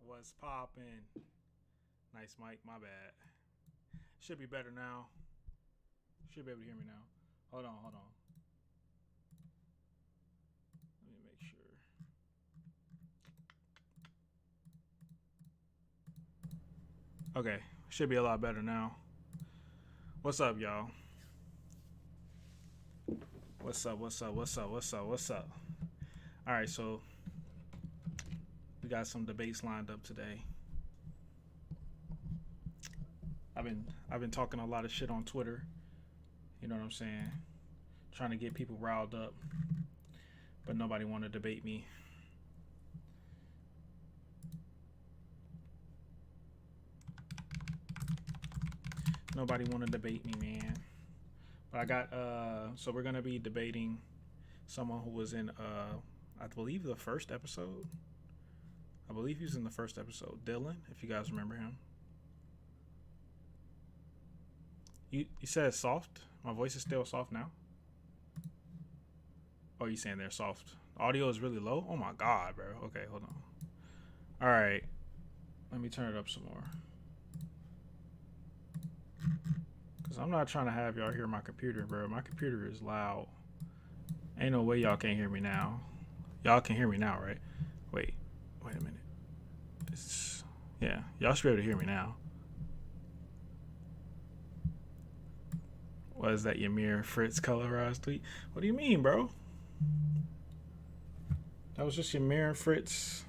What's poppin'? Nice mic, my bad. Should be better now. Should be able to hear me now. Hold on, hold on. Let me make sure. Okay, should be a lot better now. What's up, y'all? What's up, what's up, what's up, what's up, what's up? Alright, so we got some debates lined up today. I've been talking a lot of shit on Twitter. You know what I'm saying? Trying to get people riled up. But nobody want to debate me. Nobody want to debate me, man. But I got so we're gonna be debating someone who was in I believe the first episode. I believe he was in the first episode. Dylan, if you guys remember him. You said soft? My voice is still soft now? Oh, you saying they're soft? Audio is really low? Oh my god, bro. Okay, hold on. Alright. Let me turn it up some more. Cause I'm not trying to have y'all hear my computer, bro. My computer is loud. Ain't no way y'all can't hear me now. Y'all can hear me now, right? Wait a minute. Yeah, y'all should be able to hear me now. What is that, Ymir Fritz colorized tweet? What do you mean, bro? That was just Ymir and Fritz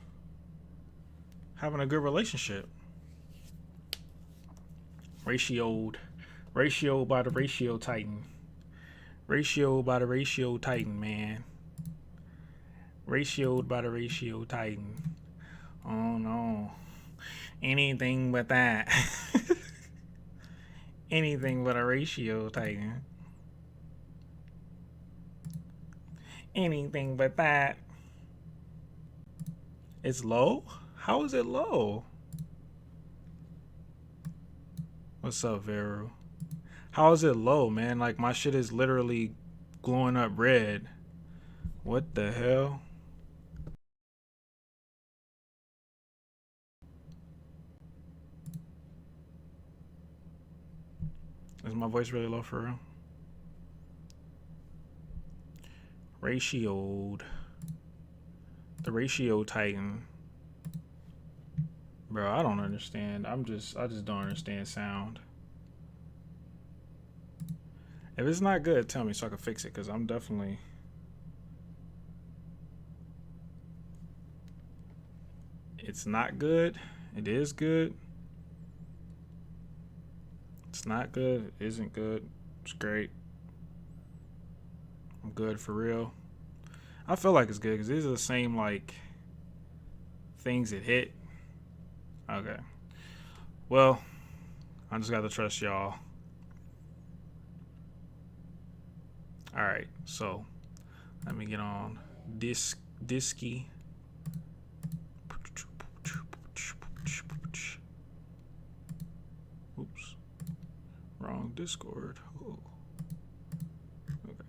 having a good relationship. Ratioed by the ratio titan. Ratioed by the ratio titan, man. Ratioed by the ratio titan. Oh no. Anything but that. Anything but a ratio titan. Anything but that. It's low? How is it low? What's up, Vero? How is it low, man? Like, my shit is literally glowing up red. What the hell? Is my voice really low for real? Ratioed. The ratio titan. Bro, I don't understand. I just don't understand sound. If it's not good, tell me so I can fix it, because I'm definitely... It's not good. It is good. It's not good. It isn't good. It's great. I'm good for real. I feel like it's good because these are the same, like, things it hit. Okay. Well, I just got to trust y'all. All right. So let me get on Disky. Oops. Wrong Discord. Oh. Okay.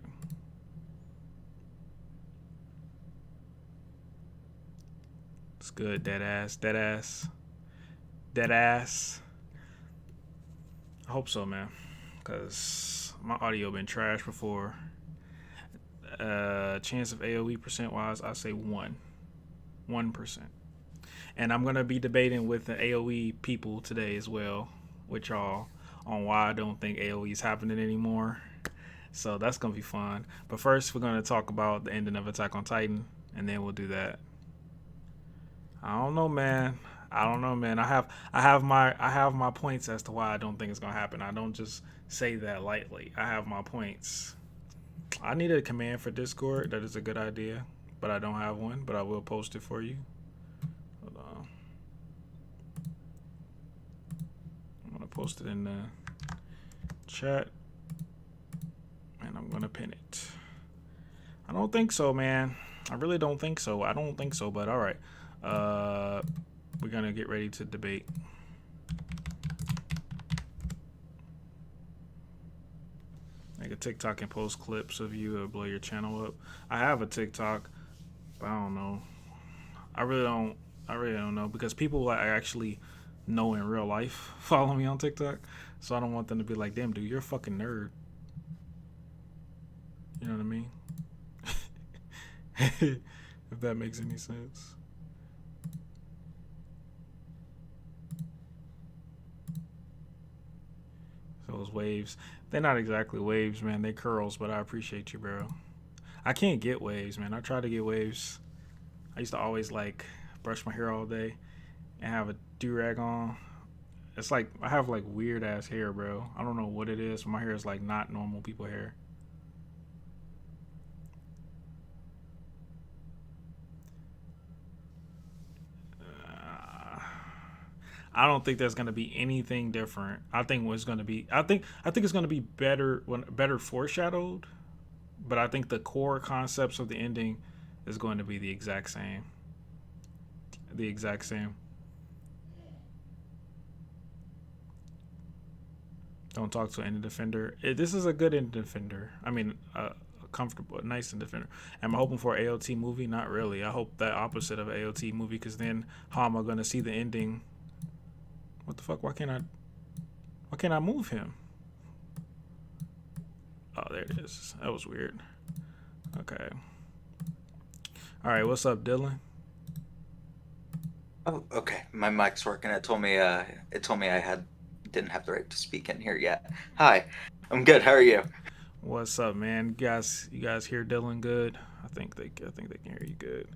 It's good. Dead ass. Dead ass. Dead ass. I hope so, man. Because my audio been trash before. Chance of AOE percent wise, I say 1%. And I'm gonna be debating with the AOE people today as well, with y'all, on why I don't think AOE is happening anymore. So that's gonna be fun. But first, we're gonna talk about the ending of Attack on Titan, and then we'll do that. I don't know, man. I have my points as to why I don't think it's gonna happen. I don't just say that lightly. I have my points. I need a command for Discord. That is a good idea, but I don't have one. But I will post it for you. Hold on. I'm gonna post it in the chat, and I'm gonna pin it. I don't think so, man. I really don't think so. I don't think so, but all right. We're gonna get ready to debate. Make a TikTok and post clips of you or blow your channel up. I have a TikTok, but I don't know. I really don't know, because people I actually know in real life follow me on TikTok, so I don't want them to be like, damn dude, you're a fucking nerd. You know what I mean? If that makes any sense. Those waves, they're not exactly waves, man. They curls, but I appreciate you, bro. I can't get waves, man. I try to get waves. I used to always like brush my hair all day and have a do-rag on. It's like I have like weird ass hair, bro. I don't know what it is, but my hair is like not normal people hair. I don't think there's gonna be anything different. I think what's gonna be, I think it's gonna be better foreshadowed, but I think the core concepts of the ending is going to be the exact same. The exact same. Don't talk to any defender. This is a good end defender. I mean, a comfortable, nice end defender. Am I hoping for an AOT movie? Not really. I hope that opposite of an AOT movie, because then how am I gonna see the ending? What the fuck? Why can't I move him? Oh, there it is. That was weird. Okay. All right. What's up, Dylan? Oh, okay. My mic's working. It told me I didn't have the right to speak in here yet. Hi. I'm good. How are you? What's up, man? You guys hear Dylan good? I think they can hear you good.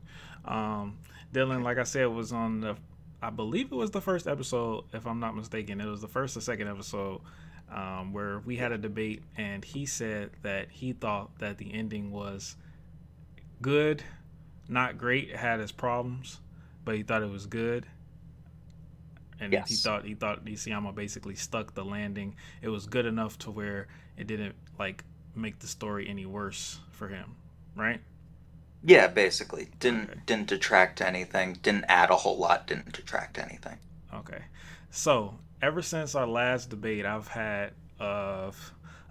Dylan, like I said, was on I believe it was the first episode, if I'm not mistaken. It was the first or second episode, where we had a debate, and he said that he thought that the ending was good, not great. It had its problems, but he thought it was good. And Yes. he thought Nisiyama basically stuck the landing. It was good enough to where it didn't like make the story any worse for him, right? Yeah, basically. Okay. Didn't detract anything. Didn't add a whole lot. Didn't detract anything. Okay. So ever since our last debate, I've had a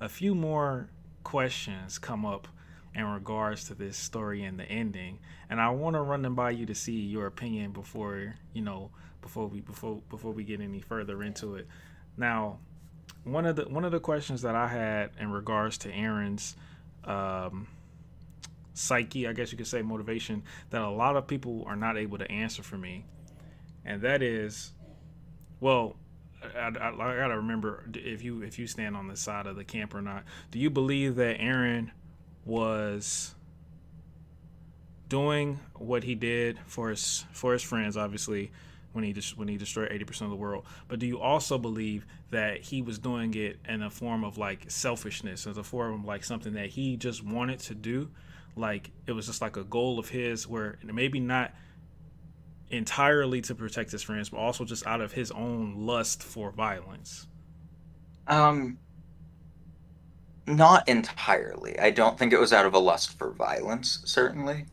few more questions come up in regards to this story and the ending, and I want to run them by you to see your opinion before we get any further into it. Now, one of the questions that I had in regards to Aaron's psyche, I guess you could say motivation, that a lot of people are not able to answer for me, and that is, well, I gotta remember if you stand on the side of the camp or not. Do you believe that Aaron was doing what he did for his friends, obviously, when he destroyed 80% of the world? But do you also believe that he was doing it in a form of like selfishness, as a form of like something that he just wanted to do? Like it was just like a goal of his, where maybe not entirely to protect his friends, but also just out of his own lust for violence? Um, Not entirely. I don't think it was out of a lust for violence, certainly.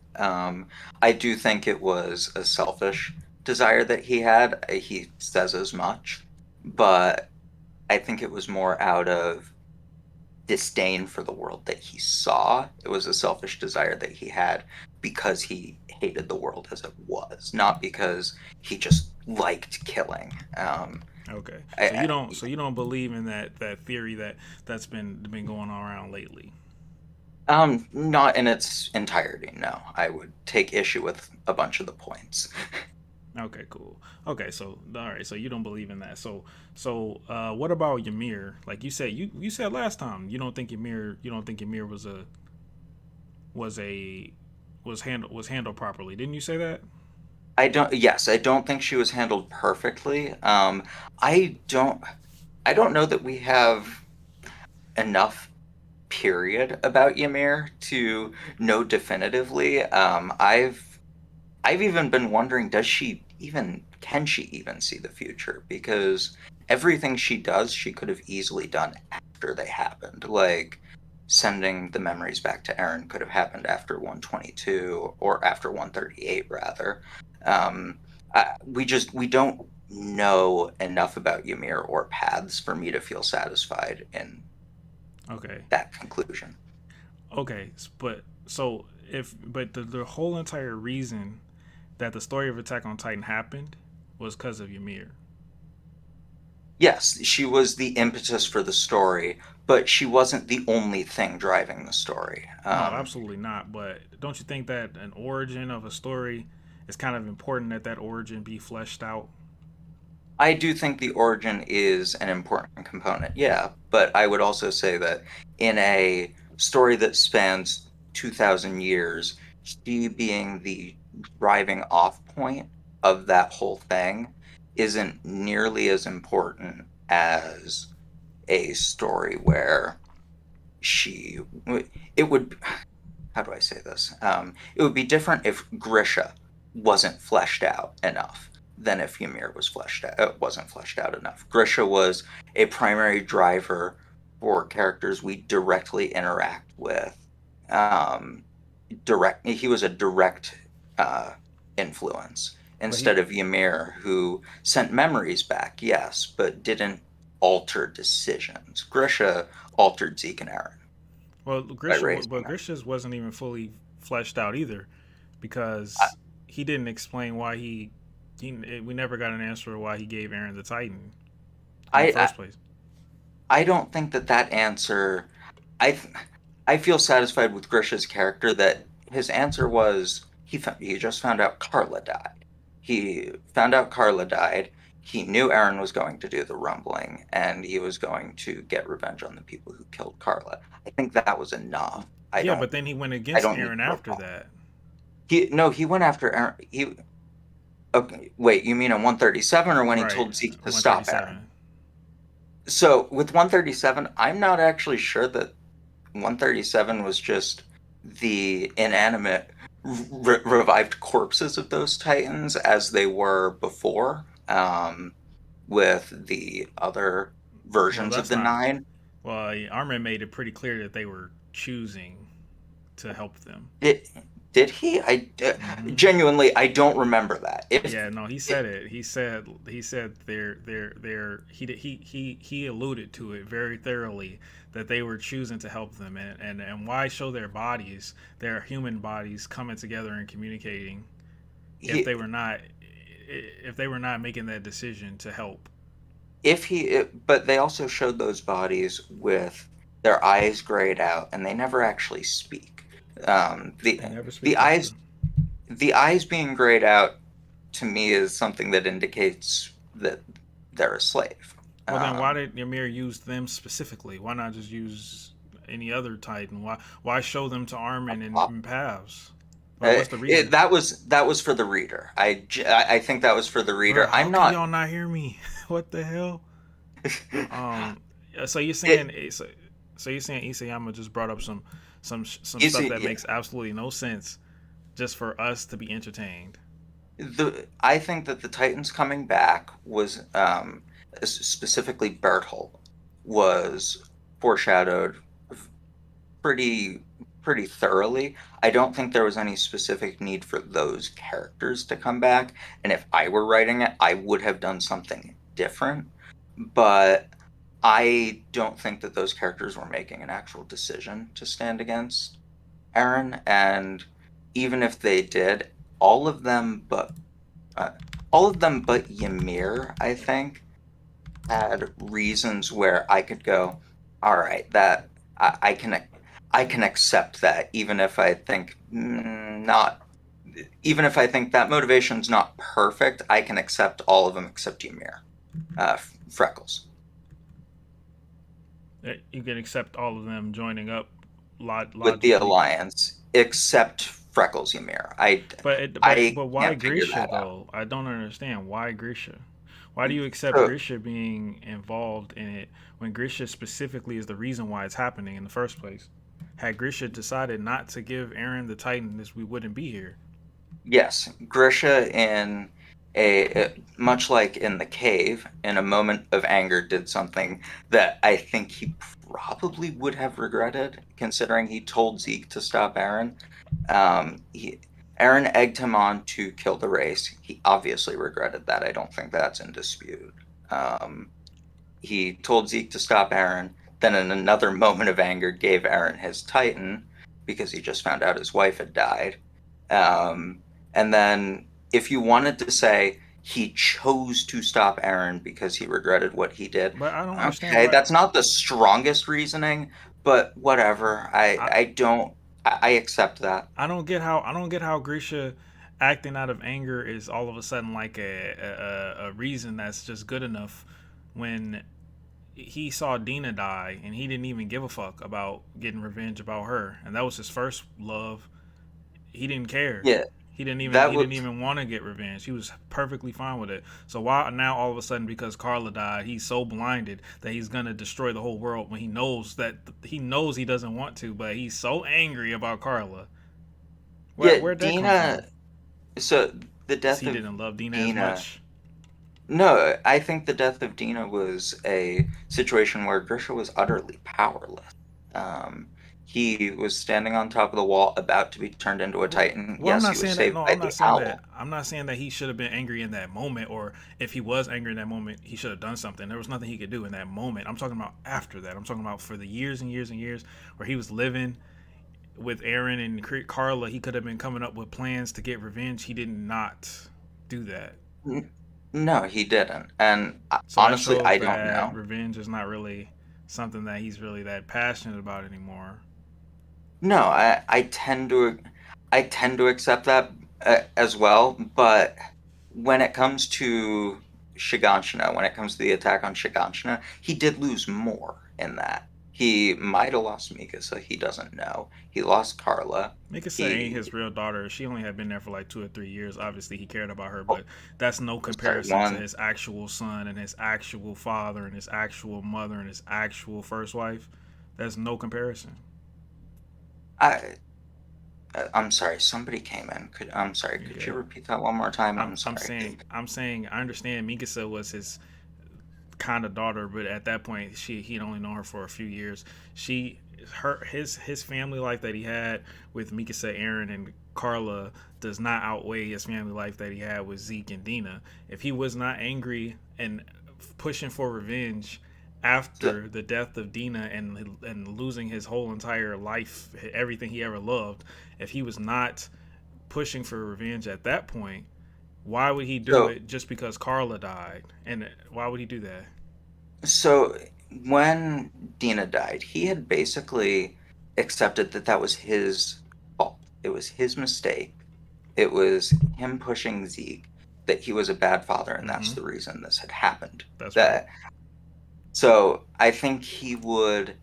I do think it was a selfish desire that he had. He says as much, but I think it was more out of disdain for the world that he saw. It was a selfish desire that he had because he hated the world as it was, not because he just liked killing. Okay, so you I, don't so you don't believe in that theory that's been going on around lately. Not in its entirety, no. I would take issue with a bunch of the points. Okay, cool. Okay, so all right, so you don't believe in that. What about Ymir? Like you said last time, you don't think Ymir was a was handled properly. Didn't you say that? Yes, I don't think she was handled perfectly. I don't, I don't know that we have enough period about Ymir to know definitively. I've even been wondering, can she even see the future? Because everything she does, she could have easily done after they happened. Like sending the memories back to Aaron could have happened after 122 or after 138 rather. Um, we don't know enough about Ymir or paths for me to feel satisfied in Okay. that conclusion. Okay, but so if but the whole entire reason that the story of Attack on Titan happened was because of Ymir. Yes, she was the impetus for the story, but she wasn't the only thing driving the story. No, absolutely not. But don't you think that an origin of a story is kind of important that origin be fleshed out? I do think the origin is an important component, yeah, but I would also say that in a story that spans 2,000 years, she being the driving off point of that whole thing isn't nearly as important as a story where she it would how do I say this? It would be different if Grisha wasn't fleshed out enough than if Ymir wasn't fleshed out enough. Grisha was a primary driver for characters we directly interact with. Um, he was a direct uh, influence But he instead of Ymir, who sent memories back, yes, but didn't alter decisions. Grisha altered Zeke and Aaron by raising But them. Grisha's wasn't even fully fleshed out either, I, because he didn't explain why he we never got an answer why he gave Aaron the Titan in the I first place. I don't think that answer. I I feel satisfied with Grisha's character that his answer was he just found out Carla died. He found out Carla died. He knew Aaron was going to do the rumbling, and he was going to get revenge on the people who killed Carla. I think that was enough. Yeah, but then he went I against don't need Aaron more. after that. He went after Aaron. Okay, wait, you mean in 137 or when he Right, told Zeke to stop Aaron? 137. So with 137, I'm not actually sure that 137 was just the inanimate revived corpses of those titans as they were before, with the other Well, versions of that's the not. nine. Well, Armin made it pretty clear that they were choosing to help them. Did he? Hmm. Genuinely, I don't remember that. If Yeah, no, he it, said it. He said they're he alluded to it very thoroughly that they were choosing to help them, and why show their bodies, their human bodies coming together and communicating if he they were not making that decision to help. but they also showed those bodies with their eyes grayed out, and they never actually speak. Um, the They never the speak. That's true. eyes the eyes being grayed out to me is something that indicates that they're a slave. Well, then why Um, did Ymir use them specifically? Why not just use any other Titan? Why show them to Armin and Pavs? Like, what's the reason? that was for the reader. I think that was for the Bro, reader. how I'm can not. y'all not hear me? What the hell? Um, so you're it, saying so you're saying Isayama just brought up some you stuff see, that yeah, makes absolutely no sense just for us to be entertained. I think that the Titans coming back was specifically Berthold was foreshadowed pretty pretty thoroughly. I don't think there was any specific need for those characters to come back, and if I were writing it, I would have done something different. But I don't think that those characters were making an actual decision to stand against Aaron, and even if they did, all of them but uh, all of them but Ymir, I think, had reasons where I could go, all right, that I can accept that, even if I think not, even if I think that motivation's not perfect, I can accept all of them except Ymir, Freckles. You can accept all of them joining up With the logically. alliance, except Freckles Ymir. But I why can't figure Grisha that out. though? I don't understand why Grisha. Why do you accept So Grisha being involved in it when Grisha specifically is the reason why it's happening in the first place? Had Grisha decided not to give Aaron the Titan, this we wouldn't be here. yes, Grisha in much like in the cave, in a moment of anger, did something that I think he probably would have regretted, considering he told Zeke to stop Aaron. He Aaron egged him on to kill the race. He obviously regretted that. I don't think that's in dispute. Um, he told Zeke to stop Aaron, then in another moment of anger gave Aaron his Titan because he just found out his wife had died. Um, and then if you wanted to say he chose to stop Aaron because he regretted what he did, But I don't understand okay, why. that's not the strongest reasoning, but whatever. I I don't I accept that. I don't get how Grisha acting out of anger is all of a sudden like a reason that's just good enough when he saw Dina die and he didn't even give a fuck about getting revenge about her, and that was his first love. He didn't care. Yeah, He that didn't was even want to get revenge. He was perfectly fine with it. So why now all of a sudden because Carla died, he's so blinded that he's gonna destroy the whole world when he knows he doesn't want to, but he's so angry about Carla. yeah, Where'd that come Dina. from? So the Because death he of didn't love Dina as Dina. much. No, I think the death of Dina was a situation where Grisha was utterly powerless. Um, he was standing on top of the wall, about to be turned into a Titan. Well, I'm Yes, not he was saying that. saved No, by I'm the not saying that. owl. I'm not saying that he should have been angry in that moment, or if he was angry in that moment, he should have done something. There was nothing he could do in that moment. I'm talking about after that. I'm talking about for the years and years and years where he was living with Aaron and Carla. He could have been coming up with plans to get revenge. He did not do that. N- No, he didn't. And So that honestly, shows I don't that know. revenge is not really something that he's really that passionate about anymore. No, I tend to accept that as well, but when it comes to Shiganshina, when it comes to the attack on Shiganshina, he did lose more in that. He might have lost Mikasa, he doesn't know. He lost Carla. Mikasa ain't He his real daughter. She only had been there for like 2 or 3 years. Obviously, he cared about her, oh, but that's no sorry, comparison to one. his actual son and his actual father and his actual mother and his actual first wife. That's no comparison. I I'm sorry, somebody came in. I'm sorry, could you Yeah, repeat that one more time? I'm sorry. I'm saying I understand Mikasa was his kind of daughter, but at that point, he'd only known her for a few years. She his family life that he had with Mikasa, Aaron, and Carla does not outweigh his family life that he had with Zeke and Dina. If he was not angry and pushing for revenge So, after the death of Dina and losing his whole entire life, everything he ever loved, if he was not pushing for revenge at that point, why would he do so it just because Carla died? And why would he do that? So when Dina died, he had basically accepted that that was his fault. It was his mistake. It was him pushing Zeke, that he was a bad father, and that's Mm-hmm. the reason this had happened. That's right. That so I think he would.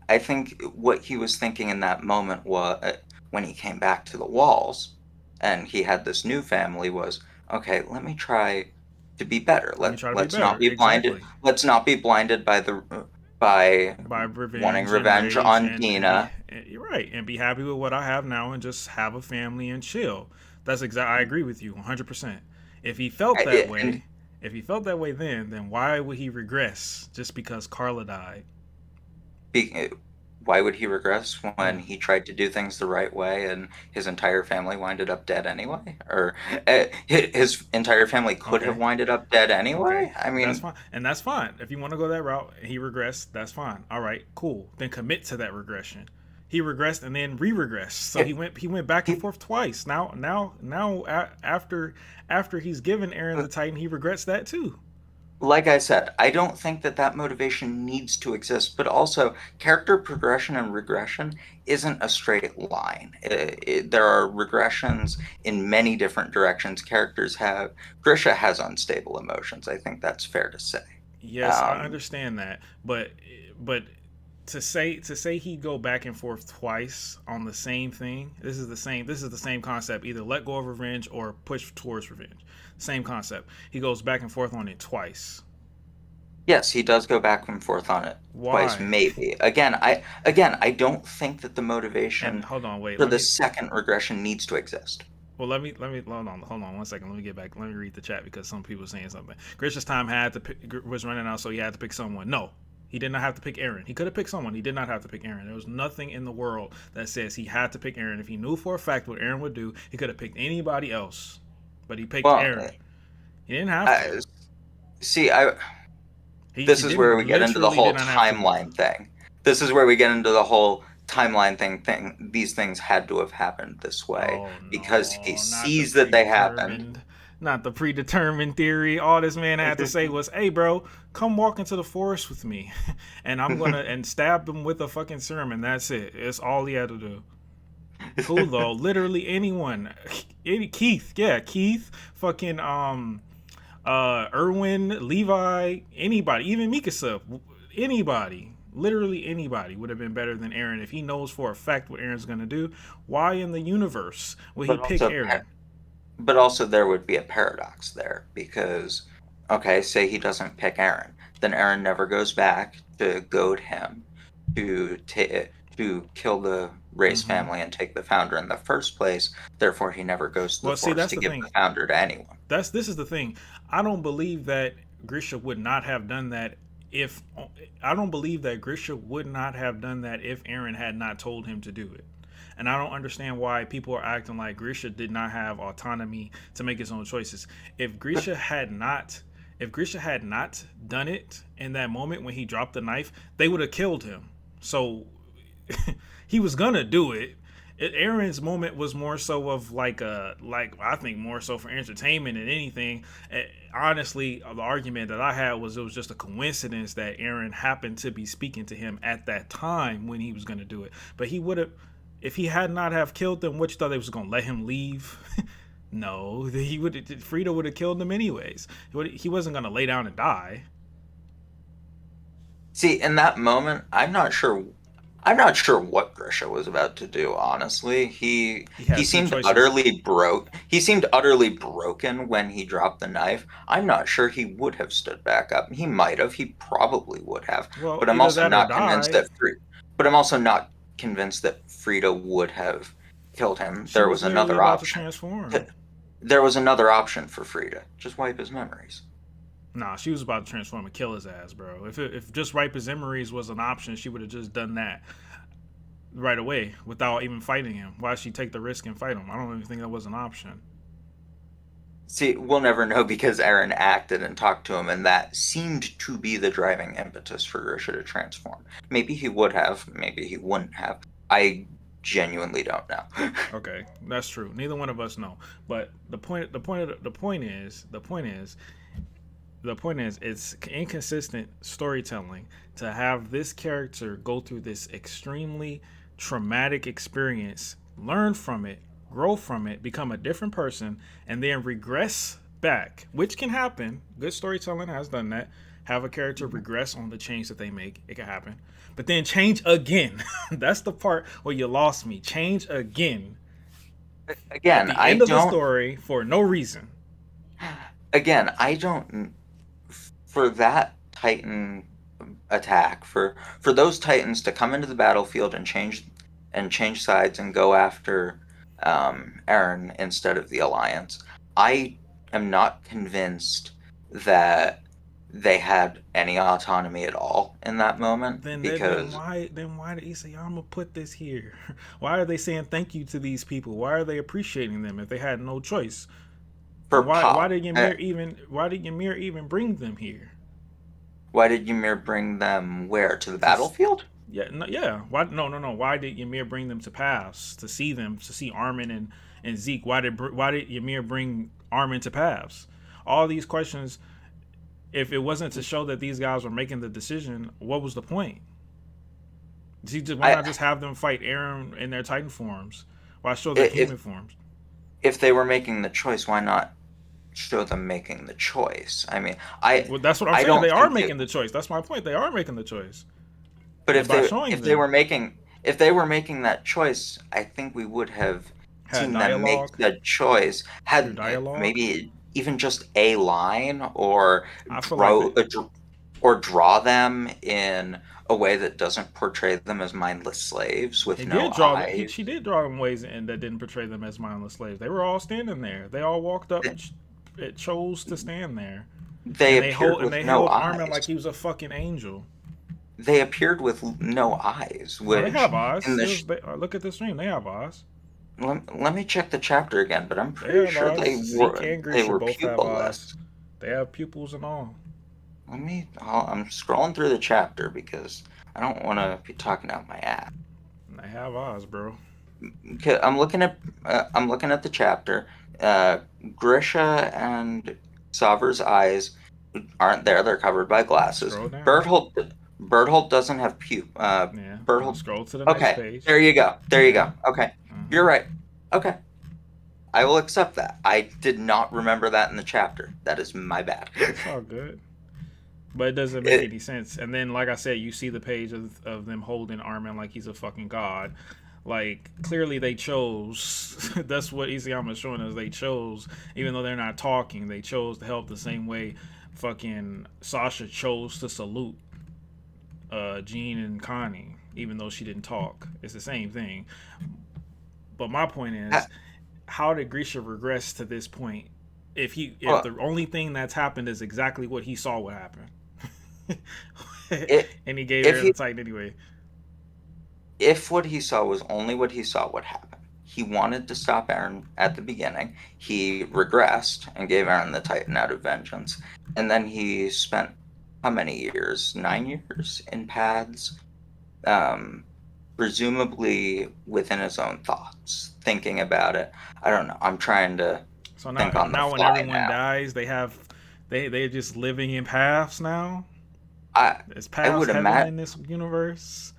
I think what he was thinking in that moment was when he came back to the walls, and he had this new family was okay. Let me try to be better. Let me try to be Let's not better. be blinded. Exactly. Let's not be blinded by the by By wanting revenge and revenge rage on and be Dina. you're right and be happy with what I have now and just have a family and chill. I agree with you 100%. If he felt that And way, if he felt that way then why would he regress just because Carla died? be, why would he regress when Yeah. he tried to do things the right way and his entire family winded up dead anyway? Or his entire family could have Okay. winded up dead Okay. anyway? I That's mean, fine. And that's fine. If you want to go that route, he regressed, that's fine. All right, cool. Then commit to that regression. He regressed and then re-regressed. So it, he went back and he, forth twice. After he's given Aaron the Titan, he regrets that too. like I said, I don't think that that motivation needs to exist, but also character progression and regression isn't a straight line. There are regressions in many different directions. Grisha has unstable emotions. I think that's fair to say. Yes, I Um, understand that, but to say he'd go back and forth twice on the same thing. This is the same concept. Either let go of revenge or push towards revenge. Same concept. He goes back and forth on it twice. yes, he does go back and forth on it twice, Why? maybe. Again, I don't think that the And motivation hold on, wait. for Let the me. second regression needs to exist. Well, let me hold on 1 second. Let me get back. Let me read the chat because some people are saying something. Grisha's time was running out, so he had to pick someone. No, he did not have to pick Aaron. He could have picked someone. He did not have to pick Aaron. There was nothing in the world that says he had to pick Aaron. If he knew for a fact what Aaron would do, he could have picked anybody else. But he picked Well, Aaron. He didn't have to. I, see, I He this is where didn't we get into the literally did whole not have to. timeline thing. This is where we get into the whole timeline thing. These things had to have happened this way Oh because he no, not the sees that they happened. predetermined, not the predetermined theory. All this man had to say was, "Hey, bro, come walk into the forest with me, and I'm gonna and stab him with a fucking sermon." That's it. It's all he had to do. Who though? Literally anyone. Keith, yeah, Keith, fucking Irwin, Levi, anybody, even Mikasa, anybody, literally anybody would have been better than Aaron if he knows for a fact what Aaron's gonna do. Why in the universe would he but pick also Aaron? but also there would be a paradox there because okay, say he doesn't pick Aaron, then Aaron never goes back to goad him to kill the race Mm-hmm. family and take the founder in the first place. Therefore, he never goes to the Well, see, forest that's to the give the thing. founder to anyone. This is the thing. I don't believe that Grisha would not have done that if I don't believe that Grisha would not have done that if Aaron had not told him to do it. And I don't understand why people are acting like Grisha did not have autonomy to make his own choices. If Grisha had not if Grisha had not done it in that moment when he dropped the knife, they would have killed him. So he was gonna do it. Aaron's moment was more so of like I think more so for entertainment than anything. Honestly, the argument that I had was it was just a coincidence that Aaron happened to be speaking to him at that time when he was going to do it. But he would have, if he had not have killed them, which thought they was going to let him leave. No, he would. Frida would have killed him anyways. He wasn't going to lay down and die. See, in that moment, I'm not sure what Grisha was about to do, honestly. He He he had two seemed choices. utterly broke. He seemed utterly broken when he dropped the knife. I'm not sure he would have stood back up. He might have, he probably would have, Well, but I'm either also that or not convinced die. that Frida would have killed him. She There was was literally another about to option. transform. There was another option for Frida. Just wipe his memories. Nah, she was about to transform and kill his ass, bro. If just wipe his memories was an option, she would have just done that right away without even fighting him. Why she take the risk and fight him? I don't even think that was an option. See, we'll never know because Aaron acted and talked to him, and that seemed to be the driving impetus for Grisha to transform. Maybe he would have, maybe he wouldn't have. I genuinely don't know. Okay, that's true. Neither one of us know. But the point is it's inconsistent storytelling to have this character go through this extremely traumatic experience, learn from it, grow from it, become a different person, and then regress back, which can happen. Good storytelling has done that. Have a character regress on the change that they make. It can happen. But then change again. That's the part where you lost me. Change again at Again, the I end of the don't. story for no reason. Again, I don't. For that Titan attack, for those Titans to come into the battlefield and change sides and go after Eren instead of the Alliance. I am not convinced that they had any autonomy at all in that moment Then because why did Isayama put this here? Why are they saying thank you to these people? Why are they appreciating them if they had no choice? for And why Pop, did Ymir even bring them here? why did Ymir bring them where? To the To battlefield? Yeah, no, yeah. Why? No. Why did Ymir bring them to paths to see them, to see Armin and Zeke? Why did Ymir bring Armin to paths? All these questions. If it wasn't to show that these guys were making the decision, what was the point? Why not I just have them fight Aaron in their Titan forms? Why show their if human forms? if they were making the choice, why not show them making the choice? I mean, I Well, that's what I'm I saying. They don't are think it. making the choice. That's my point. They are making the choice, But and by showing them, if they were making that choice, I think we would have had seen them make dialogue that choice. through Had dialogue. maybe even just a line or I feel like they draw them in a way that doesn't portray them as mindless slaves He with no did draw that. She eyes. did draw them ways and that didn't portray them as mindless slaves. They were all standing there. They all walked up. Th- It chose to stand there, They appeared and with they no held Armin like eyes. he was a fucking angel. They appeared with no eyes, No, they which have in eyes. the Look at the stream. They have eyes. let me check the chapter again, but I'm They pretty have sure eyes. Zeke and they Grisha were both have eyes. pupilless. They have pupils and all. I'm scrolling through the chapter because I don't want to be talking out my ass. They have eyes, bro. Okay, I'm looking at the chapter. Grisha and Savar's eyes aren't there; they're covered by glasses. Scroll down. Berthold doesn't have Yeah. Now Berthold. scroll to the next Okay, page. there you go. There you Yeah. go. Okay, Uh-huh. you're right. Okay, I will accept that. I did not remember that in the chapter. That is my bad. It's all good. But it doesn't make It, any sense. And then, like I said, you see the page of them holding Armin like he's a fucking god. Like, clearly they chose. That's what Isayama is showing us. They chose, even though they're not talking, they chose to help the same way fucking Sasha chose to salute Jean and Connie, even though she didn't talk. It's the same thing. But my point is, how did Grisha regress to this point if well, the only thing that's happened is exactly what he saw would happen? it, And he gave if her the he Titan anyway. if what he saw was only what he saw would happen, he wanted to stop Aaron at the beginning. He regressed and gave Aaron the Titan out of vengeance, and then he spent how many years? 9 years in paths, um, presumably within his own thoughts, thinking about it. I don't know. I'm trying to So think on the now when fly everyone now. dies, they're just living in paths now. I Is I paths would heaven imagine in this universe?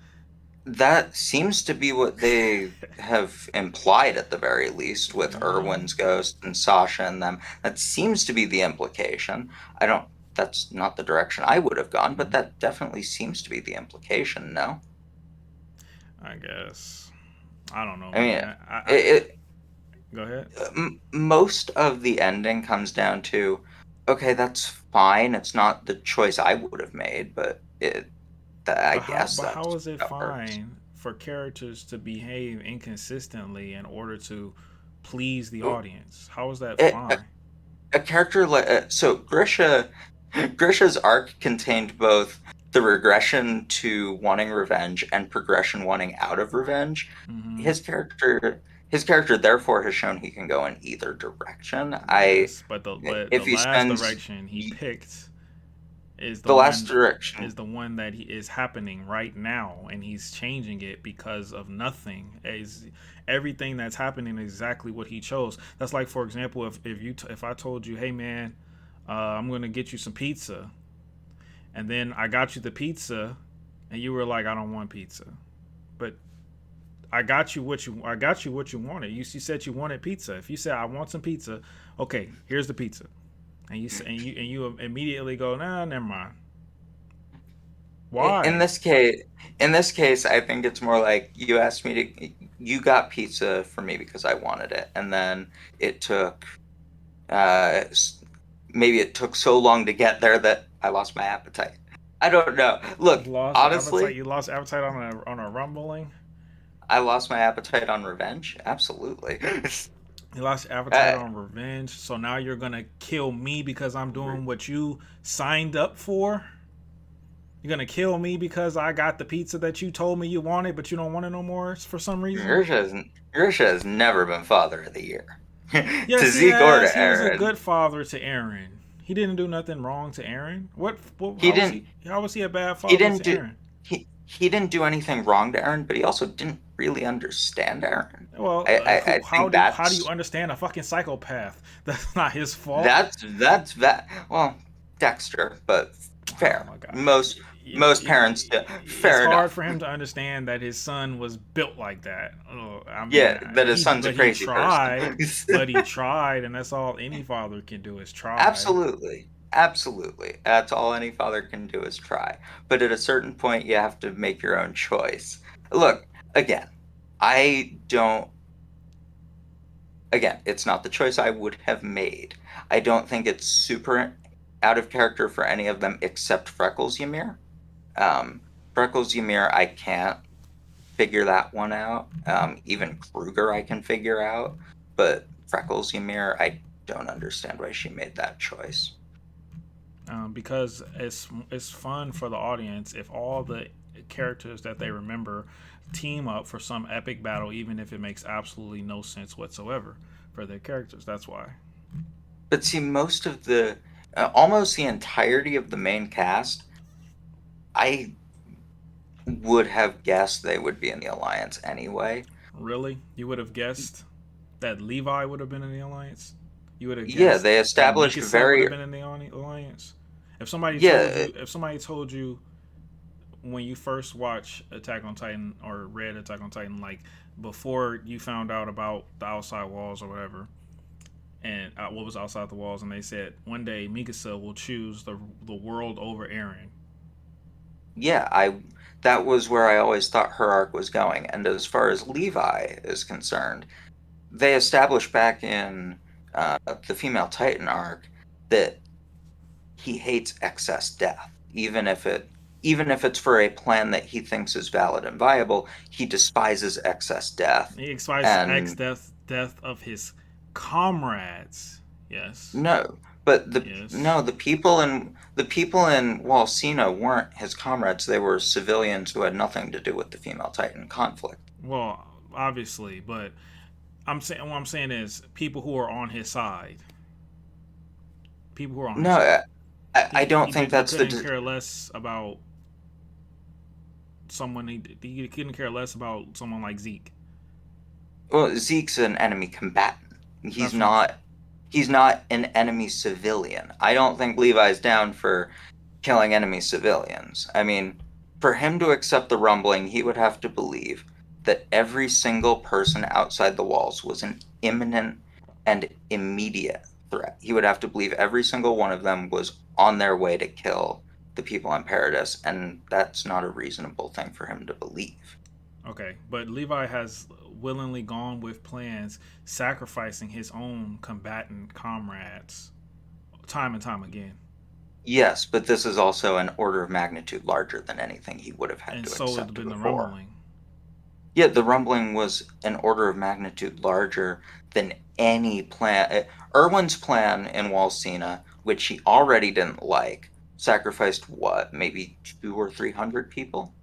that seems to be what they have implied at the very least with Yeah. Erwin's ghost and Sasha and them. That seems to be the implication. I don't That's not the direction I would have gone, but that definitely seems to be the implication, no? I guess. I don't know, I mean, man. it, Go ahead. most of the ending comes down to okay, that's fine. It's not the choice I would have made, but I guess But how that's is it how it works. fine for characters to behave inconsistently in order to please the audience? How is that A, fine? a character like so Grisha's arc contained both the regression to wanting revenge and progression wanting out of revenge. Mm-hmm. His character therefore has shown he can go in either direction. I Yes, but the If he last spends direction he picked is the the last one direction. that he is happening right now, and he's changing it because of nothing. Is everything that's happening exactly what he chose? That's like, for example, if I told you, hey man, I'm gonna get you some pizza, and then I got you the pizza, and you were like, I don't want pizza, but I got you what you wanted. You said you wanted pizza. If you said I want some pizza, okay, here's the pizza, and you immediately go, nah, never mind. In Why? this case, I think it's more like you got pizza for me because I wanted it, and then it took uh, maybe it took so long to get there that I lost my appetite. I don't know. You Look, lost appetite. honestly, You lost appetite on a rumbling. I lost my appetite on revenge. Absolutely. You lost your appetite uh, on revenge, so now you're gonna kill me because I'm doing what you signed up for. You're gonna kill me because I got the pizza that you told me you wanted, but you don't want it no more for some reason. Gersha has never been Father of the Year Yes, to he Zeke or has. to He was a Aaron. good father to Aaron. He didn't do nothing wrong to Aaron. What? He How was didn't. he? How was he a bad He father didn't to do. Aaron? He didn't do anything wrong to Aaron, but he also didn't really understand Aaron. Well, I think how do you that's understand a fucking psychopath? That's not his fault. that's that. Well, Dexter, but Oh fair. my god. Most parents do. It's Fair hard enough. for him to understand that his son was built like that. I Yeah, mean, that his son's a but he crazy person. tried, but he tried, and that's all any father can do is try. Absolutely. Absolutely. That's all any father can do is try. But at a certain point, you have to make your own choice. Look, again, I don't, again, it's not the choice I would have made. I don't think it's super out of character for any of them except Freckles Ymir. Um, Freckles Ymir, I can't figure that one out. Even Kruger, I can figure out. But Freckles Ymir, I don't understand why she made that choice. Because it's fun for the audience if all the characters that they remember team up for some epic battle, even if it makes absolutely no sense whatsoever for their characters. That's why. But see, almost the entirety of the main cast, I would have guessed they would be in the Alliance anyway. Really, you would have guessed that Levi would have been in the alliance. You would have Yeah, guessed they that established Mikasa would very, have been in the alliance. yeah, If somebody told you when you first watched Attack on Titan or read Attack on Titan, like before you found out about the outside walls or whatever, and what was outside the walls, and they said one day Mikasa will choose the world over Eren. yeah, that was where I always thought her arc was going. And as far as Levi is concerned, they established back in the female Titan arc that he hates excess death, even if it's for a plan that he thinks is valid and viable. He despises excess death, He despises X and death of his comrades. Yes, no, but yes. the people in Walsina weren't his comrades. They were civilians who had nothing to do with the female Titan conflict. Well, obviously, but I'm saying what I'm saying is people who are on his side. People who are on his No, side. I don't think He that's couldn't care less about he couldn't care less about someone like Zeke. well, Zeke's an enemy combatant. He's That's what I'm saying. not he's not an enemy civilian. I don't think Levi's down for killing enemy civilians. I mean, for him to accept the rumbling, he would have to believe that every single person outside the walls was an imminent and immediate threat. He would have to believe every single one of them was on their way to kill the people in Paradise, and that's not a reasonable thing for him to believe. Okay, but Levi has willingly gone with plans, sacrificing his own combatant comrades time and time again. Yes, but this is also an order of magnitude larger than anything he would have had And to so has accept been the before. rumbling. Yet the rumbling was an order of magnitude larger than any plan. Irwin's plan in Walsina, which he already didn't like, sacrificed what, maybe 200 or 300 people?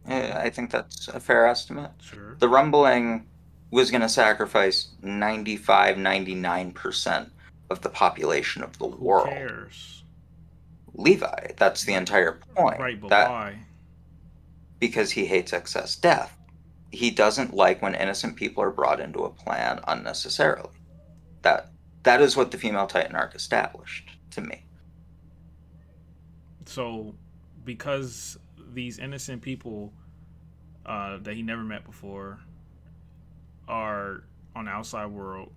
I think that's a fair estimate. Sure. The rumbling was going to sacrifice 95, 99% of the population of the Who world. cares? Levi, that's the entire point. Right, but That why? because he hates excess death. He doesn't like when innocent people are brought into a plan unnecessarily. That that is what the female Titan arc established to me. So, because these innocent people that he never met before are on the outside world,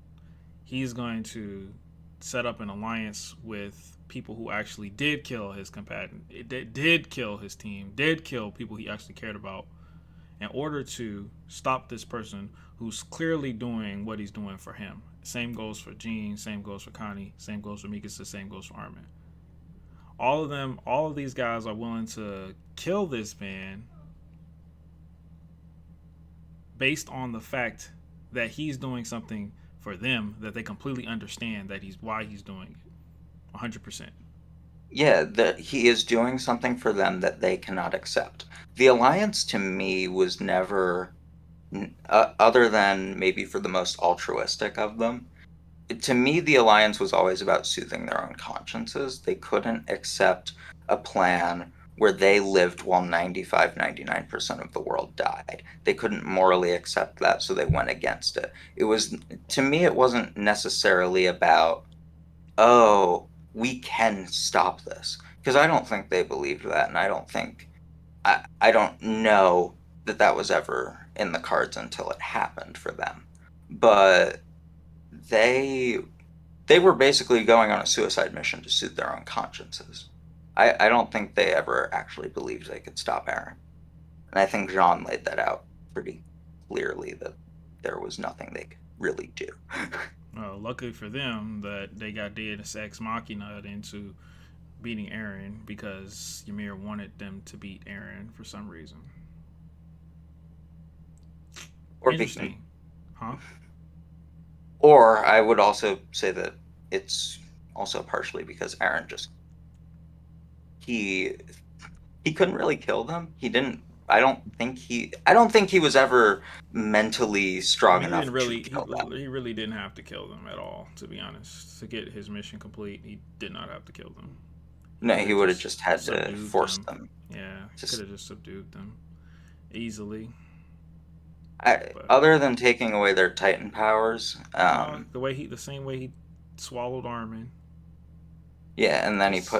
he's going to set up an alliance with people who actually did kill his combatant, did kill his team, did kill people he actually cared about, in order to stop this person who's clearly doing what he's doing for him. Same goes for Jean, same goes for Connie, same goes for Mikasa, same goes for Armin. All of these guys are willing to kill this man based on the fact that he's doing something for them that they completely understand that he's why he's doing it. 100%. Yeah, that he is doing something for them that they cannot accept. The alliance to me was never, other than maybe for the most altruistic of them, to me, the alliance was always about soothing their own consciences. They couldn't accept a plan where they lived while 99% of the world died. They couldn't morally accept that, so they went against it. It was, to me, it wasn't necessarily about, oh, we can stop this. Because I don't think they believed that, and I don't know that that was ever in the cards until it happened for them. But they they were basically going on a suicide mission to soothe their own consciences. I don't think they ever actually believed they could stop Aaron. And I think Jean laid that out pretty clearly that there was nothing they could really do. Luckily for them, that they got Deus Ex Machina into beating Aaron because Ymir wanted them to beat Aaron for some reason. Or Interesting, huh? Or I would also say that it's also partially because Aaron just he couldn't really kill them. He didn't. I don't think he was ever mentally I strong mean, he enough didn't to really. kill them. He really didn't have to kill them at all. To be honest, to get his mission complete, he did not have to kill them. He No, could he have would have just just had to subdued force them. them. Yeah, could Just have just subdued them easily. But other than taking away their Titan powers, no, the same way he swallowed Armin. yeah, and then Just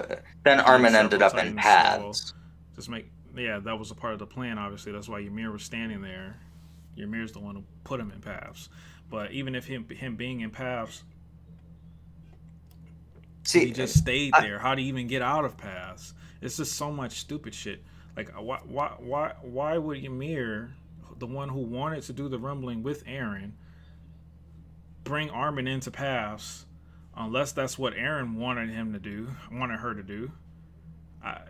then to make Armin ended several up in Titans swallow. paths. Just make yeah, that was a part of the plan. Obviously, that's why Ymir was standing there. Ymir's the one who put him in paths. But even if him being in paths, if he See, just stayed I, there, how do you even get out of paths? It's just so much stupid shit. Like why would Ymir, the one who wanted to do the rumbling with Aaron, bring Armin into paths, unless that's what Aaron wanted him to do, wanted her to do? I,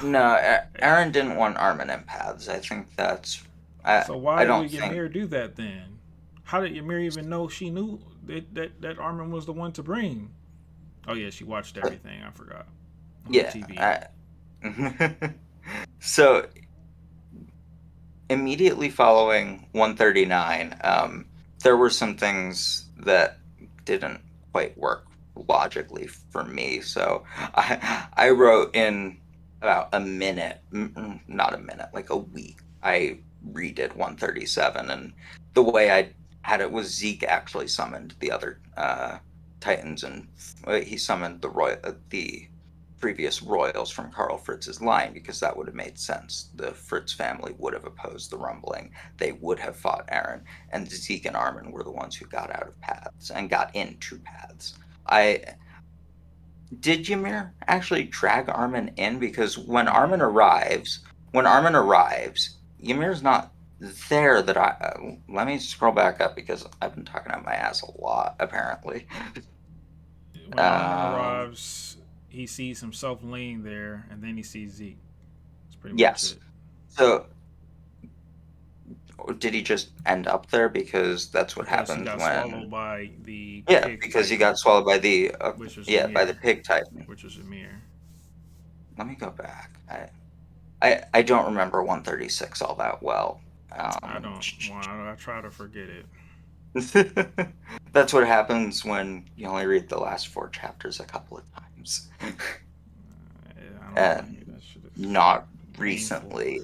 no, Aaron didn't want Armin in paths. I think that's. I So I why don't would think. Ymir do that then? How did Ymir even know she knew that Armin was the one to bring? Oh yeah, she watched everything. I forgot on the Yeah. TV. So immediately following 139, there were some things that didn't quite work logically for me. So I wrote in about a minute, not a minute, like a week. I redid 137, and the way I had it was Zeke actually summoned the other Titans, and he summoned the previous royals from Karl Fritz's line, because that would have made sense. The Fritz family would have opposed the rumbling. They would have fought Aaron, and Zeke and Armin were the ones who got out of paths and got into paths. I did Ymir actually drag Armin in, because when Armin arrives, Ymir's not there. That let me scroll back up because I've been talking out my ass a lot apparently. When Armin Um, arrives, he sees himself laying there, and then he sees Zeke. That's pretty much yes. it. So did he just end up there because that's what Because he happens got when? swallowed by the Yeah, pig because he titan, got swallowed by the which was yeah, by the Ymir. pig titan. Which was Ymir. Let me go back. I don't remember 136 all that well. I don't. Well, I try to forget it. That's what happens when you only read the last 4 chapters a couple of times. I don't blame you. And That shit is not painful. recently.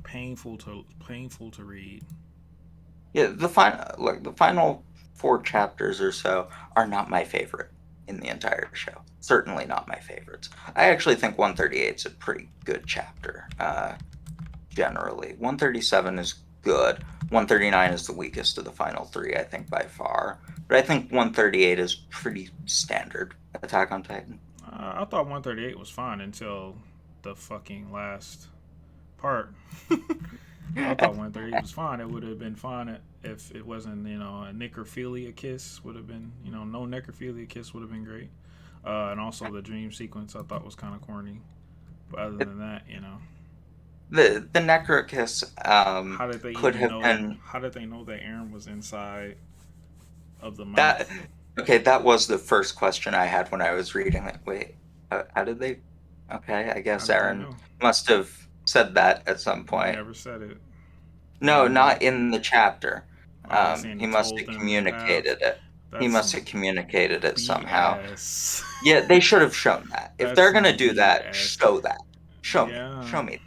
Painful to read. Yeah, the final 4 chapters or so are not my favorite in the entire show. Certainly not my favorites. I actually think 138 is a pretty good chapter. Generally, 137 is good. 139 is the weakest of the final 3, I think, by far. But I think 138 is pretty standard Attack on Titan. I thought 138 was fine until the fucking last part. I thought 138 was fine. It would have been fine if it wasn't, a necrophilia kiss would have been, no necrophilia kiss would have been great. And also the dream sequence I thought was kind of corny. But other than that. The Necrokiss How did they could even have know? been How did they know that Aaron was inside of the that. mouth? Okay, that was the first question I had when I was reading it. Wait, how did they? Okay, I How guess did they Aaron know? must have said that at some He point. never said it. No, Remember? not in the chapter. Oh, you saying He he must told have them in the past? communicated it. He That's must some have communicated it somehow. BS. Yeah, they should have shown that. If That's they're gonna some do that, BS. show that. Show me. Yeah, Show me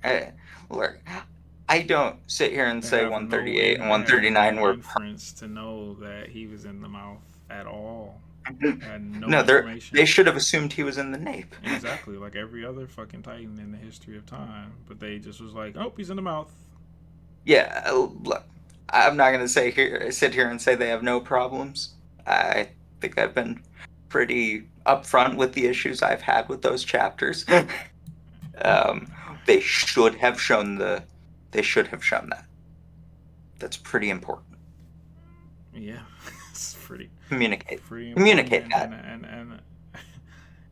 that. Look, I don't sit here and they say have no 138 and they have no 139 were. inference to know that he was in the mouth at all. Had no No, they information. should have assumed he was in the nape. Exactly, like every other fucking Titan in the history of time. But they just was like, oh, he's in the mouth. Yeah, look, I'm not gonna sit here and say they have no problems. I think I've been pretty upfront with the issues I've had with those chapters. um, they should have shown the. They should have shown that. That's pretty important. Yeah, it's Communicate. pretty important. Communicate And that.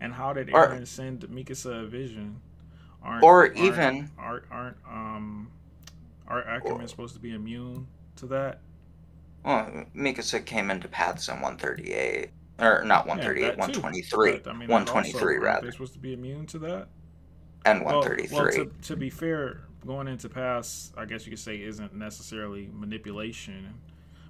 and how did Or Aaron send Mikasa a vision? Aren't or aren't even aren't aren't um aren't Ackerman or, supposed to be immune to that? well, Mikasa came into paths in 138. Or not Yeah, 138, that too. 123. But I mean, that also 123 aren't they rather. supposed to be immune to that? And Well, 133. to be fair, going into past, I guess you could say, isn't necessarily manipulation,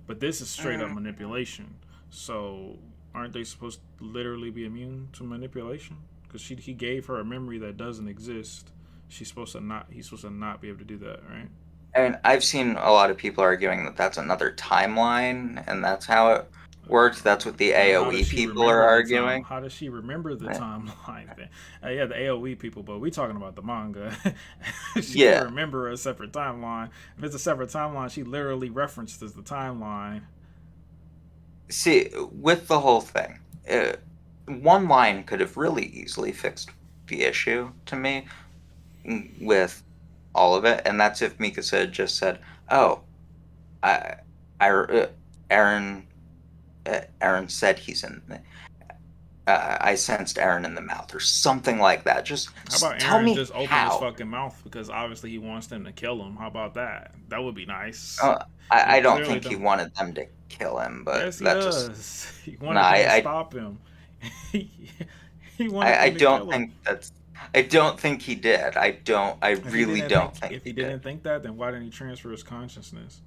but this is straight up Mm, manipulation. So, aren't they supposed to literally be immune to manipulation? Because he gave her a memory that doesn't exist. She's supposed to not. He's supposed to not be able to do that, right? And I've seen a lot of people arguing that that's another timeline, and that's how it works. That's what the But how does AOE she people are remember the time? arguing. How does she remember the Eh, timeline thing? Yeah, the AOE people, but we talking about the manga. She can't Yeah. remember a separate timeline. If it's a separate timeline, she literally references the timeline. See, with the whole thing, one line could have really easily fixed the issue to me with all of it, and that's if Mikasa had just said, "Oh, I, Aaron, Aaron said he's in. I sensed Aaron in the mouth, or something like that. Just How about tell Aaron me just open his how." fucking mouth because obviously he wants them to kill him? How about that? That would be nice. Uh, He I don't clearly think he don't. wanted them to kill him, but Yes, he that just does. He no. wanted them to stop him. he, he wanted I them to don't kill him. think that's. I don't think he did. I don't. I really don't think If he he did. didn't think that, then why didn't he transfer his consciousness?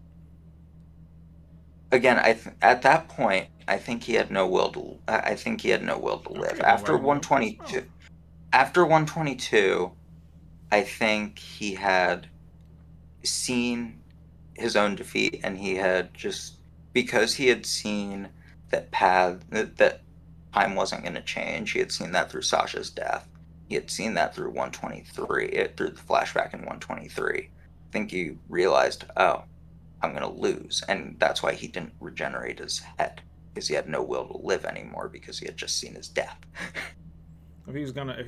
Again, at that point, I think he had no will to. I think he had no will to live Okay, then why after didn't he open his mouth? 122. After 122, I think he had seen his own defeat, and he had just because he had seen that time wasn't going to change. He had seen that through Sasha's death. He had seen that through 123, through the flashback in 123. I think he realized, oh, I'm going to lose, and that's why he didn't regenerate his head, because he had no will to live anymore because he had just seen his death. If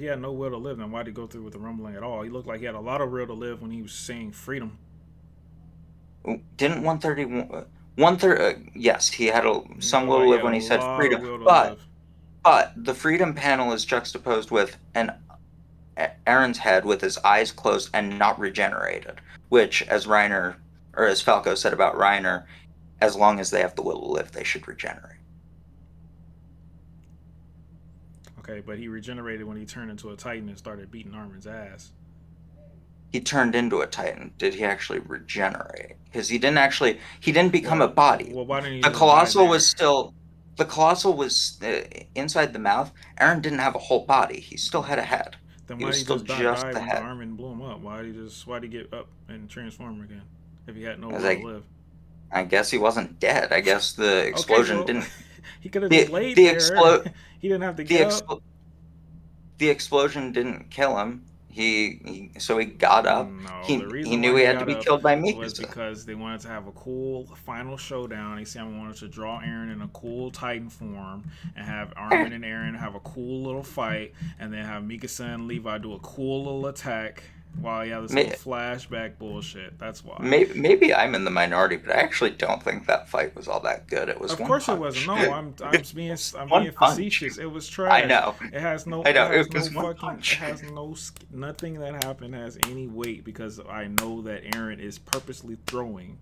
he had no will to live, then why'd he go through with the rumbling at all? He looked like he had a lot of will to live when he was saying freedom. Didn't 130, yes, he had He some looked will to like he live had a when he said lot of freedom, will to but live. the freedom panel is juxtaposed with an Aaron's head with his eyes closed and not regenerated, which, as Reiner, or as Falco said about Reiner, as long as they have the will to live, they should regenerate. Okay, but he regenerated when he turned into a Titan and started beating Armin's ass. He turned into a Titan. Did he actually regenerate? Because he didn't become a body. Why didn't he The just die Colossal there? was still, the Colossal was inside the mouth. Aaron didn't have a whole body. He still had a head. Then He why was did he still just just die the when the head. Armin blew him up? Why did he get up and transform again if he had no I was will to like, live? I guess he wasn't dead. I guess the Okay, explosion well, didn't. he could have just The laid the there. explo He didn't have to the get up. expl the explosion didn't kill him. So he got up. No, the He reason knew why he he had to got be up killed by was Mikasa. because they wanted to have a cool final showdown. They said wanted to draw Aaron in a cool Titan form and have Eh, Armin and Aaron have a cool little fight, and then have Mikasa and Levi do a cool little attack Wow, yeah, this whole May, flashback bullshit. That's why. maybe I'm in the minority, but I actually don't think that fight was all that good. It was Of one course it wasn't. punch. No, I'm One being punch. facetious. It was I trash. know. I It know. has It no was one fucking it punch. has no nothing that happened has any weight because I know that Aaron is purposely throwing.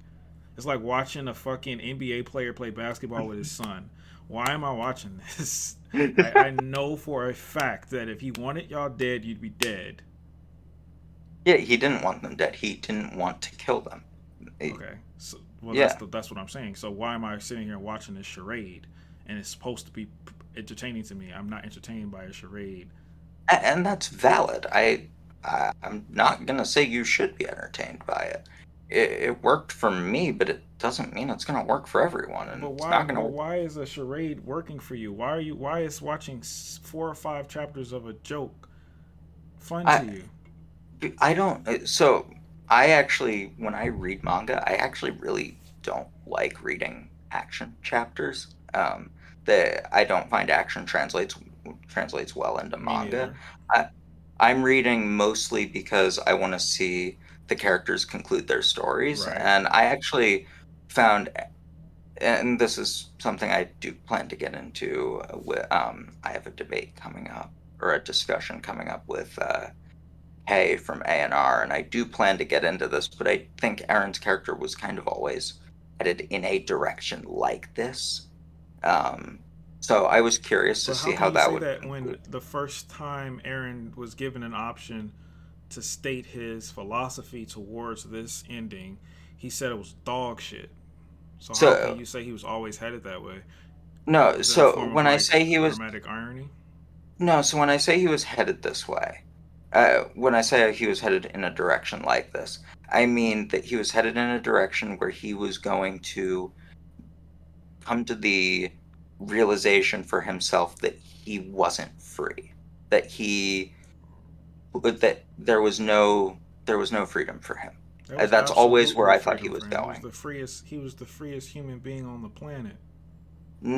It's like watching a fucking NBA player play basketball with his son. Why am I watching this? I know for a fact that if he wanted y'all dead, you'd be dead. Yeah, he didn't want them dead. He didn't want to kill them. Okay. So, well, Yeah, that's what I'm saying. So why am I sitting here watching this charade? And it's supposed to be entertaining to me. I'm not entertained by a charade. and that's valid. I'm not gonna say you should be entertained by it. It worked for me, but it doesn't mean it's gonna work for everyone, and But it's why? not But gonna. why is a charade working for you? Why are you? Why is watching 4 or 5 chapters of a joke fun to I you? I don't. So I actually, when I read manga, I actually really don't like reading action chapters. The I don't find action translates well into Me manga. neither. I, I'm reading mostly because I want to see the characters conclude their stories, Right. and I actually found, and this is something I do plan to get into. I have a debate coming up or a discussion coming up with Hay from A&R, and I do plan to get into this, but I think Aaron's character was kind of always headed in a direction like this. Um, so I was curious to But how see can how you that say would that when conclude. the first time Aaron was given an option to state his philosophy towards this ending, he said it was dog shit. So how can So you say he was always headed that way? no, Is that a so form of when I like say he was dramatic irony? no, so when I say he was headed this way, when I say he was headed in a direction like this, I mean that he was headed in a direction where he was going to come to the realization for himself that he wasn't free, that he that there was no freedom for him. There was That's always where absolutely I thought he freedom was for him. going. He was the freest human being on the planet.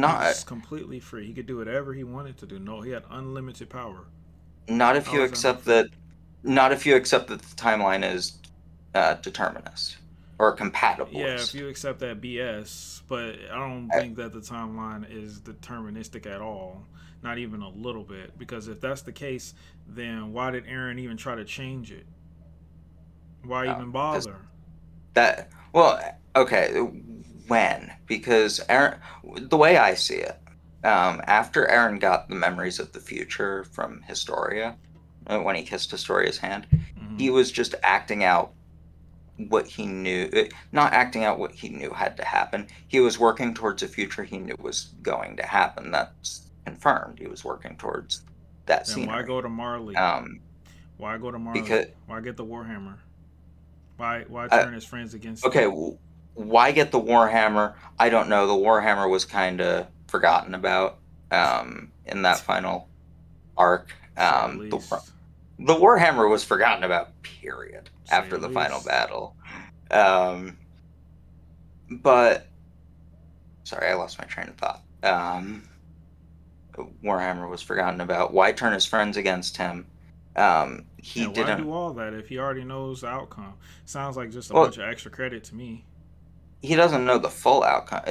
He Not was completely free. He could do whatever he wanted to do. No, he had unlimited power. not if How you is that not accept free? that not if you accept that the timeline is determinist or Yeah, if compatibilist. you accept that BS, but I don't I, think that the timeline is deterministic at all. Not even a little bit. Because if that's the case, then why did Aaron even try to change it? Why no, even because bother? that well, okay, when because Aaron, the way I see it, after Aaron got the memories of the future from Historia, when he kissed Historia's hand, Hmm. he was just acting out what he knew, not acting out what he knew had to happen. He was working towards a future he knew was going to happen. That's confirmed. He was working towards that Then why go scenery. to Marley? Um, Why go to Marley? because Why get the Warhammer? Why uh, turn his friends against him? okay, why get the Warhammer? I don't know. The Warhammer was kind of forgotten about in that final arc. Say the The least. Warhammer was forgotten about. Period. Say After the the final least. battle. Um, but sorry, I lost my train of thought. Warhammer was forgotten about. Why turn his friends against him? He Yeah, why didn't. do all that if he already knows the outcome? Sounds like just a Well, bunch of extra credit to me. he doesn't know the full outcome.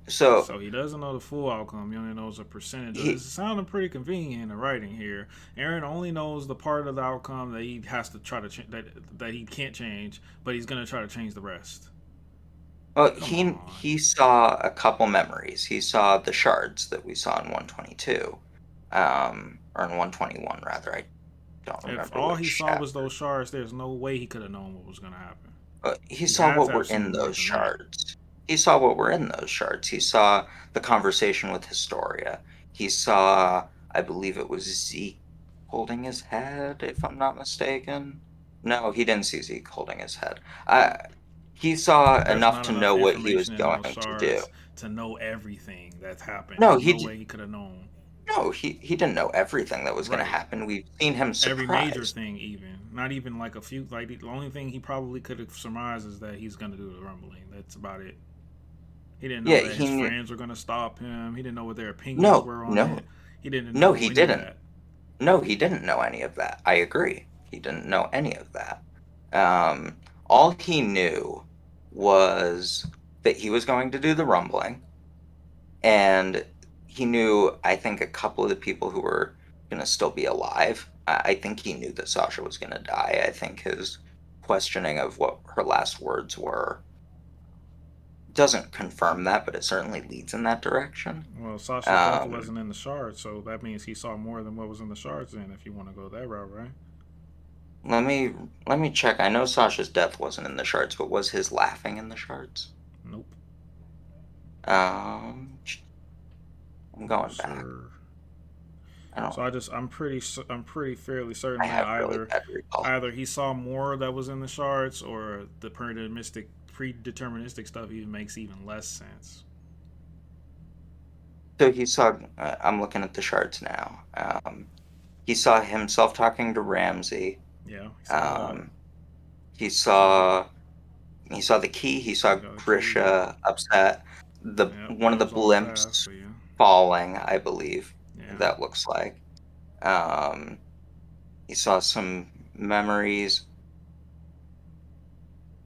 So So he doesn't know the full outcome. He only knows a percentage of it. It's he, sounding pretty convenient in the writing here. Aaron only knows the part of the outcome that he has to try to that he can't change, but he's gonna try to change the rest. well, Come on. he saw a couple memories. He saw the shards that we saw in 122, or in 121 rather. I don't If remember all he which saw was those chapter. shards, there's no way he could have known what was gonna happen. He He saw had what to were have seen in more those than that. shards. He saw what were in those shards. He saw the conversation with Historia. He saw, I believe it was Zeke holding his head, if I'm not mistaken. No, he didn't see Zeke holding his head. He saw There's enough not to enough know what he was information in those going to do. shards to know everything that's happened. No, There's no way he could have known. no, he didn't know everything that was going to Right. happen. We've seen him Every major surprised. thing, even not even like a few. Like the only thing he probably could have surmised is that he's gonna do the rumbling. That's about it. He didn't know Yeah, that he his knew. friends were gonna stop him. He didn't know what their opinions No, were on no, it. He didn't no, know he any of didn't. that. No, he didn't know any of that. I agree. He didn't know any of that. Um, all he knew was that he was going to do the rumbling, and he knew, I think, a couple of the people who were going to still be alive. I think he knew that Sasha was going to die. I think his questioning of what her last words were doesn't confirm that, but it certainly leads in that direction. Well, Sasha's death Um, wasn't in the shards, so that means he saw more than what was in the shards. Then, if you want to go that route, right? let me let me check. I know Sasha's death wasn't in the shards, but was his laughing in the shards? Nope. Um, I'm No, going back. sir. I don't. So I'm pretty fairly I certain that have really bad recall. either he saw more that was in the shards, or the predeterministic stuff even makes even less sense. So he saw. I'm looking at the shards now. He saw himself talking to Ramsey. Yeah, he saw that. Um, he Saw the saw he saw the key. He he saw got the key. Grisha upset. The Yep, one of it the was on the path. blimps But yeah, falling, I believe. yeah. That looks like. Um, he saw some memories.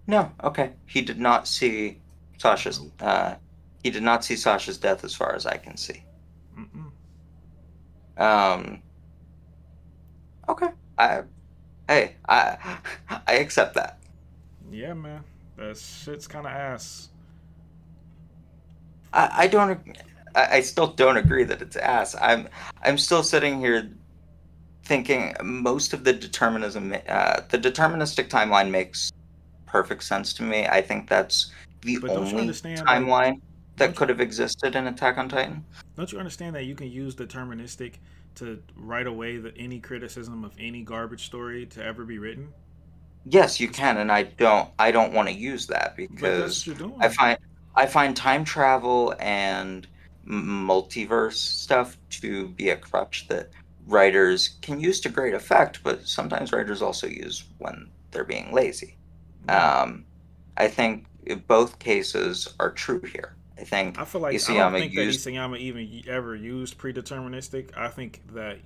No, okay. He did not see Sasha's. Nope. He did not see Sasha's death, as far as I can see. Mm-mm. Um, okay. Hey, I accept that. Yeah, man. That shit's kind of ass. I don't. I still don't agree that it's ass. I'm still sitting here thinking most of the the deterministic timeline makes perfect sense to me. I think that's the But don't you only understand? Like, timeline that don't you could have existed in Attack on Titan. don't you understand that you can use deterministic to write away any criticism of any garbage story to ever be written? Yes, you It's, can, and I don't want to use that but that's what because you're I doing. find I find time travel and multiverse stuff to be a crutch that writers can use to great effect, but sometimes writers also use when they're being lazy. Yeah. Um, I think both cases are true here. I think I feel like I don't Isayama think that used. Isayama even ever used predeterministic. I think that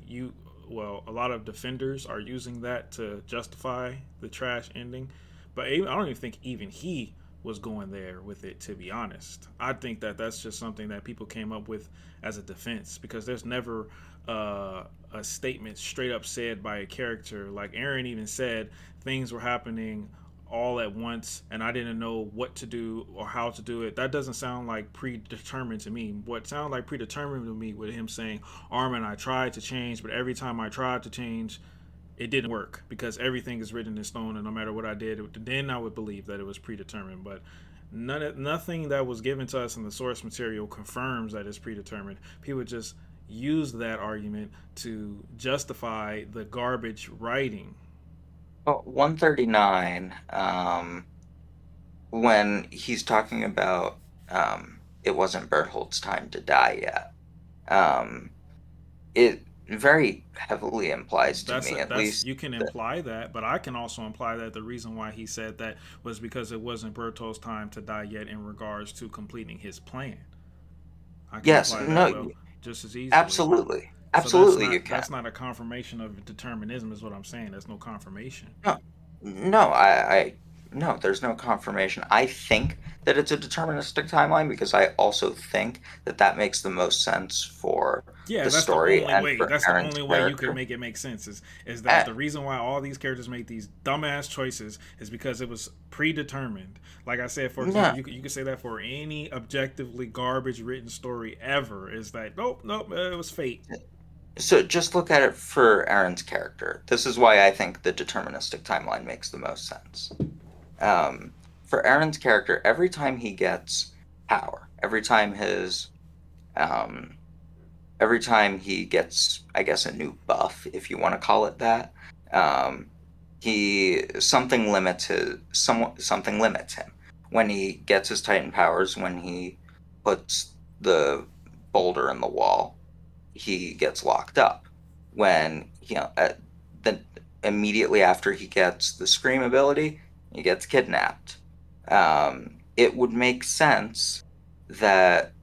a lot of defenders are using that to justify the trash ending. But I don't even think even he was going there with it, to be honest. I think that that's just something that people came up with as a defense, because there's never a statement straight up said by a character. Like Aaron even said, things were happening all at once and I didn't know what to do or how to do it. That doesn't sound like predetermined to me. What sounded like predetermined to me with him saying, Armin, I tried to change, but every time I tried to change, it didn't work because everything is written in stone and no matter what I did, then I would believe that it was predetermined. But nothing that was given to us in the source material confirms that it's predetermined. People just use that argument to justify the garbage writing. Oh, 139, when he's talking about it wasn't Bertholdt's time to die yet. Um, it very heavily implies to me, at That's least, you can that imply that, but I can also imply that the reason why he said that was because it wasn't Berto's time to die yet in regards to completing his plan. I can yes, imply that no, well just as easily. absolutely, So absolutely, you can. that's not a confirmation of determinism, is what I'm saying. That's no confirmation. No, no, no, there's no confirmation. I think that it's a deterministic timeline because I also think that that makes the most sense for Yeah, the story and for That's the Aaron's only way you can character. make it make sense is that Uh, the reason why all these characters make these dumbass choices is because it was predetermined. Like I said, for no, example, you could say that for any objectively garbage written story ever, is that nope, it was fate. so just look at it for Aaron's character. This is why I think the deterministic timeline makes the most sense. For Aaron's character, every time he gets power, um, every time he gets, I guess, a new buff, if you want to call it that, um, he something limits him. When he gets his Titan powers, when he puts the boulder in the wall, he gets locked up. When then immediately after he gets the scream ability, he gets kidnapped. It would make sense that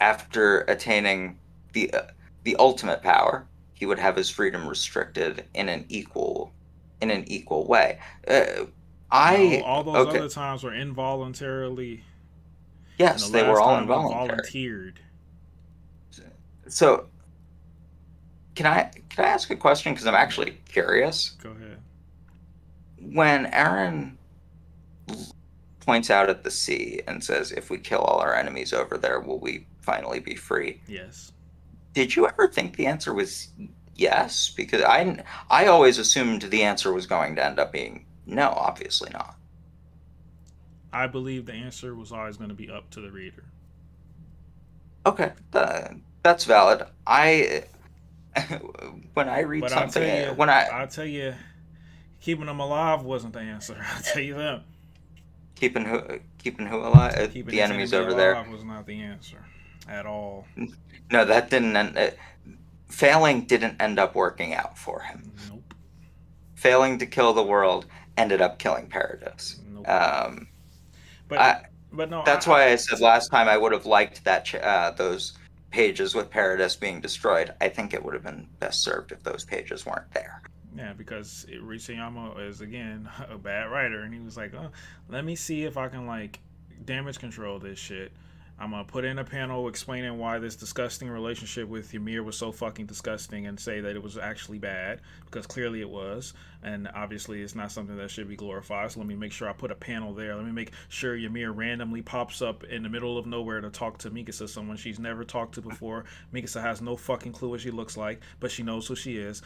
after attaining the uh, the ultimate power, he would have his freedom restricted in an equal in an equal way. No, I all those okay. other times were involuntarily, and the Yes, they were last all time he involuntary. volunteered. So can I ask a question? Because I'm Yeah, actually curious. go ahead. When Aaron points out at the sea and says, "If we kill all our enemies over there, will we finally be free?" Yes. Did you ever think the answer was yes? Because I always assumed the answer was going to end up being no, obviously not. I believe the answer was always going to be up to the reader. Okay, that's valid. I when I read But something, when I I'll tell you, keeping them alive wasn't the answer. I'll tell you that. keeping who alive, Keeping the his enemies enemy over there. alive was not the answer at all. No, that didn't end. Failing didn't end up working out for him. Nope. Failing to kill the world ended up killing Paradise. Nope. Um, But I but no, That's why I said last time I would have liked those pages with Paradise being destroyed. I think it would have been best served if those pages weren't there. yeah, because Risayama is again a bad writer, and he was like, "Oh, let me see if I can like damage control this shit. I'm gonna put in a panel explaining why this disgusting relationship with Ymir was so fucking disgusting, and say that it was actually bad because clearly it was, and obviously it's not something that should be glorified. So let me make sure I put a panel there. Let me make sure Ymir randomly pops up in the middle of nowhere to talk to Mikasa, someone she's never talked to before. Mikasa has no fucking clue what she looks like, but she knows who she is.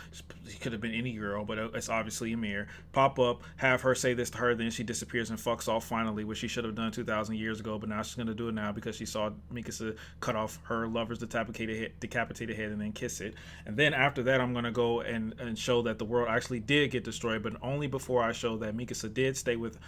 She could have been any girl, but it's obviously Ymir. Pop up, have her say this to her, then she disappears and fucks off finally, which she should have done 2,000 years ago, but now she's gonna do it now because she saw Mikasa cut off her lover's decapitated head and then kiss it. And then after that, I'm gonna go and show that the world actually did get destroyed, but only before I show that Mikasa did stay with,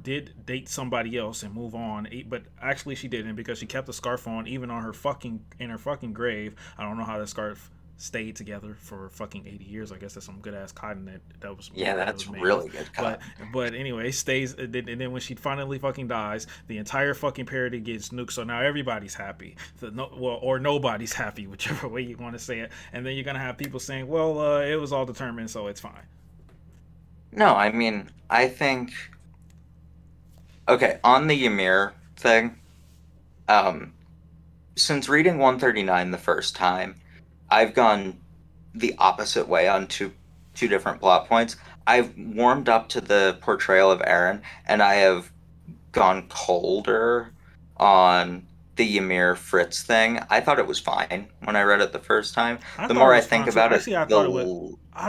did date somebody else and move on. But actually, she didn't because she kept the scarf on even on her fucking in her fucking grave. I don't know how that scarf stayed together for fucking 80 years. I guess that's some good ass cotton that was Yeah, whatever it that's was made of. really good But cotton. but anyway, it stays. And then when she finally fucking dies, the entire fucking parody gets nuked. So now everybody's happy. So no, well, or nobody's happy, whichever way you want to say it. And then you're gonna have people saying, well, it was all determined, so it's fine. No, I mean, I think okay, on the Ymir thing, um, since reading 139 the first time, I've gone the opposite way on two different plot points. I've warmed up to the portrayal of Aaron, and I have gone colder on the Ymir Fritz thing. I thought it was fine when I read it the first time. I The thought it more I was think fun too. about it, Actually, I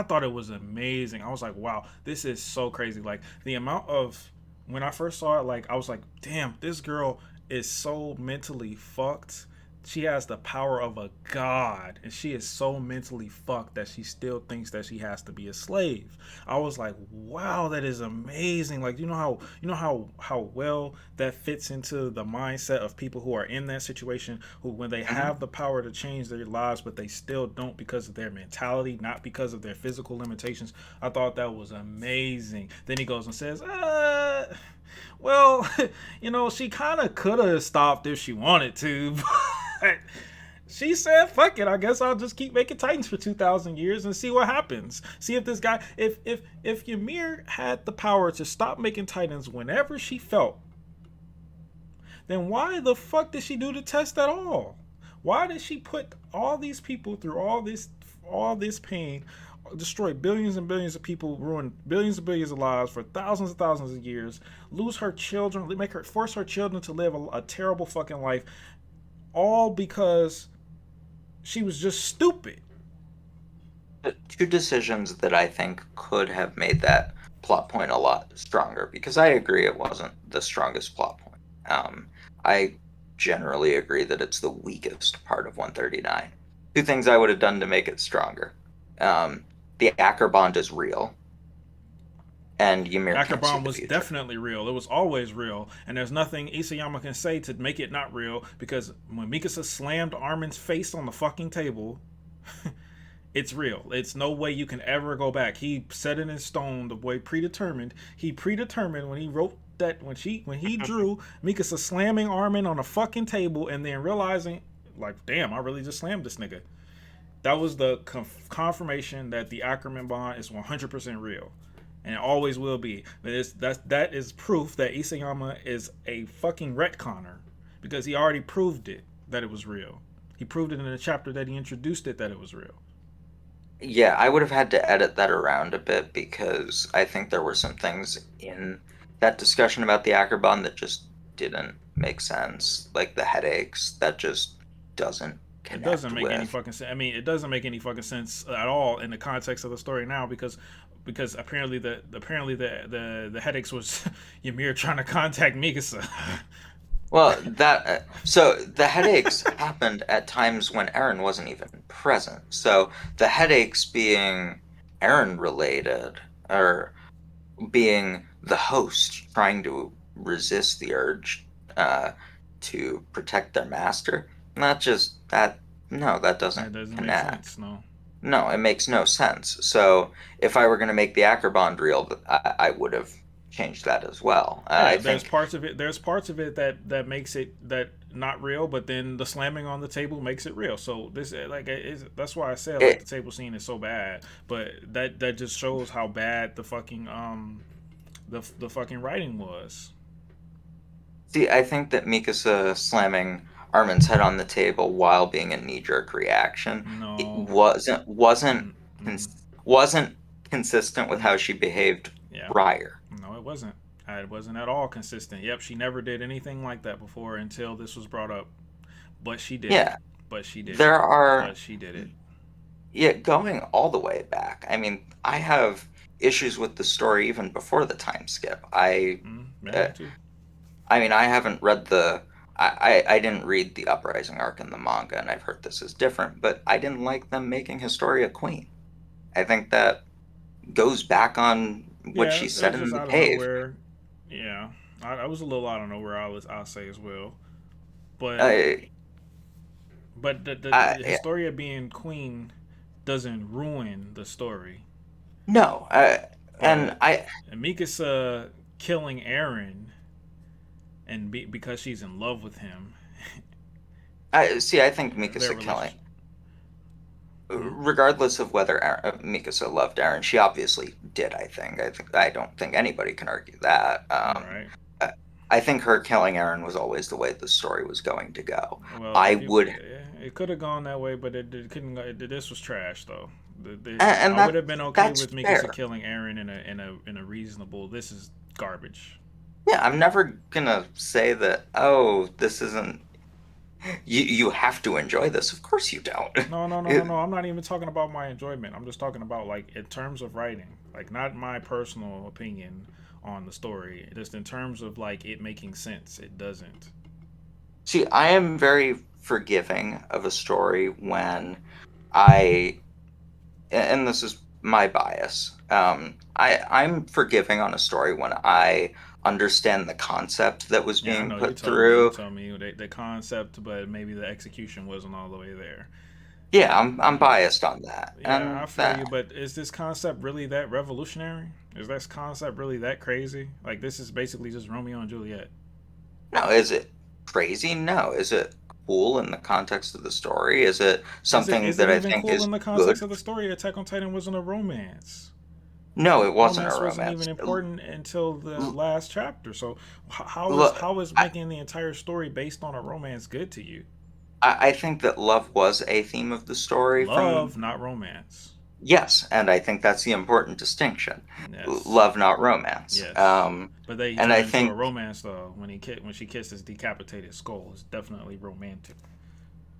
thought it was amazing. I was like, wow, this is so crazy. Like the amount of when I first saw it, like I was like, damn, this girl is so mentally fucked. She has the power of a god, and she is so mentally fucked that she still thinks that she has to be a slave. I was like, wow, that is amazing. Like you know how well that fits into the mindset of people who are in that situation, who when they Mhm. have the power to change their lives, but they still don't because of their mentality, not because of their physical limitations. I thought that was amazing. Then he goes and says, well, she kind of could have stopped if she wanted to, but she said, "Fuck it. I guess I'll just keep making Titans for 2,000 years and see what happens. See if this guy, if Ymir had the power to stop making Titans whenever she felt, then why the fuck did she do the test at all? Why did she put all these people through all this pain, destroy billions and billions of people, ruin billions and billions of lives for thousands and thousands of years, lose her children, force her children to live a terrible fucking life, all because she was just stupid." Two decisions that I think could have made that plot point a lot stronger because I agree it wasn't the strongest plot point. I generally agree that it's the weakest part of 139. Two things I would have done to make it stronger. The Acker bond is real, and Ymir can't see Ackerbomb the was future. definitely real. It was always real, and there's nothing Isayama can say to make it not real because when Mikasa slammed Armin's face on the fucking table, it's real. It's no way you can ever go back. He set it in stone the way predetermined. He predetermined when he wrote that when he drew Mikasa slamming Armin on a fucking table and then realizing like, damn, I really just slammed this nigga. That was the confirmation that the Ackerman bond is 100% real, and it always will be. That is proof that Isayama is a fucking retconner, because he already proved it that it was real. He proved it in the chapter that he introduced it that it was real. Yeah, I would have had to edit that around a bit because I think there were some things in that discussion about the Ackerbond that just didn't make sense. Like the headaches, that just doesn't It connect doesn't make any with. fucking sense. I mean, it doesn't make any fucking sense at all in the context of the story now, because apparently the headaches was Ymir trying to contact Mikasa. Well, so the headaches happened at times when Aaron wasn't even present. So the headaches being Aaron related, or being the host trying to resist the urge uh, to protect their master. Not just that. No, that That doesn't doesn't make connect. sense. No. No, it makes no sense. So if I were going to make the Ackerbond real, I would have changed that as well. I Yeah, think there's parts of it that makes it that not real, but then the slamming on the table makes it real. So this that's why I said like the it. table scene is so bad, but that just shows how bad the fucking the fucking writing was. See, I think that Mikasa slamming Armin's head on the table while being a knee-jerk reaction, it No. wasn't consistent with how she behaved Yeah. prior. No, it wasn't. It wasn't at all consistent. Yep, she never did anything like that before until this was brought up. But she did it. Yeah, But she did it. there are, But she did it. yeah, going all the way back. I mean, I have issues with the story even before the time skip. Yeah, Uh, me too. I mean, I haven't read I didn't read the Uprising arc in the manga, and I've heard this is different, but I didn't like them making Historia queen. I think that goes back on what Yeah, she it was said in just the out of cave. nowhere. Yeah, I was a little out of nowhere. I'll say as well. But I, the yeah, Historia being queen doesn't ruin the story. no, and But Mikasa killing Aaron because she's in love with him, I see. I think their Mikasa killing, relationship. Hmm? regardless of whether Mikasa loved Aaron, she obviously did. I don't think anybody can argue that. Right. I I think her killing Aaron was always the way the story was going to go. Well, I if you would, it could have gone that way, but it couldn't. This was trash though. and I would have been okay that's with Mikasa fair. killing Aaron in a reasonable. This is garbage. Yeah, I'm never gonna say that. Oh, this isn't. You have to enjoy this. Of course you don't. No, no, no, no, It, no. I'm not even talking about my enjoyment. I'm just talking about like in terms of writing, like not my personal opinion on the story. Just in terms of like it making sense. It doesn't. See, I am very forgiving of a story when I, and this is my bias. I'm forgiving on a story when I understand the concept that was Yeah, I being know. You put told me. You through. told me the concept, but maybe the execution wasn't all the way there. Yeah, I'm Uh, biased on that, yeah, I and feel you. that But is this concept really that revolutionary? Is this concept really that crazy? Like this is basically just Romeo and Juliet. no, is it crazy? No. Is it cool in the context of the story? Is it something Is it that I even think cool is in the good? context of the story? Attack on Titan wasn't a romance. No, it wasn't a Romance wasn't even romance. important until the L- last chapter. So l- how is I, making the entire story based on a romance good to you? I think that love was a theme of the story Love, from, not romance. yes, and I think that's the important distinction. Yes, Love, not romance. yes. But they And I turned into a think, romance though when she kissed his decapitated skull. It's definitely romantic.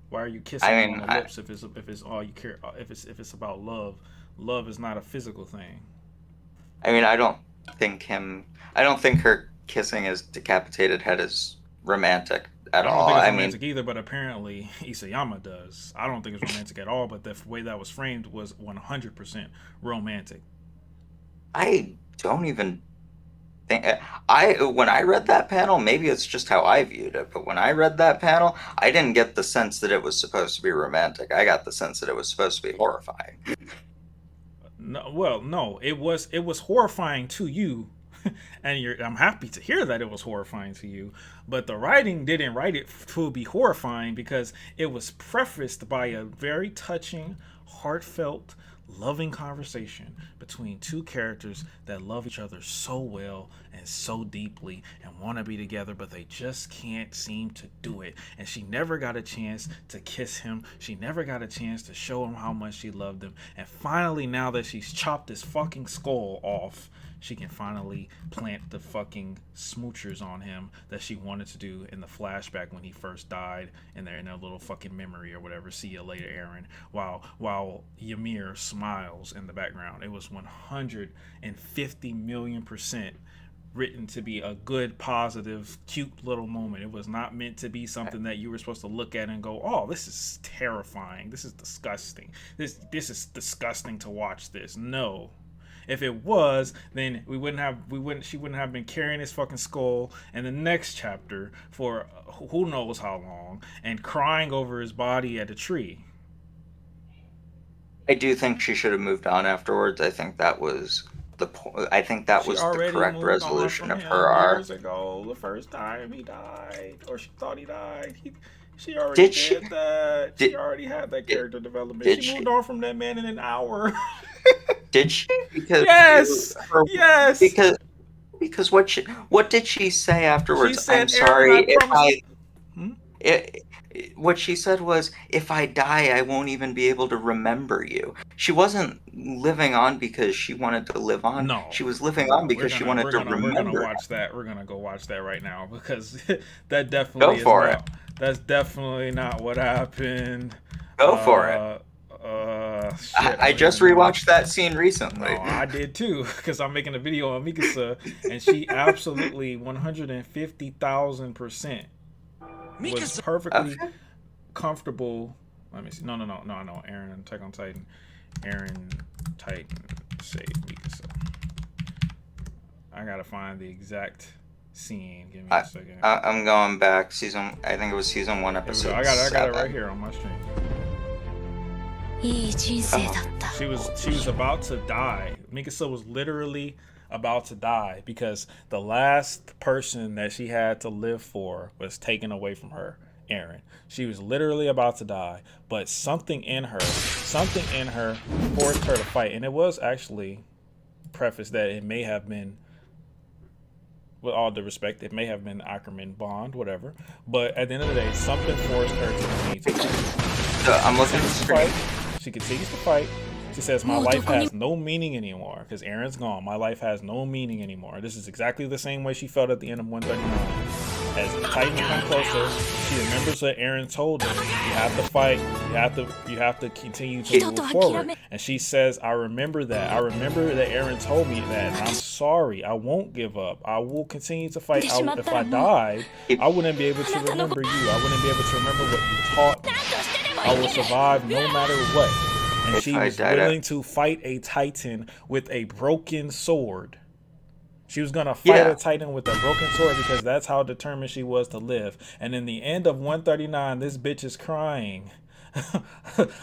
Why are you I kissing him on mean, the lips if it's all you care? If it's about love, love is not a physical thing. I mean, I don't think her kissing his decapitated head is romantic at I don't all. think it's I mean, romantic either, but apparently Isayama does. I don't think it's romantic at all, but the way that was framed was 100% romantic. I don't even think when I read that panel, maybe it's just how I viewed it, but when I read that panel, I didn't get the sense that it was supposed to be romantic. I got the sense that it was supposed to be horrifying. No, well, no, it was horrifying to you, And I'm happy to hear that it was horrifying to you. But the writing didn't write it to be horrifying because it was prefaced by a very touching, heartfelt, loving conversation between two characters that love each other so well and so deeply and want to be together, but they just can't seem to do it. And she never got a chance to kiss him. She never got a chance to show him how much she loved him. And finally, now that she's chopped his fucking skull off, she can finally plant the fucking smoochers on him that she wanted to do in the flashback when he first died in their little fucking memory or whatever. See you later, Aaron. While Ymir smiles in the background. It was 150,000,000% written to be a good, positive, cute little moment. It was not meant to be something that you were supposed to look at and go, "Oh, this is terrifying. This is disgusting. This is disgusting to watch this." No. If it was, then she wouldn't have been carrying his fucking skull in the next chapter for who knows how long and crying over his body at a tree. I do think she should have moved on afterwards. I think that was the correct resolution of her arc. Years ago, the first time he died, or she thought he died. She already Did she? did that. She already had that character development. She moved on from that man in an hour. Did she? Because yes. Because what did she say afterwards? She said, "I'm sorry if what she said was, "If I die, I won't even be able to remember you." She wasn't living on because she wanted to live on. No, she was living on because she wanted to remember. We're gonna watch that. We're gonna go watch that right now because that definitely is not. That's definitely not what happened. Go for it. Shit, I just rewatched that scene recently. No, I did too, because I'm making a video on Mikasa, and she absolutely 150,000% was perfectly comfortable. Let me see. No. Aaron, Attack on Titan. Aaron Titan saved Mikasa. I gotta find the exact scene. Give me a second. I'm going back. I think it was season 1, episode. I got it right here on my stream. She was about to die. Mikasa was literally about to die because the last person that she had to live for was taken away from her, Aaron. She was literally about to die, but something in her forced her to fight. And it was actually prefaced that it may have been, with all due respect, it may have been Ackerman Bond, whatever. But at the end of the day, something forced her to continue to fight. I'm looking at the screen. She continues to fight. She says, "My life has no meaning anymore because Aaron's gone. My life has no meaning anymore." This is exactly the same way she felt at the end of 139. As Titan come closer, she remembers what Aaron told her. You have to fight. You have to continue to move forward. And she says, "I remember that. I remember that Aaron told me that. And I'm sorry. I won't give up. I will continue to fight. If I died, I wouldn't be able to remember you. I wouldn't be able to remember what you taught me. I will survive no matter what." And she was willing to fight a Titan with a broken sword. She was going to fight a Titan with a broken sword because that's how determined she was to live. And in the end of 139, this bitch is crying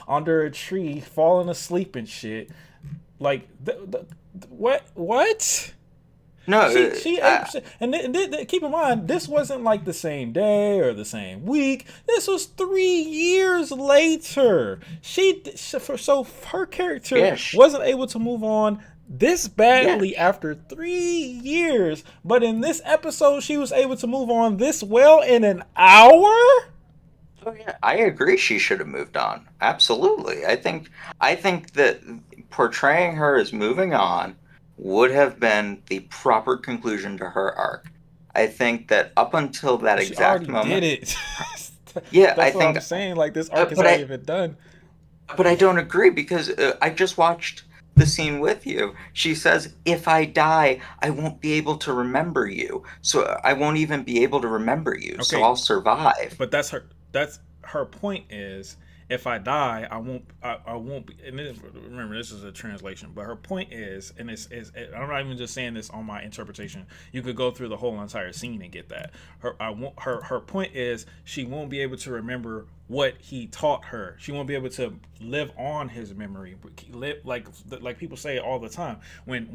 under a tree, falling asleep and shit. Like, what? No, keep in mind, this wasn't like the same day or the same week. This was 3 years later. So her character wasn't able to move on this badly after 3 years. But in this episode, she was able to move on this well in an hour? Oh yeah, I agree. She should have moved on. Absolutely. I think that portraying her as moving on would have been the proper conclusion to her arc. I think that up until that exact moment, did it. I think I'm saying. Like, this arc is already been done. But I don't agree because I just watched the scene with you. She says, "If I die, I won't be able to remember you. So I won't even be able to remember you. Okay. So I'll survive." But that's her. her point is, if I die, I won't be. And remember, this is a translation, but her point is, and I'm not even just saying this on my interpretation. You could go through the whole entire scene and get that. Her point is, she won't be able to remember what he taught her. She won't be able to live on his memory. Live like people say all the time. When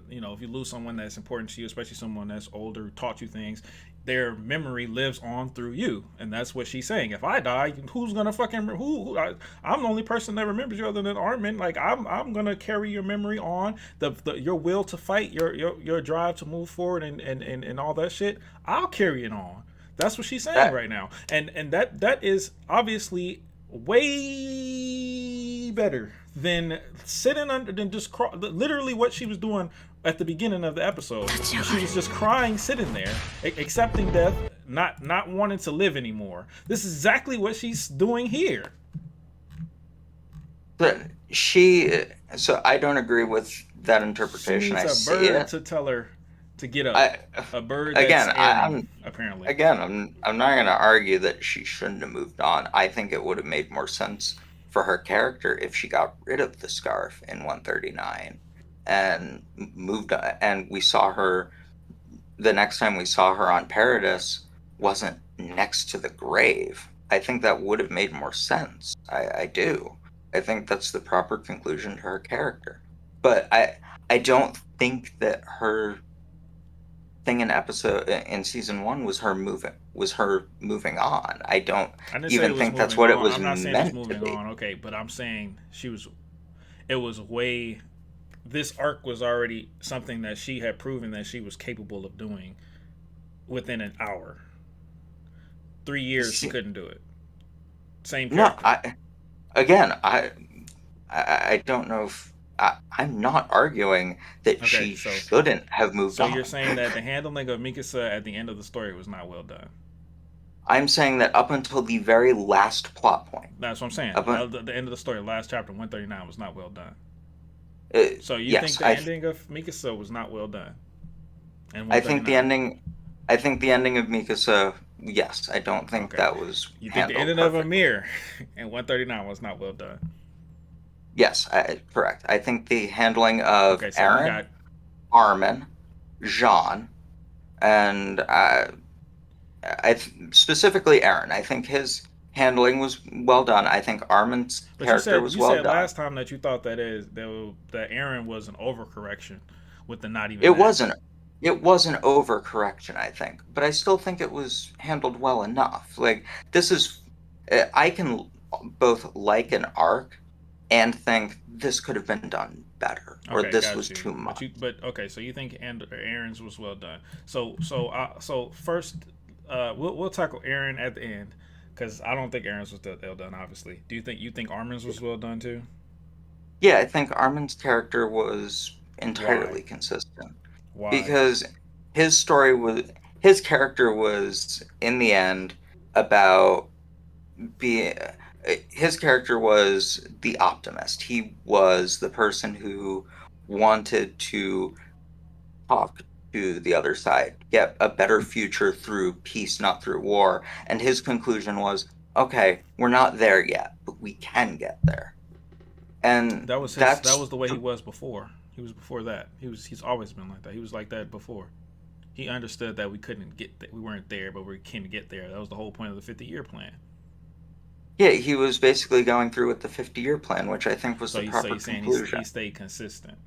you know, if you lose someone that's important to you, especially someone that's older, taught you things, their memory lives on through you, and that's what she's saying. If I die, who's gonna fucking I'm the only person that remembers you other than Armin. Like I'm gonna carry your memory on, your will to fight, your drive to move forward, and all that shit. I'll carry it on. That's what she's saying right now, and that is obviously way better than sitting under than just literally what she was doing at the beginning of the episode. She was just crying, sitting there, accepting death, not wanting to live anymore. This is exactly what she's doing here. But so I don't agree with that interpretation. She needs a bird to tell her to get up. A bird that's again, apparently. Again, I'm not going to argue that she shouldn't have moved on. I think it would have made more sense for her character if she got rid of the scarf in 139 and moved on, and we saw her the next time we saw her on Paradis wasn't next to the grave. I think that would have made more sense. I do. I think that's the proper conclusion to her character. But I don't think that her thing in season 1 was her moving on. I don't even think that's what it was meant to be. I'm not saying it's moving on, okay, but I'm saying it was way. This arc was already something that she had proven that she was capable of doing within an hour. 3 years she couldn't do it. Same character. No, I don't know if I'm not arguing that she shouldn't have moved on. So you're saying that the handling of Mikasa at the end of the story was not well done. I'm saying that up until the very last plot point. That's what I'm saying. The end of the story, last chapter, 139, was not well done. So you think the ending of Mikasa was not well done? And I think the ending of Mikasa, yes. I don't think that was. You think the ending of Amir and 139 was not well done? Yes, correct. I think the handling of Eren, Armin, Jean, and specifically Eren. I think his handling was well done. I think Armin's character was well done. You said last time that you thought that Eren was an overcorrection with the not even. It wasn't overcorrection, I think, but I still think it was handled well enough. Like, this is, I can both like an arc and think this could have been done better, or this was too much. So you think Eren's was well done. So first, we'll tackle Eren at the end. Because I don't think Aaron's was well done, obviously. Do you think Armin's was well done too? Yeah, I think Armin's character was entirely consistent. Why? Because his character was in the end about his character was the optimist. He was the person who wanted to talk to the other side, get a better future through peace, not through war. And his conclusion was, okay, we're not there yet, but we can get there. And that was the way he was before. He was before that. He's always been like that. He was like that before. He understood that we weren't there, but we can get there. That was the whole point of the 50-year plan. Yeah, he was basically going through with the 50-year plan, which I think was the proper conclusion. He stayed consistent.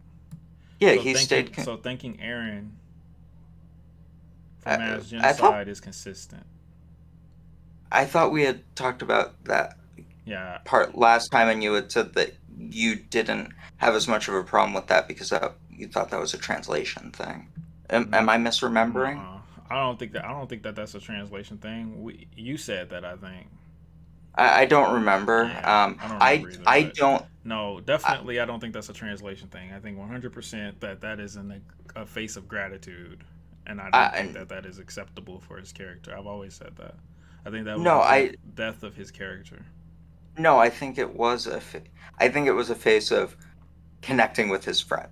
Yeah, So thinking Eren from mass genocide is consistent. I thought we had talked about that part last time, and you had said that you didn't have as much of a problem with that because you thought that was a translation thing. Am I misremembering? I don't think that that's a translation thing. You said that, I think. I don't remember. Yeah, I don't. No, definitely, I don't think that's a translation thing. I think 100% that is a face of gratitude, and I don't think that is acceptable for his character. I've always said that. I think that was the death of his character. No, I think it was a face of connecting with his friend.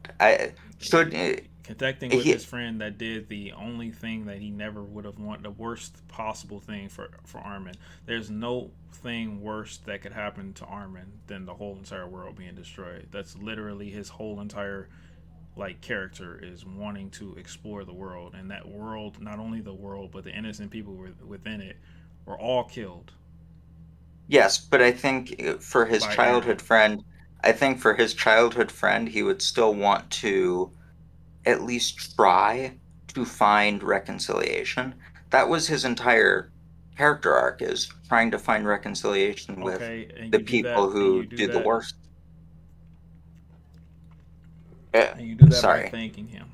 Connecting with his friend that did the only thing that he never would have wanted, the worst possible thing for Armin. There's no thing worse that could happen to Armin than the whole entire world being destroyed. That's literally his whole entire like character, is wanting to explore the world, and that world, not only the world but the innocent people within it, were all killed. Yes, but I think for his By Aaron. childhood friend, I think for his childhood friend, he would still want to at least try to find reconciliation. That was his entire character arc, is trying to find reconciliation with Okay, and the you do that, people who do the worst. and you do that by Sorry. thanking him,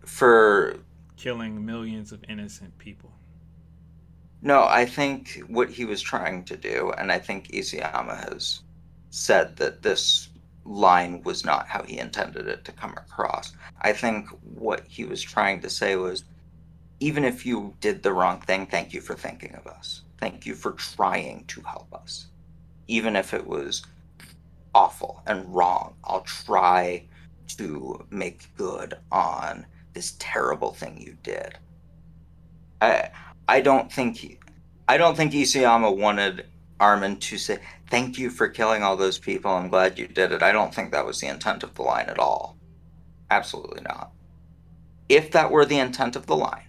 For killing millions of innocent people. No, I think what he was trying to do, and I think Isayama has said that this line was not how he intended it to come across. I think what he was trying to say was, even if you did the wrong thing, thank you for thinking of us. Thank you for trying to help us. Even if it was awful and wrong, I'll try to make good on this terrible thing you did. I don't think Isayama wanted Armin to say, thank you for killing all those people. I'm glad you did it. I don't think that was the intent of the line at all. Absolutely not. If that were the intent of the line,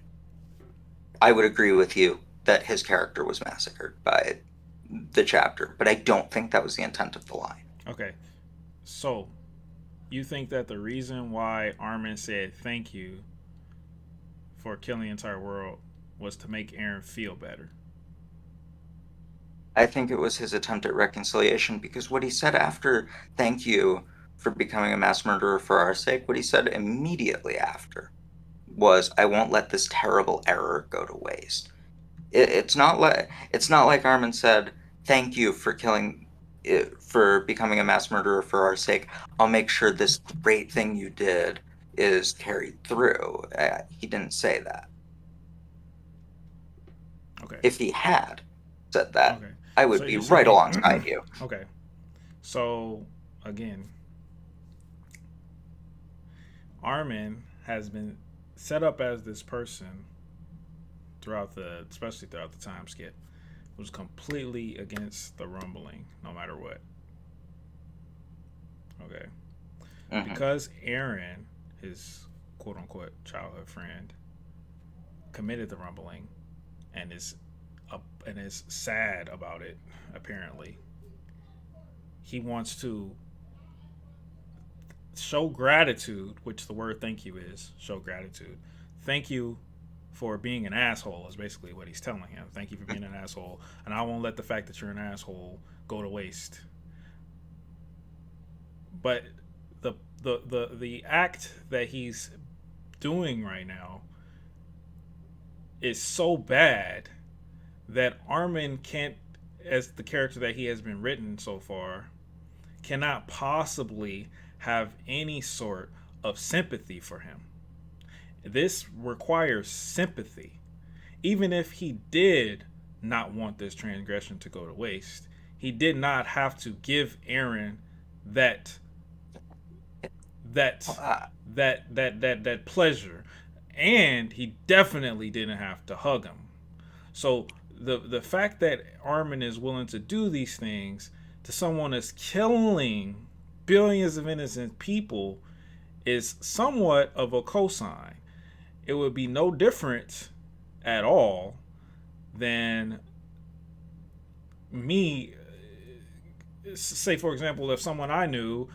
I would agree with you that his character was massacred by the chapter, but I don't think that was the intent of the line. Okay, so you think that the reason why Armin said thank you for killing the entire world was to make Eren feel better? I think it was his attempt at reconciliation, because what he said after thank you for becoming a mass murderer for our sake, what he said immediately after was, I won't let this terrible error go to waste. It's not like Armin said, thank you for becoming a mass murderer for our sake. I'll make sure this great thing you did is carried through. He didn't say that. Okay. If he had said that, Okay. I would So be you're right saying alongside you. okay. So again, Armin has been set up as this person especially throughout the time skip, was completely against the rumbling, no matter what. Okay. Mm-hmm. Because Eren, his quote unquote childhood friend, committed the rumbling and is sad about it, apparently. He wants to show gratitude, which the word thank you is, show gratitude. Thank you for being an asshole is basically what he's telling him. Thank you for being an asshole, and I won't let the fact that you're an asshole go to waste. But the act that he's doing right now is so bad that Armin can't, as the character that he has been written so far, cannot possibly have any sort of sympathy for him. This requires sympathy. Even if he did not want this transgression to go to waste, he did not have to give Eren that pleasure, and he definitely didn't have to hug him. So the fact that Armin is willing to do these things to someone that's killing billions of innocent people is somewhat of a cosign. It would be no different at all than me, say for example, if someone I knew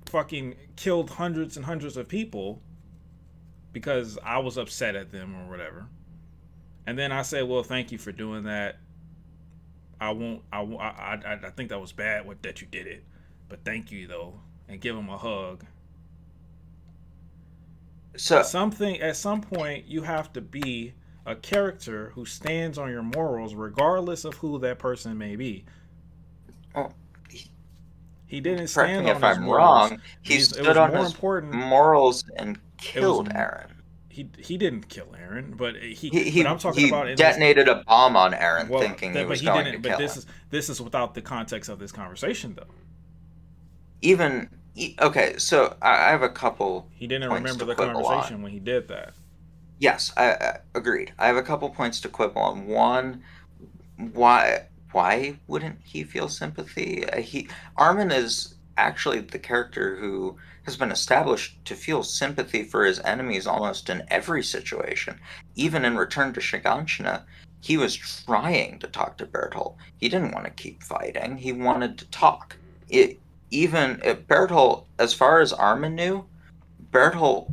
fucking killed hundreds and hundreds of people because I was upset at them or whatever, and then I say, well, thank you for doing that. I think that was bad that you did it, but thank you though, and give them a hug. So At some point you have to be a character who stands on your morals regardless of who that person may be. oh, He didn't correct stand me if on his I'm morals. wrong, he It stood was on more his important. morals and It was killed Eren. he didn't kill Eren, but He I'm talking he about in this. detonated a bomb on Eren, Well, thinking he but was he going to didn't. But kill him. this is without the context of this conversation, though. Even Okay, so I have a couple He didn't points remember to the quibble on. conversation when he did that. Yes, I agreed. I have a couple points to quibble on. One, why wouldn't he feel sympathy? Armin is actually the character who has been established to feel sympathy for his enemies almost in every situation. Even in Return to Shiganshina, he was trying to talk to Bertolt. He didn't want to keep fighting. He wanted to talk. Bertolt, as far as Armin knew, Bertolt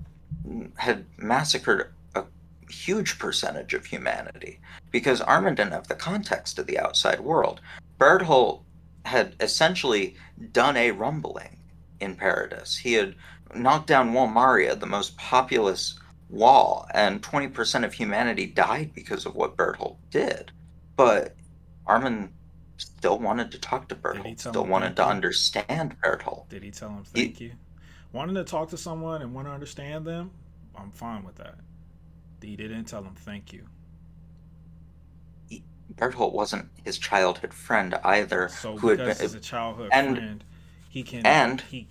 had massacred a huge percentage of humanity because Armin didn't have the context of the outside world. Bertolt had essentially done a rumbling in Paradis. He had knocked down Wall Maria, the most populous wall, and 20% of humanity died because of what Bertolt did. But Armin still wanted to talk to Did he Bertolt, tell still him wanted thank to you? understand Bertolt. Did he tell him He, thank you? Wanting to talk to someone and want to understand them, I'm fine with that. He didn't tell him thank you. Bertolt wasn't his childhood friend either, So who had because he's been a childhood and friend, he can and he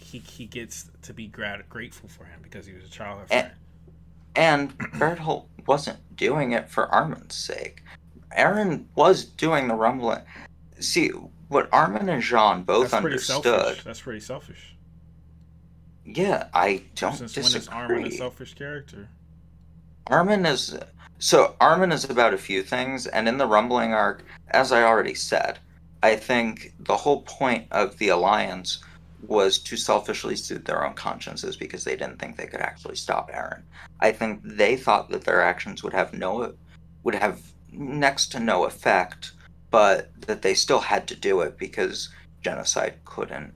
gets to be grateful for him because he was a childhood and, friend. and Bertolt wasn't doing it for Armin's sake. Aaron was doing the rumbling. See, what Armin and Jean both That's pretty understood. selfish. That's pretty selfish. Yeah, I don't Since when is Armin a disagree. selfish character? Armin is Armin is about a few things, and in the rumbling arc, as I already said, I think the whole point of the alliance was to selfishly soothe their own consciences because they didn't think they could actually stop Eren. I think they thought that their actions would have next to no effect, but that they still had to do it because genocide couldn't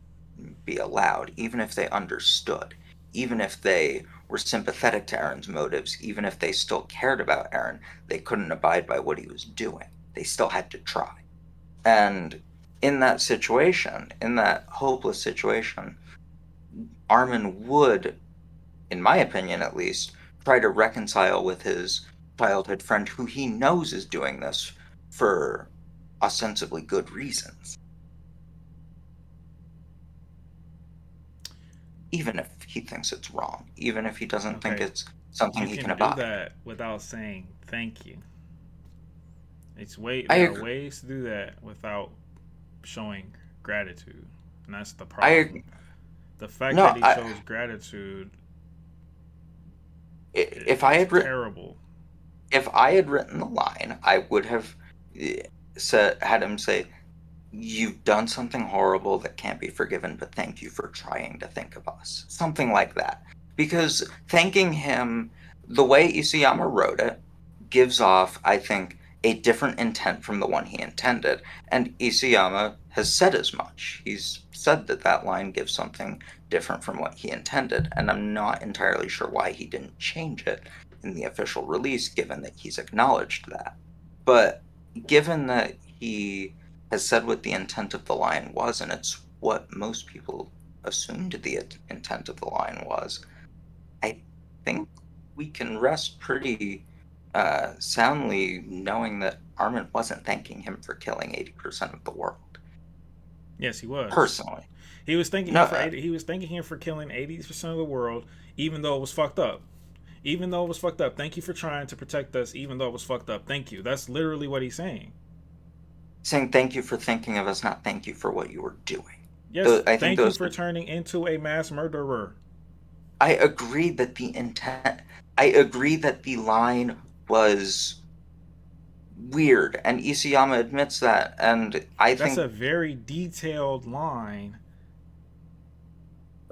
be allowed, even if they understood, even if they were sympathetic to Aaron's motives, even if they still cared about Aaron, they couldn't abide by what he was doing. They still had to try. And in that situation, in that hopeless situation, Armin would, in my opinion at least, try to reconcile with his childhood friend who he knows is doing this for ostensibly good reasons, even if he thinks it's wrong, even if he doesn't think Okay, it's something you he can can do abide. that without saying thank you. It's way I there are agree. ways to do that without showing gratitude, and that's the I problem. The fact that no, he shows gratitude, if I it's had terrible. if I had written the line, I would have had him say, "You've done something horrible that can't be forgiven, but thank you for trying to think of us." Something like that. Because thanking him, the way Isayama wrote it, gives off, I think, a different intent from the one he intended. And Isayama has said as much. He's said that that line gives something different from what he intended. And I'm not entirely sure why he didn't change it in the official release, given that he's acknowledged that. But given that he has said what the intent of the line was, and it's what most people assumed the intent of the line was, I think we can rest pretty soundly knowing that Armin wasn't thanking him for killing 80% of the world. Yes, he was. Personally. He was thanking No, him for 80. He was thanking him for killing 80% of the world, even though it was fucked up. Even though it was fucked up. Thank you for trying to protect us, even though it was fucked up. Thank you. That's literally what he's saying. saying thank you for thinking of us, not thank you for what you were doing. Yes, I think thank you those for turning into a mass murderer. I agree that the intent, I agree that the line was weird, and Isayama admits that, and I That's think a very detailed line.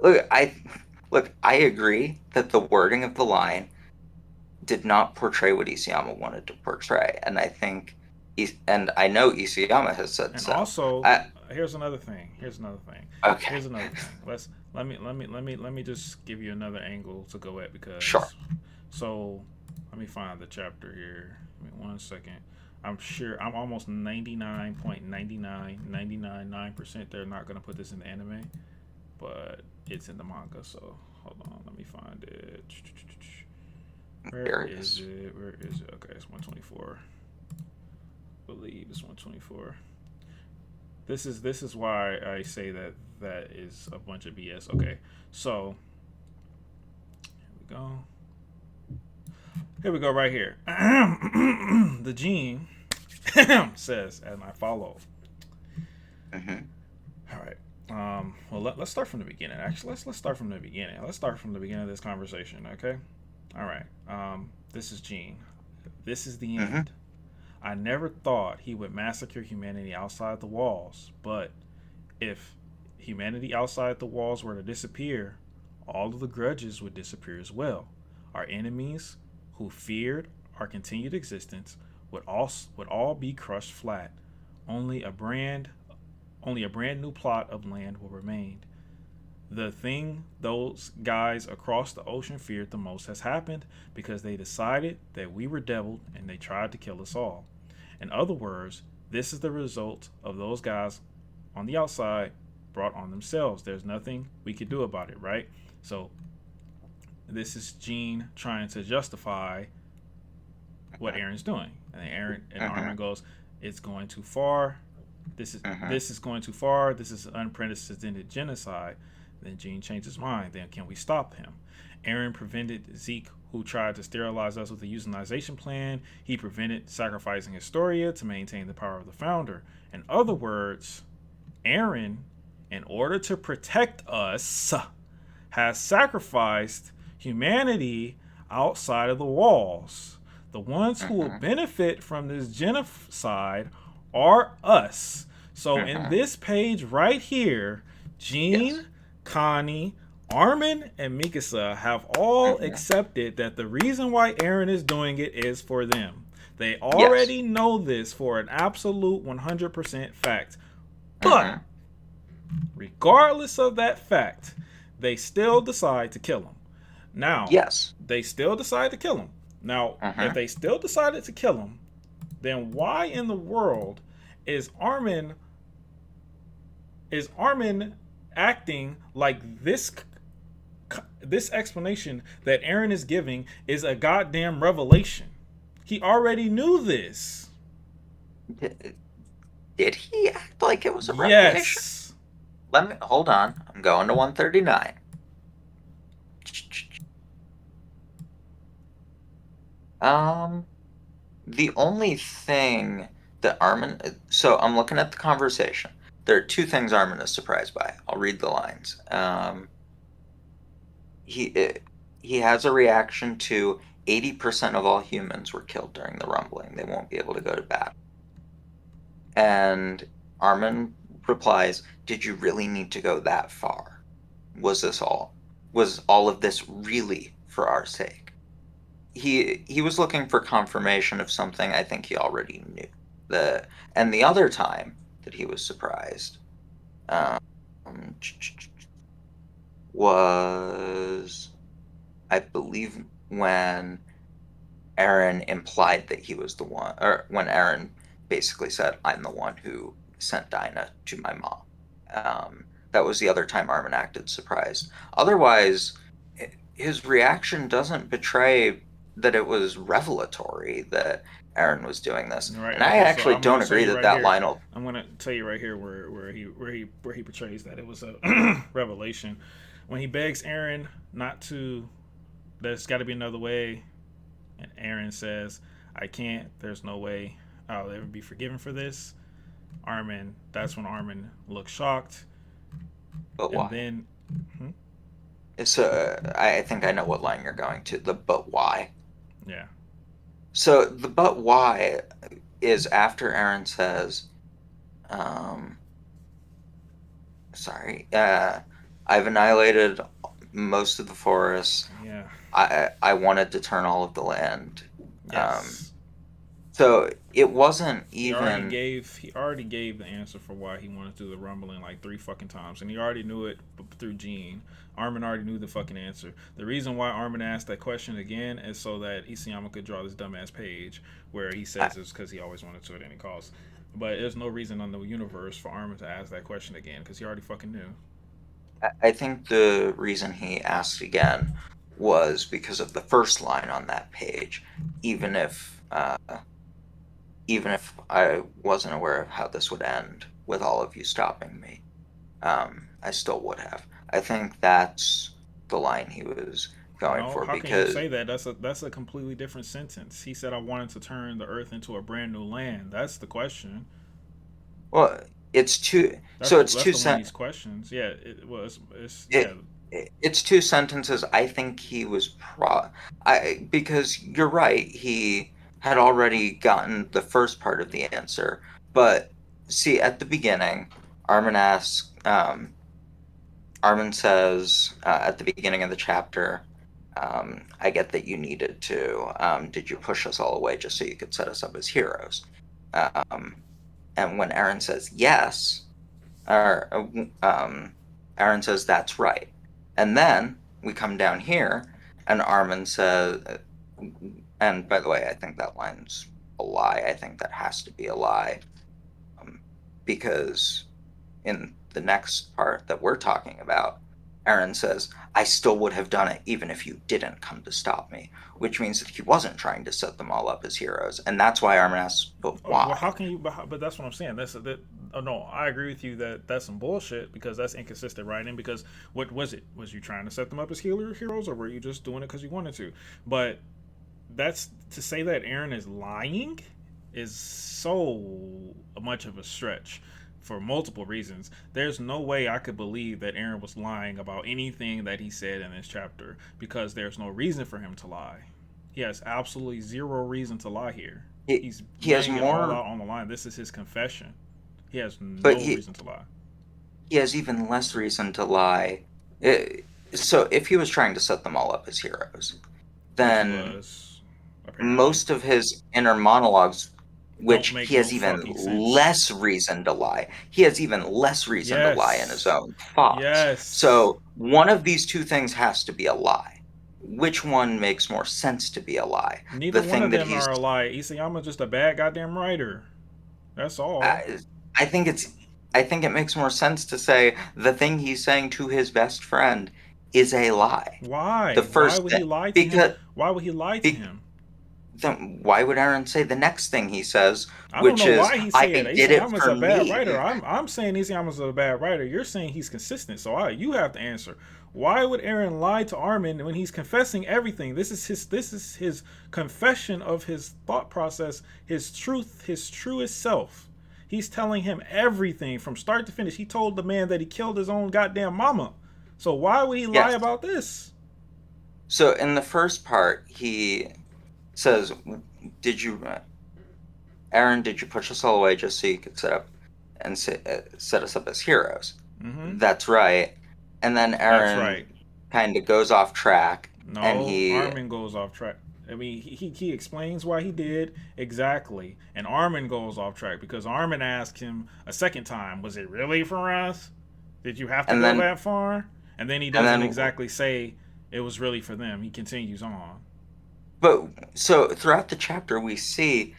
look, I agree that the wording of the line did not portray what Isayama wanted to portray, and I think, and I know Isayama has said And so. also, I, here's another thing. Here's another thing. okay, Here's another thing. Let me just give you another angle to go at sure. because so let me find the chapter here. Give me 1 second. I'm sure I'm almost 99.999999% they're not gonna put this in the anime, but it's in the manga. So hold on, let me find it. Where Here it is is. it? Where is it? Okay, it's 124. I believe it's 124. this is why I say that that is a bunch of BS. Okay, so here we go. Here we go right here. The gene says, and I follow. Mm-hmm. All right. Well, let's start from the beginning. Actually, let's start from the beginning. Let's start from the beginning of this conversation. Okay. All right. This is Gene. This is the Mm-hmm. end. I never thought he would massacre humanity outside the walls, but if humanity outside the walls were to disappear, all of the grudges would disappear as well. Our enemies, who feared our continued existence, would all be crushed flat. Only a brand only a brand new plot of land will remain. The thing those guys across the ocean feared the most has happened because they decided that we were devil and they tried to kill us all. In other words, this is the result of those guys on the outside brought on themselves. There's nothing we could do about it, right? So this is Gene trying to justify what Aaron's doing, and Aaron and Mm-hmm. Armin goes, "It's going too far. Mm-hmm. This is going too far. This is unprecedented genocide." Then Gene changed his mind. Then can we stop him? Aaron prevented Zeke, who tried to sterilize us with a euthanization plan. He prevented sacrificing Historia to maintain the power of the founder. In other words, Aaron, in order to protect us, has sacrificed humanity outside of the walls. The ones who will Mm-hmm. benefit from this genocide are us. So in Mm-hmm. this page right here, Yes. Gene, Connie, Armin, and Mikasa have all Mm-hmm. accepted that the reason why Aaron is doing it is for them. They Yes. already know this for an absolute 100% fact. But Mm-hmm. regardless of that fact, they still decide to kill him. Now, Yes. they still decide to kill him. Now, if Mm-hmm. they still decided to kill him, then why in the world is Armin acting like this explanation that Aaron is giving is a goddamn revelation? He already knew this. Did he act like it was a revelation? Yes. Let me hold on. I'm going to 139. Um, the only thing that Armin, so I'm looking at the conversation. There are two things Armin is surprised by. I'll read the lines. He he has a reaction to 80% of all humans were killed during the rumbling. They won't be able to go to battle. And Armin replies, "Did you really need to go that far? Was this all? Was all of this really for our sake?" He was looking for confirmation of something I think he already knew. And the other time that he was surprised um, was, I believe, when Aaron implied that he was the one, or when Aaron basically said, "I'm the one who sent Dinah to my mom." That was the other time Armin acted surprised. Otherwise, his reaction doesn't betray that it was revelatory that Aaron was doing this. Right. And I Okay. So actually I'm gonna don't tell agree you that right that here. line will. I'm gonna tell you right here where he portrays that it was a revelation when he begs Aaron not to. There's got to be another way, and Aaron says, "I can't. There's no way I'll ever be forgiven for this." Armin. That's when Armin looks shocked, But and why? then, hmm, I think I know what line you're going to. The but why. yeah, So the but why is after Aaron says, um, sorry, I've annihilated most of the forest. yeah, I wanted to turn all of the land. Um, yes. so it wasn't He already even. gave he already gave the answer for why he wanted to do the rumbling like three fucking times, and he already knew it through Gene. Armin already knew the fucking answer. The reason why Armin asked that question again is so that Isayama could draw this dumbass page where he I, says it's because he always wanted to at any cost. But there's no reason on the universe for Armin to ask that question again because he already fucking knew. I think the reason he asked again was because of the first line on that page. Even if I wasn't aware of how this would end, with all of you stopping me. I still would have. I think that's the line he was going No, for how can you because, say that? That's a completely different sentence. He said I wanted to turn the earth into a brand new land. That's the question. well, it's two. That's So the it's that's two the one of sen- these questions. Yeah, it was. It's yeah. it, it's two sentences. I think he was because you're right. He had already gotten the first part of the answer, but see, at the beginning, Armin asks. Armin says at the beginning of the chapter, I get that you needed to. Did you push us all away just so you could set us up as heroes? Um, and when Aaron says yes, or Aaron says that's right. And then we come down here, and Armin says, and by the way, I think that line's a lie. I think that has to be a lie, because in the next part that we're talking about, Aaron says, I still would have done it even if you didn't come to stop me, which means that he wasn't trying to set them all up as heroes. And that's why Armin asks, but Oh, well, how why? can you? But that's what I'm saying. That. Oh no, I agree with you that that's some bullshit because that's inconsistent writing. Because what was it? Was you trying to set them up as heroes, or were you just doing it because you wanted to? But that's to say that Aaron is lying is so much of a stretch for multiple reasons. There's no way I could believe that Aaron was lying about anything that he said in this chapter because there's no reason for him to lie. He has absolutely zero reason to lie here. He, He's he has laying it all more, out on the line. This is his confession. He has but no reason to lie. he has even less reason to lie. Eh, so if he was trying to set them all up as heroes, Which he then was, apparently. most of his inner monologues, Don't which make he no has even fucking sense. less reason to lie. He has even less reason to lie in his Yes. own thoughts. Yes. So one of these two things has to be a lie. Which one makes more sense to be a lie? Neither The one thing of that them he's, are a lie. Isayama's just a bad goddamn writer. That's all. I, I think it's, I think it makes more sense to say the thing he's saying to his best friend is a lie. The Why? Why first would thing, he lie to him? because, Why would he lie to be, him? then why would Aaron say the next thing he says, I don't which know is, why he's I saying did it Isayama's for a bad writer. me? I'm saying Isayama's a bad writer. You're saying he's consistent. So you have to answer. Why would Aaron lie to Armin when he's confessing everything? This is his confession of his thought process, his truth, his truest self. He's telling him everything from start to finish. He told the man that he killed his own goddamn mama. So why would he lie Yes. about this? So in the first part, he says, "Did you, Aaron? Did you push us all away just so you could set us up as heroes?" Mm-hmm. That's right. And then That's right. Aaron kind of goes off track, and No, he Armin goes off track. I mean, he explains why he did exactly, and Armin goes off track because Armin asked him a second time, "Was it really for us? Did you have to and go then that far?" And then he and doesn't then exactly say it was really for them. He continues on. but so throughout the chapter we see,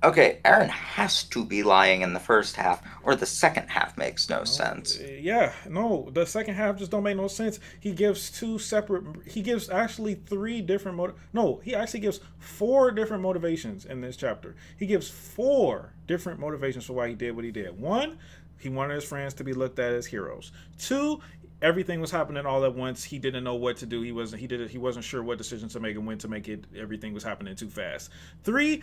okay, Aaron has to be lying in the first half, or the second half makes no No, sense. yeah, no. The second half just don't make no sense. He gives two separate. He gives actually three different No, he actually gives four different motivations in this chapter. He gives four different motivations for why he did what he did. One, he wanted his friends to be looked at as heroes. Two, everything was happening all at once. He didn't know what to do. He wasn't sure what decision to make and when to make it. Everything was happening too fast. Three,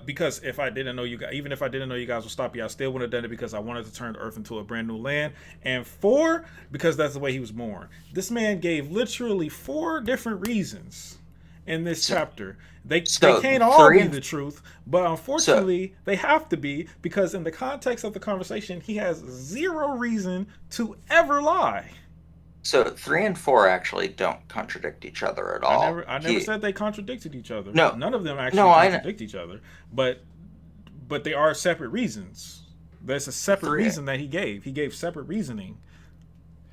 because if I didn't know you guys, even if I didn't know you guys would stop you, I still would have done it because I wanted to turn the earth into a brand new land. And four, because that's the way he was born. This man gave literally four different reasons in this So, chapter. They so can't all three be and the truth, but so unfortunately they have to be because in the context of the conversation, he has zero reason to ever lie. so 3 and 4 actually don't contradict each other at all. I never He said they contradicted each other. no None of them no actually I know. contradict each other, but they are separate reasons. There's a separate Three, reason that he gave. He gave separate reasoning.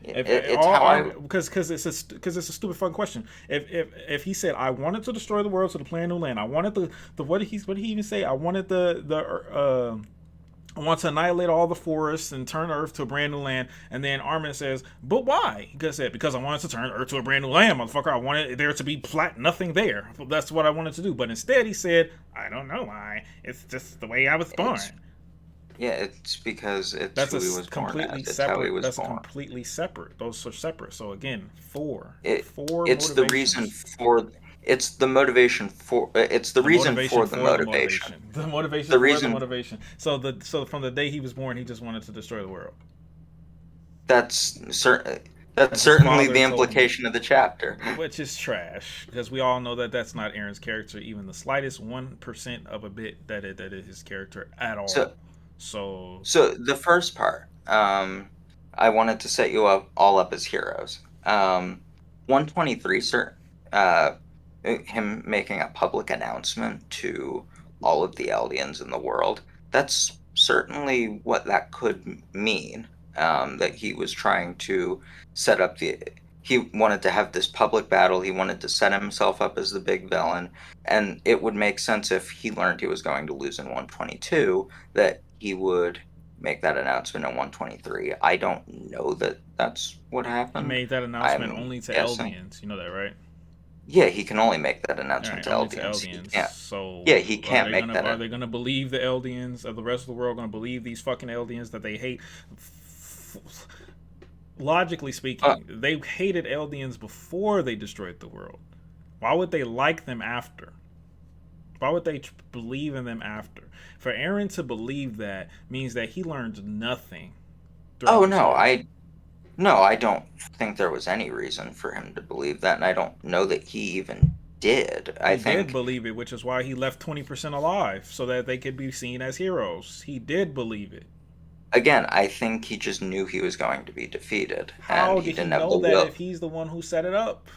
If it's all how I because it's a stupid fucking question. If he said I wanted to destroy the world to the plan new land, I wanted the what did he even say? I wanted I want to annihilate all the forests and turn Earth to a brand new land. And then Armin says, "But why?" He said, "Because I wanted to turn Earth to a brand new land, motherfucker. I wanted there to be flat nothing there. That's what I wanted to do." But instead, he said, "I don't know why. It's just the way I was born." it's Yeah, it's because it's That's who he was born completely as. It's how he separate. was That's a born. completely separate. Those are separate. So again, It four it's the reason motivations. for it's the motivation for it's the The reason motivation for the for the motivation. motivation. The motivation The for the reason motivation. So from the day he was born, he just wanted to destroy the world. that's certain that's As his certainly father the told him, implication of the chapter. which is trash because we all know that that's not Aaron's character, even the slightest 1% of a bit that is his character at all. So So so the first part, I wanted to set you up all up as heroes. 123, sir, uh, him making a public announcement to all of the Eldians in the world. That's certainly what that could mean. That he was trying to set up the. He wanted to have this public battle. He wanted to set himself up as the big villain, and it would make sense if he learned he was going to lose in 122 that he would make that announcement in 123. I don't know that that's what he happened. made that announcement I'm only to guessing. Eldians. You know that, right? Yeah, he can only make that All announcement right, to only to Eldians. He Eldians. can't. Yeah, he So can't make that. are they gonna believe the Eldians? Are the rest of the world gonna believe these fucking Eldians that they hate? Logically Uh, speaking, they hated Eldians before they destroyed the world. Why would they like them after? Why would they believe in them after? For Aaron to believe that means that he learned nothing throughout oh the no, story. I don't think there was any reason for him to believe that, and I don't know that he even did. I He did think believe it, which is why he left 20% alive so that they could be seen as heroes. He did believe it. again, I think he just knew he was going to be defeated, and How he did he didn't have the know that will. if he's the one who set it up?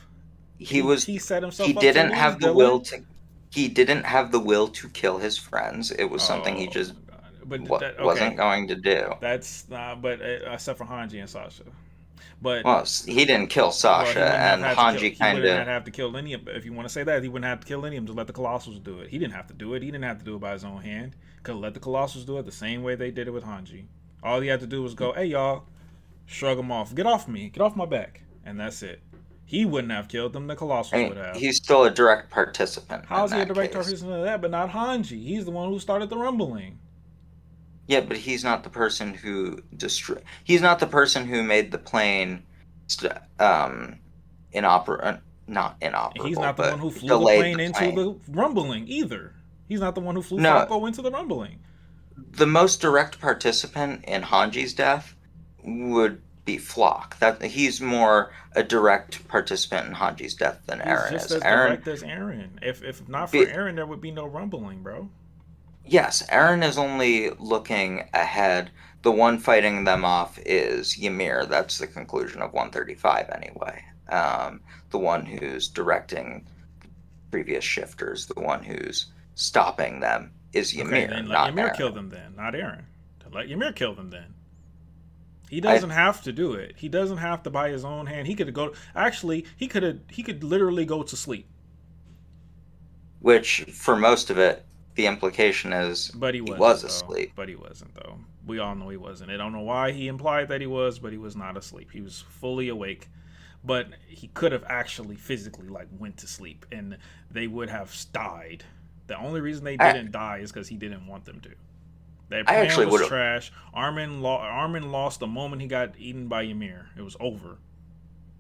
He was He set he himself up to didn't lose, have the will Dylan. to he didn't have the will to kill his friends. It was something he Oh just my god! But that wasn't okay, going to do. that's but except for Hanji and Sasha. But Well, he didn't kill well, he Sasha, wouldn't have and had to kill. Hanji He kind wouldn't of. have to kill any of. If you want to say that, he wouldn't have to kill any of them. Just let the Colossals do it. He didn't have to do it. He didn't have to do it by his own hand. Could let the Colossals do it the same way they did it with Hanji. All he had to do was go, "Hey y'all, shrug him off. Get off me. Get off my back." And that's it. He wouldn't have killed them. The I Colossals would mean, have. he's still a direct participant How in is he a that director of case. his of that, but not Hanji? He's the one who started the rumbling. Yeah, but he's not the person who destroy. He's not the person who made the plane, not He's inoperable, not the one but who flew the delayed plane the into plane. the rumbling either. He's not the one who flew No, Falco into the rumbling. the most direct participant in Hanji's death would be Flock. That he's more a direct participant in Hanji's death than He's Aaron just is. as Aaron, direct as Aaron. If not for be, Aaron, there would be no rumbling, bro. yes, Aaron is only looking ahead. The one fighting them off is Ymir. That's the conclusion of 135 anyway. The one who's directing previous shifters, the one who's stopping them is Okay, Ymir, then let not Ymir kill Aaron. them then, not Aaron. Let Ymir kill them then. He I doesn't have to do it. He doesn't have to by his own hand. He could go. Actually, he could literally go to sleep. which for most of it, the implication is But he he was wasn't though. asleep. But he wasn't though. We all know he wasn't. I don't know why he implied that he was, but he was not asleep. He was fully awake. But he could have actually physically like went to sleep, and they would have died. The only reason they I didn't die is because he didn't want them to. Their I plan actually was would have trash. Armin lost the moment he got eaten by Ymir. It was over.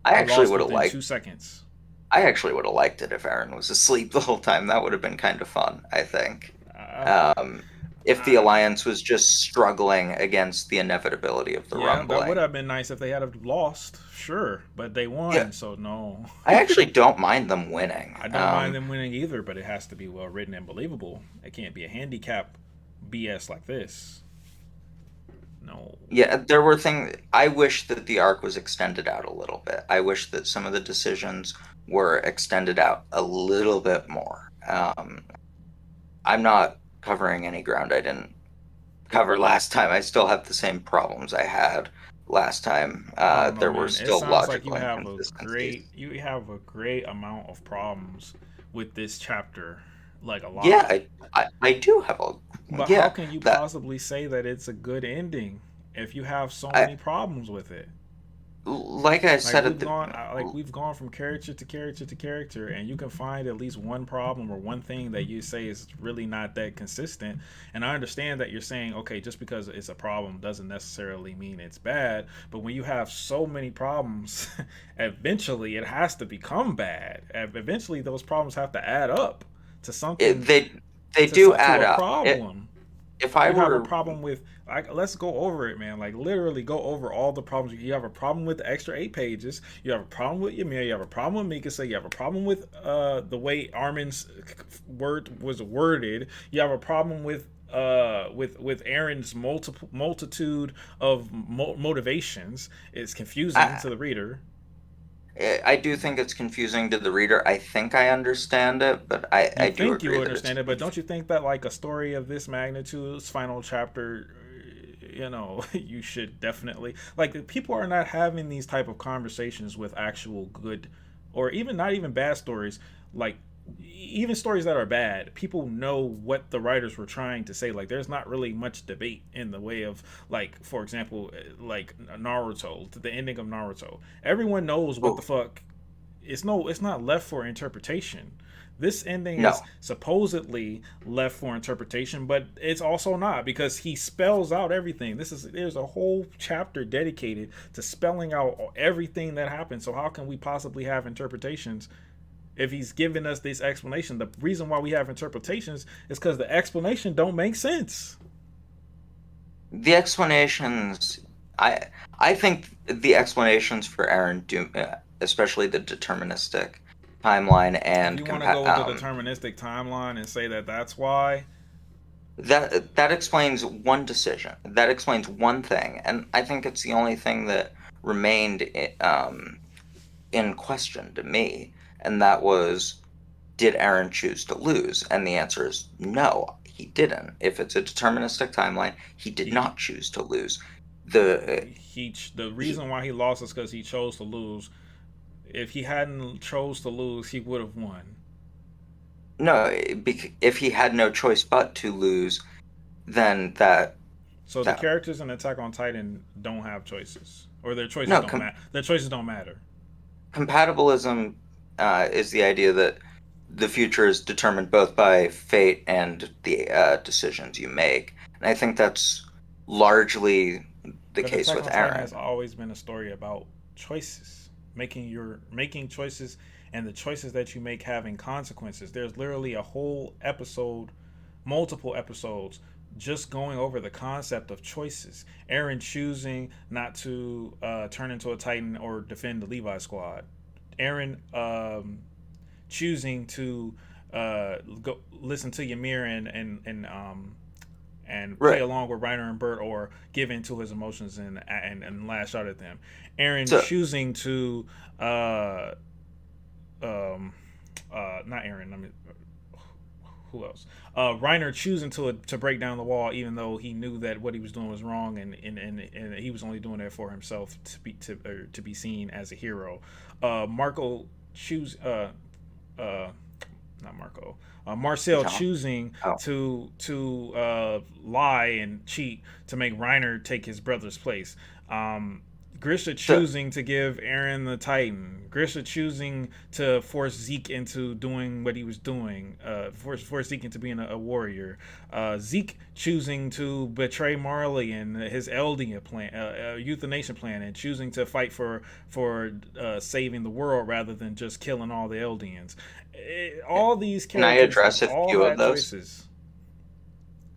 I He actually lost would have within liked 2 seconds. I actually would have liked it if Aaron was asleep the whole time. That would have been kind of fun, I think. Uh, Um, if the uh, Alliance was just struggling against the inevitability of the yeah, that would rumbling. have been nice if they had have lost, sure, but they Yeah, won, so no. I actually don't mind them winning. I don't mind them winning either, but it has to be well written and believable. It can't be a handicap BS like this. No. Yeah, there were things. I wish that the arc was extended out a little bit. I wish that some of the decisions were extended out a little bit more. I'm not covering any ground I didn't cover last time. I still have the same problems I had last time. I don't know, There were man. It still sounds like logical inconsistencies. you have a great amount of problems with this chapter, like a Yeah, lot. I do have a But how yeah can you that possibly say that it's a good ending if you have so I many problems with it? like I Like said at the we've gone from character to character to character, and you can find at least one problem or one thing that you say is really not that consistent. And I understand that you're saying, okay, just because it's a problem doesn't necessarily mean it's bad. But when you have so many problems, eventually it has to become bad. Eventually, those problems have to add up to it, something, they do to add a up. problem. If I You have a were problem with, like, let's go over it, man. Like, literally go over all the problems. You have a problem with the extra 8 pages. You have a problem with Ymir. You have a problem with Mikasa. You have a problem with the way Armin's word was worded. You have a problem with Aaron's multitude of motivations. It's confusing I, to the reader. I do think it's confusing to the reader. I think I understand it, but You I do think agree you that it's understand it, but don't you think that, like, a story of this magnitude's final chapter, you should definitely, like, people are not having these type of conversations with actual good, or even not even bad stories, like, even stories that are bad, people know what the writers were trying to say. Like, there's not really much debate in the way of, like, for example, like Naruto, the ending of Naruto. Everyone knows what the oh, fuck. It's not left for interpretation. This ending is no. supposedly left for interpretation, but it's also not, because he spells out everything. There's a whole chapter dedicated to spelling out everything that happened. So how can we possibly have interpretations if he's giving us this explanation? The reason why we have interpretations is because the explanation don't make sense. The explanations, I I think the explanations for Aaron do, especially the deterministic timeline If and you want to go with the deterministic timeline and say that that's why, that explains one decision. That explains one thing, and I think it's the only thing that remained in question to me, and that was, did Aaron choose to lose? And the answer is no, he didn't. If it's a deterministic timeline, he did he not choose to lose. The the he, reason why he lost is because he chose to lose. If he hadn't chose to lose, he would have won. no, if he had no choice but to lose, then So the that characters in Attack on Titan don't have choices, or their choices no don't matter. Their choices don't matter. compatibilism is the idea that the future is determined both by fate and the decisions you make, and I think that's largely the But case Attack with on Titan has Aaron. always been a story about choices, making choices, and the choices that you make having consequences. There's literally a whole episode, multiple episodes, just going over the concept of choices. Aaron choosing not to turn into a Titan or defend the Levi squad. Aaron choosing to go listen to Ymir and play Right. along with Reiner and Bert, or give in to his emotions and lash out at them. Aaron So choosing to uh um not Aaron, I mean, who else? Reiner choosing to break down the wall, even though he knew that what he was doing was wrong, and he was only doing it for himself to be seen as a hero. Marco choose uh not Marco. Marcel John. choosing Oh, to lie and cheat to make Reiner take his brother's place. Um, Grisha so choosing to give Aaron the Titan. Grisha choosing to force Zeke into doing what he was doing. Force Zeke into being a warrior. Zeke choosing to betray Marley and his Eldia plan, euthanasia plan, and choosing to fight for saving the world rather than just killing all the Eldians. All these can I characters address a all few of had those? choices.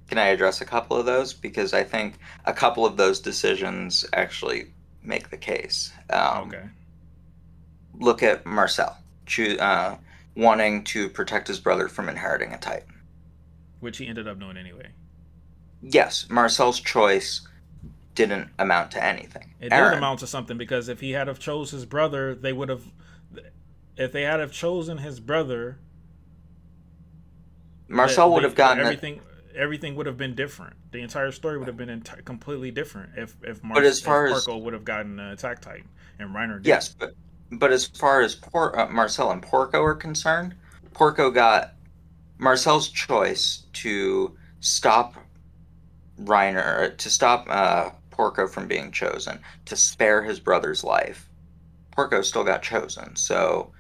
Can I address a couple of those? Because I think a couple of those decisions actually make the case. Okay, Look at Marcel, wanting to protect his brother from inheriting a Titan. which he ended up doing anyway. Yes, Marcel's choice didn't amount to anything. It did Aaron, amount to something, because if he had have chose his brother, they would have. If they had have chosen his brother, Marcel would have gotten it, everything would have been different. The entire story would have been completely different but as if far as Parko would have gotten an attack Titan and Reiner didn't. yes, but as far as Marcel and Porco are concerned, Porco got Marcel's choice to stop Reiner to stop Porco from being chosen to spare his brother's life, Porco still got chosen. So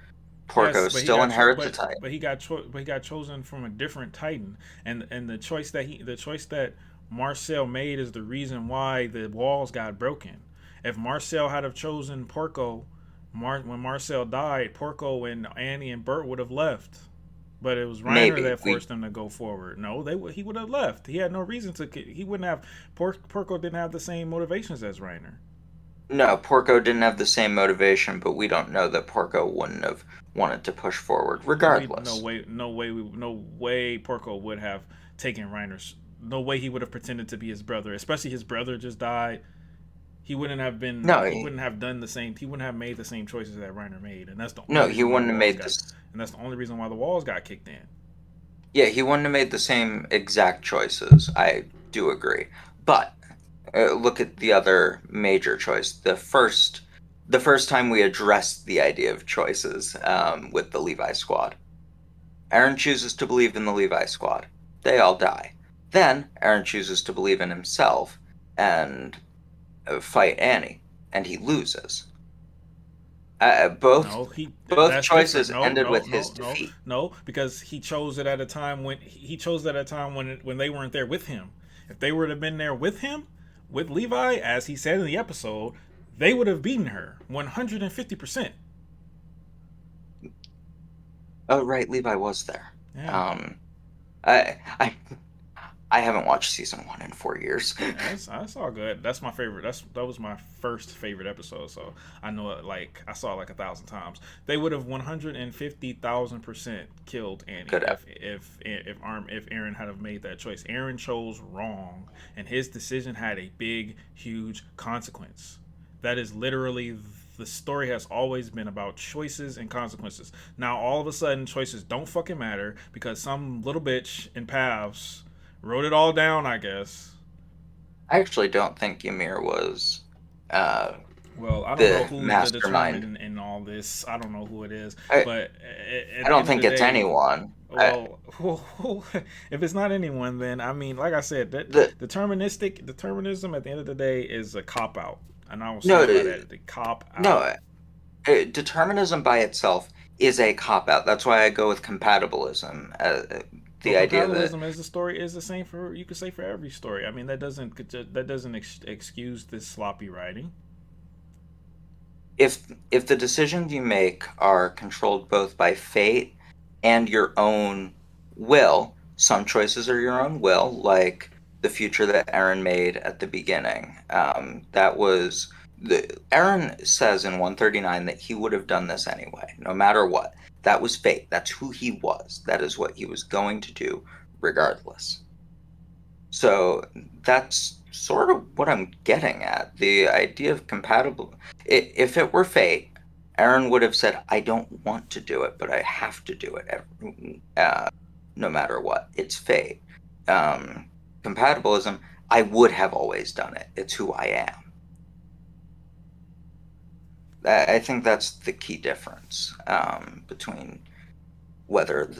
Porco Yes, but still inherits a Titan. he got chosen from a different Titan, and the choice that Marcel made is the reason why the walls got broken. If Marcel had have chosen Porco, when Marcel died, Porco and Annie and Bert would have left. But it was Reiner Maybe that we forced him to go forward. No, he would have left. He had no reason to. He wouldn't have. Porco didn't have the same motivations as Reiner. No, Porco didn't have the same motivation, but we don't know that Porco wouldn't have wanted to push forward No regardless. way, no way Porco would have taken Reiner's. No way he would have pretended to be his brother, especially his brother just died. He wouldn't have been. No, He wouldn't have done the same. He wouldn't have made the same choices that Reiner made, and that's the only no, he reason why the wouldn't have walls made got. this. And that's the only reason why the walls got kicked in. Yeah, he wouldn't have made the same exact choices. I do agree. But look at the other major choice. The first time we addressed the idea of choices with the Levi Squad. Aaron chooses to believe in the Levi Squad. They all die. Then Aaron chooses to believe in himself and fight Annie, and he loses. Both No, he both that's different. choices No, ended no, with his no, no, defeat. no, because he chose it at a time when they weren't there with him. If they would have been there with him, with Levi, as he said in the episode, they would have beaten her 150%. Oh, right, Levi was there. Yeah, Um, I I haven't watched season 1 in 4 years. that's all good. That's my favorite. That was my first favorite episode, so I know it like I saw it like 1,000 times. They would have 150,000% killed Annie Good. if Aaron had have made that choice. Aaron chose wrong, and his decision had a big, huge consequence. That is literally the story has always been about choices and consequences. Now all of a sudden choices don't fucking matter because some little bitch in paths wrote it all down, I guess. I actually don't think Ymir was uh, Well, I don't know the who's the mastermind. determinant in all this. I don't know who it is, I but at I the don't end of think the it's day, anyone. well, if it's not anyone, then I mean, like I said, that The determinism at the end of the day is a cop out, and I will no stand by that. The cop out. no determinism by itself is a cop out. That's why I go with compatibilism. Well, The idea that compatibilism is the story is the same for you could say for every story. I mean, that doesn't excuse this sloppy writing. if the decisions you make are controlled both by fate and your own will, some choices are your own will, like the future that Aaron made at the beginning. That was Aaron says in 139 that he would have done this anyway, no matter what. That was fate. That's who he was. That is what he was going to do, regardless. So that's sort of what I'm getting at. The idea of compatible. If it were fate, Aaron would have said, "I don't want to do it, but I have to do it, no matter what. It's fate." Compatibilism. I would have always done it. It's who I am. I think that's the key difference between whether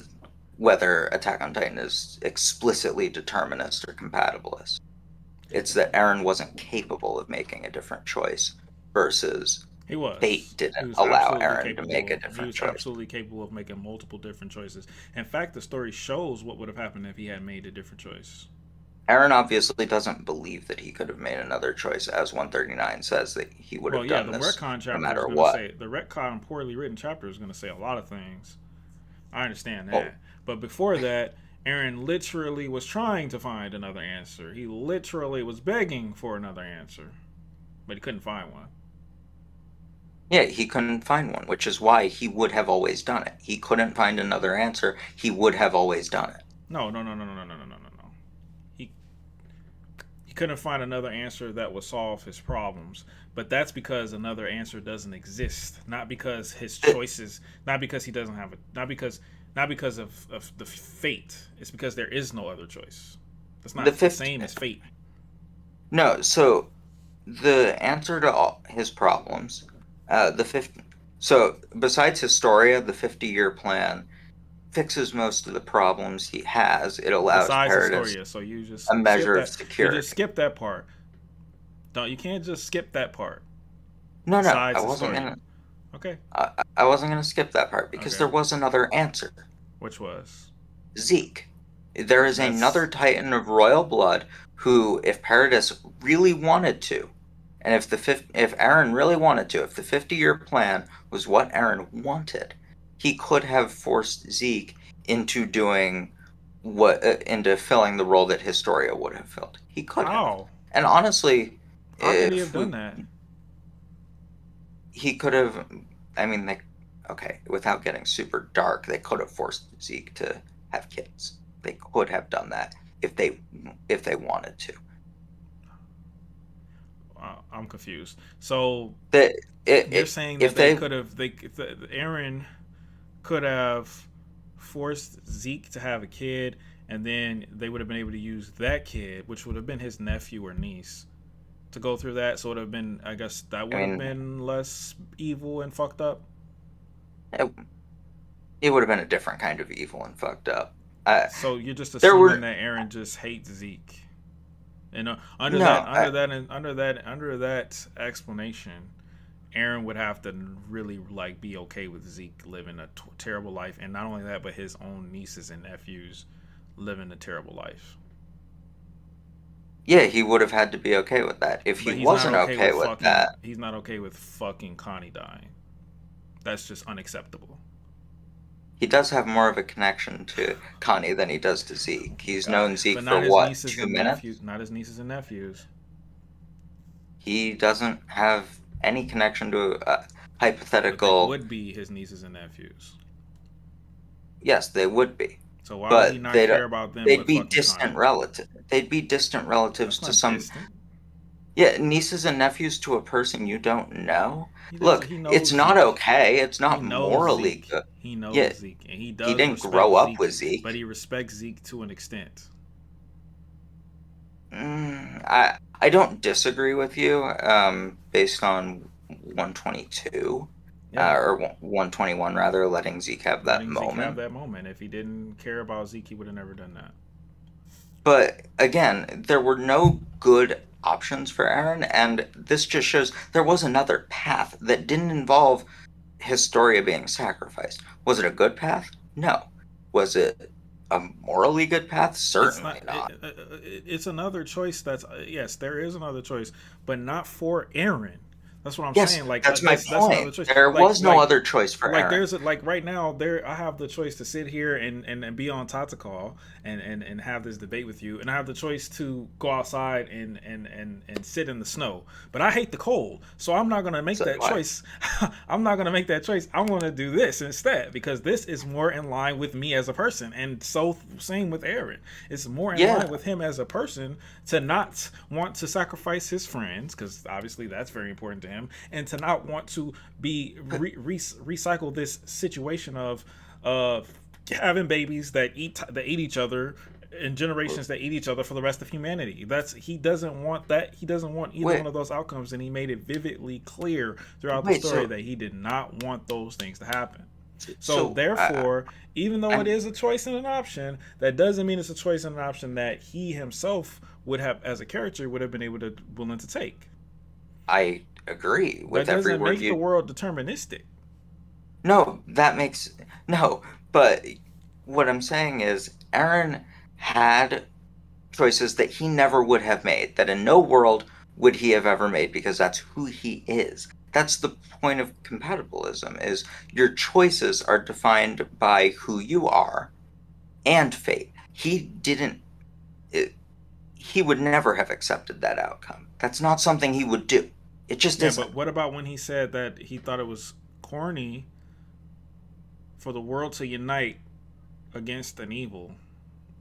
whether Attack on Titan is explicitly determinist or compatibilist. It's that Aaron wasn't capable of making a different choice versus He fate was. He didn't was allow absolutely Aaron to make capable. a He different was choice. absolutely capable of making multiple different choices. In fact, the story shows what would have happened if he had made a different choice. Aaron obviously doesn't believe that he could have made another choice, as 139 says that he would Well, have yeah, done the this retcon no chapter is matter going to what. say the retcon poorly written chapter is going to say a lot of things. I understand Well, that, but before that, Aaron literally was trying to find another answer. He literally was begging for another answer, but he couldn't find one. yeah, he couldn't find one, which is why he would have always done it. He couldn't find another answer. He would have always done it. No, no, no, no, no, no, no, no, no, no. He he couldn't find another answer that would solve his problems. But that's because another answer doesn't exist. Not because his The, choices, not because he doesn't have it, not because of the fate. It's because there is no other choice. It's the not the fifth, same as fate. no, so the answer to all his problems, the fifth, so besides Historia, the 50-year plan fixes most of the problems he has. It allows Besides Paradis Historia, so you a just skip measure of that. You just security. skip that part. Don't, you can't just skip that part. No, no, Besides the story. Okay. I wasn't gonna skip that part because Okay. there was another answer. Which was Zeke. There is another that's Titan of royal blood who, if Paradis really wanted to, and if Aaron really wanted to, if the 50-year plan was what Aaron wanted, he could have forced Zeke into doing into filling the role that Historia would have filled. He could have. how. And honestly, How could he have if done that? he could have, I mean, okay, without getting super dark, they could have forced Zeke to have kids. They could have done that if they wanted to. I'm confused. So That you're saying that if they Aaron could have forced Zeke to have a kid, and then they would have been able to use that kid, which would have been his nephew or niece, to go through that. So it would have been, I guess, that I would have mean, been less evil and fucked up. it, it would have been a different kind of evil and fucked up. Uh, So you're just there assuming were that Aaron just hates Zeke. And no, under that explanation, Aaron would have to really like be okay with Zeke living a terrible life, and not only that, but his own nieces and nephews living a terrible life. yeah, he would have had to be okay with that. If he But he's not wasn't okay okay with with fucking. that, He's not okay with fucking Connie dying. That's just unacceptable. he does have more of a connection to Connie than he does to Zeke. He's known Zeke But for not his what, nieces two and nephews. minutes? Not his nieces and nephews. He doesn't have any connection to a But they hypothetical. would be his nieces and nephews. Yes, they would be, So why would he but not care about them they'd but be fucking distant Connie? relatives. They'd be distant relatives That's to not some. distant. Yeah, nieces and nephews to a person you don't know. He doesn't. Look, He it's knows not Zeke. okay. It's He not knows morally Zeke. good. He knows Yeah, Zeke, and he he does didn't respect grow up with Zeke, but Zeke. he respects Zeke to an extent. I don't disagree with you. Based on 122, Yeah, or 121 rather, letting Zeke have that letting Zeke have moment. that moment. If he didn't care about Zeke, he would have never done that. But again, there were no good options for Aaron, and this just shows there was another path that didn't involve Historia being sacrificed. Was it a good path? No. Was it a morally good path? It's Certainly not. not. It's another choice. That's yes, there is another choice, but not for Aaron. That's what I'm Yes, saying. Like that's my that's another point. choice. There Like was no like other choice for like Aaron. there's like right now there I have the choice to sit here and be on Tatacaw and have this debate with you, and I have the choice to go outside and sit in the snow. But I hate the cold, so I'm not gonna make So that do I. choice. I'm not gonna make that choice. I'm gonna do this instead because this is more in line with me as a person, and so same with Aaron. It's more in Yeah, line with him as a person to not want to sacrifice his friends because obviously that's very important to him, and to not want to be but recycle this situation of having babies that eat each other and generations that eat each other for the rest of humanity. That's he doesn't want that. He doesn't want either wait, one of those outcomes, and he made it vividly clear throughout the wait. story that he did not want those things to happen. So So therefore, even though it I'm is a choice and an option, that doesn't mean it's a choice and an option that he himself would have, as a character, would have been able to willing to take. I agree That with every doesn't word make the you. world deterministic. No, that makes no. But what I'm saying is, Aaron had choices that he never would have made. That in no world would he have ever made because that's who he is. That's the point of compatibilism: is your choices are defined by who you are and fate. He didn't. It, he would never have accepted that outcome. That's not something he would do. It just Yeah, isn't. but what about when he said that he thought it was corny for the world to unite against an evil?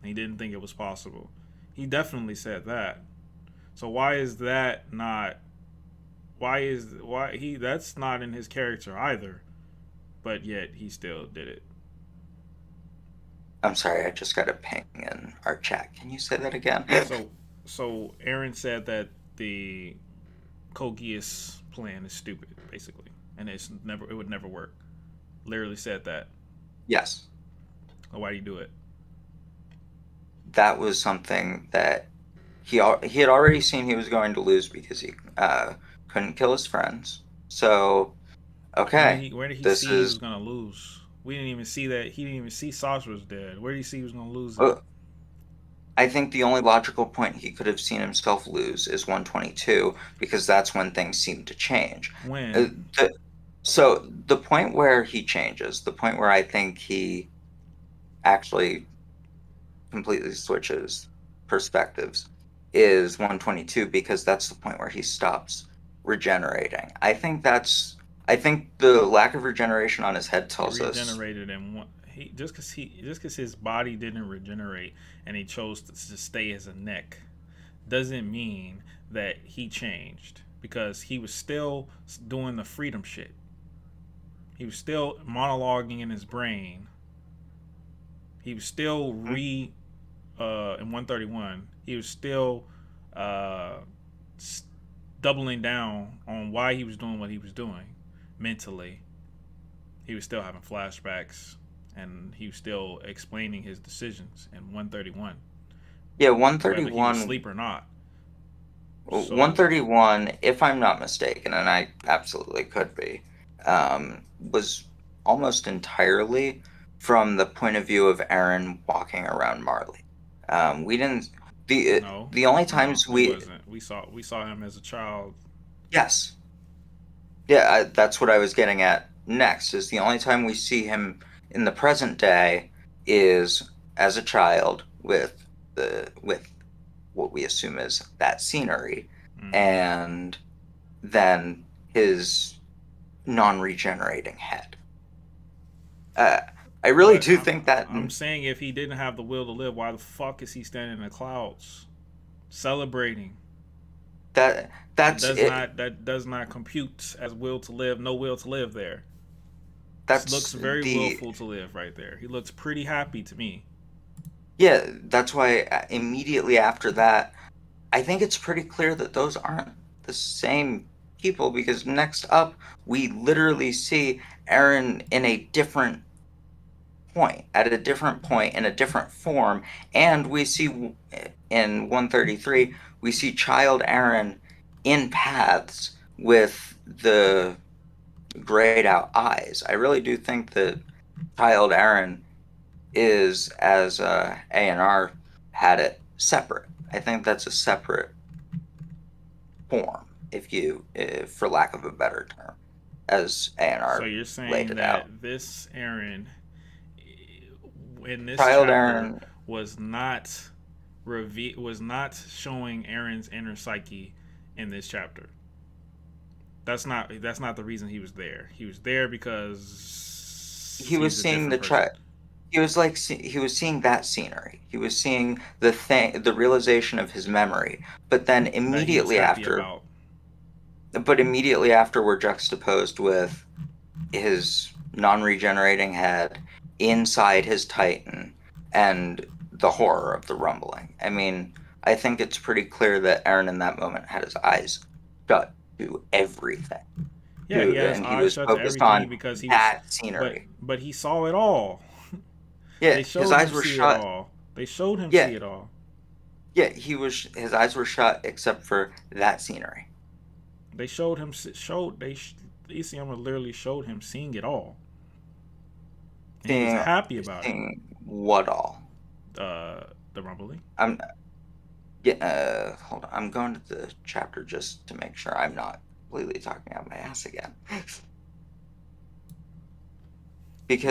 He didn't think it was possible. He definitely said that. So why is that not? Why he? That's not in his character either. But yet he still did it. I'm sorry, I just got a ping in our chat. Can you say that again? So so Aaron said that the Kogias plan is stupid, basically, and it would never work. Literally said that. Yes. Why do you do it? That was something that he had already seen he was going to lose because he couldn't kill his friends. So okay, Where did he this see he was is. gonna lose? We didn't even see that. He didn't even see Sasha was dead. Where did he see he was gonna lose Uh, at? I think the only logical point he could have seen himself lose is 122 because that's when things seem to change. When? Uh, the, so the point where he changes, the point where I think he actually completely switches perspectives is 122 because that's the point where he stops regenerating. I think the lack of regeneration on his head He tells us. regenerated and one. He just because his body didn't regenerate and he chose to stay as a neck doesn't mean that he changed because he was still doing the freedom shit. He was still monologuing in his brain. He was still in 131. He was still uh doubling down on why he was doing what he was doing mentally. He was still having flashbacks and he was still explaining his decisions in 131, Yeah, whether he was 131 asleep or not. So 131, if I'm not mistaken, and I absolutely could be, was almost entirely from the point of view of Aaron walking around Marley. We didn't no, the only no, times it we. wasn't. We saw him as a child. Yes, yeah, that's what I was getting at next. Is the only time we see him in the present day is as a child with what we assume is that scenery, Mm-hmm. and then his non-regenerating head. Uh, I really But do think that I'm saying if he didn't have the will to live, why the fuck is he standing in the clouds celebrating? that That that's does it. not that does not compute as will to live. No will to live there. This looks That's very the willful to live right there. He looks pretty happy to me. Yeah. That's why immediately after that, I think it's pretty clear that those aren't the same people because next up we literally see Aaron in a different point, at a different point in a different form, and we see in 133 we see child Aaron in paths with the grayed out eyes. I really do think that child Aaron is, as A&R had it, separate. I think that's a separate form, if for lack of a better term, as So A&R you're laid saying it out. that this Aaron in this Child chapter Aaron. was not was not showing Aaron's inner psyche in this chapter. That's not the reason he was there. He was there because He he's was a seeing different person. he was seeing that scenery. He was seeing the realization of his memory. But then That he was happy about. immediately after we're juxtaposed with his non-regenerating head inside his Titan and the horror of the rumbling. I mean, I think it's pretty clear that Aaron in that moment had his eyes shut to everything. Yeah, he had his And he eyes was shut to focused everything on because he was, that scenery. but he saw it all. Yeah, They his showed him eyes were see it shut. all. They showed him Yeah, see it all. yeah, his eyes were shut except for that scenery. They showed him showed they ECM literally showed him seeing it all, and he was Seeing happy about it. seeing what all? The rumbling. I'm Yeah, hold on. I'm going to the chapter just to make sure I'm not completely talking out my ass again.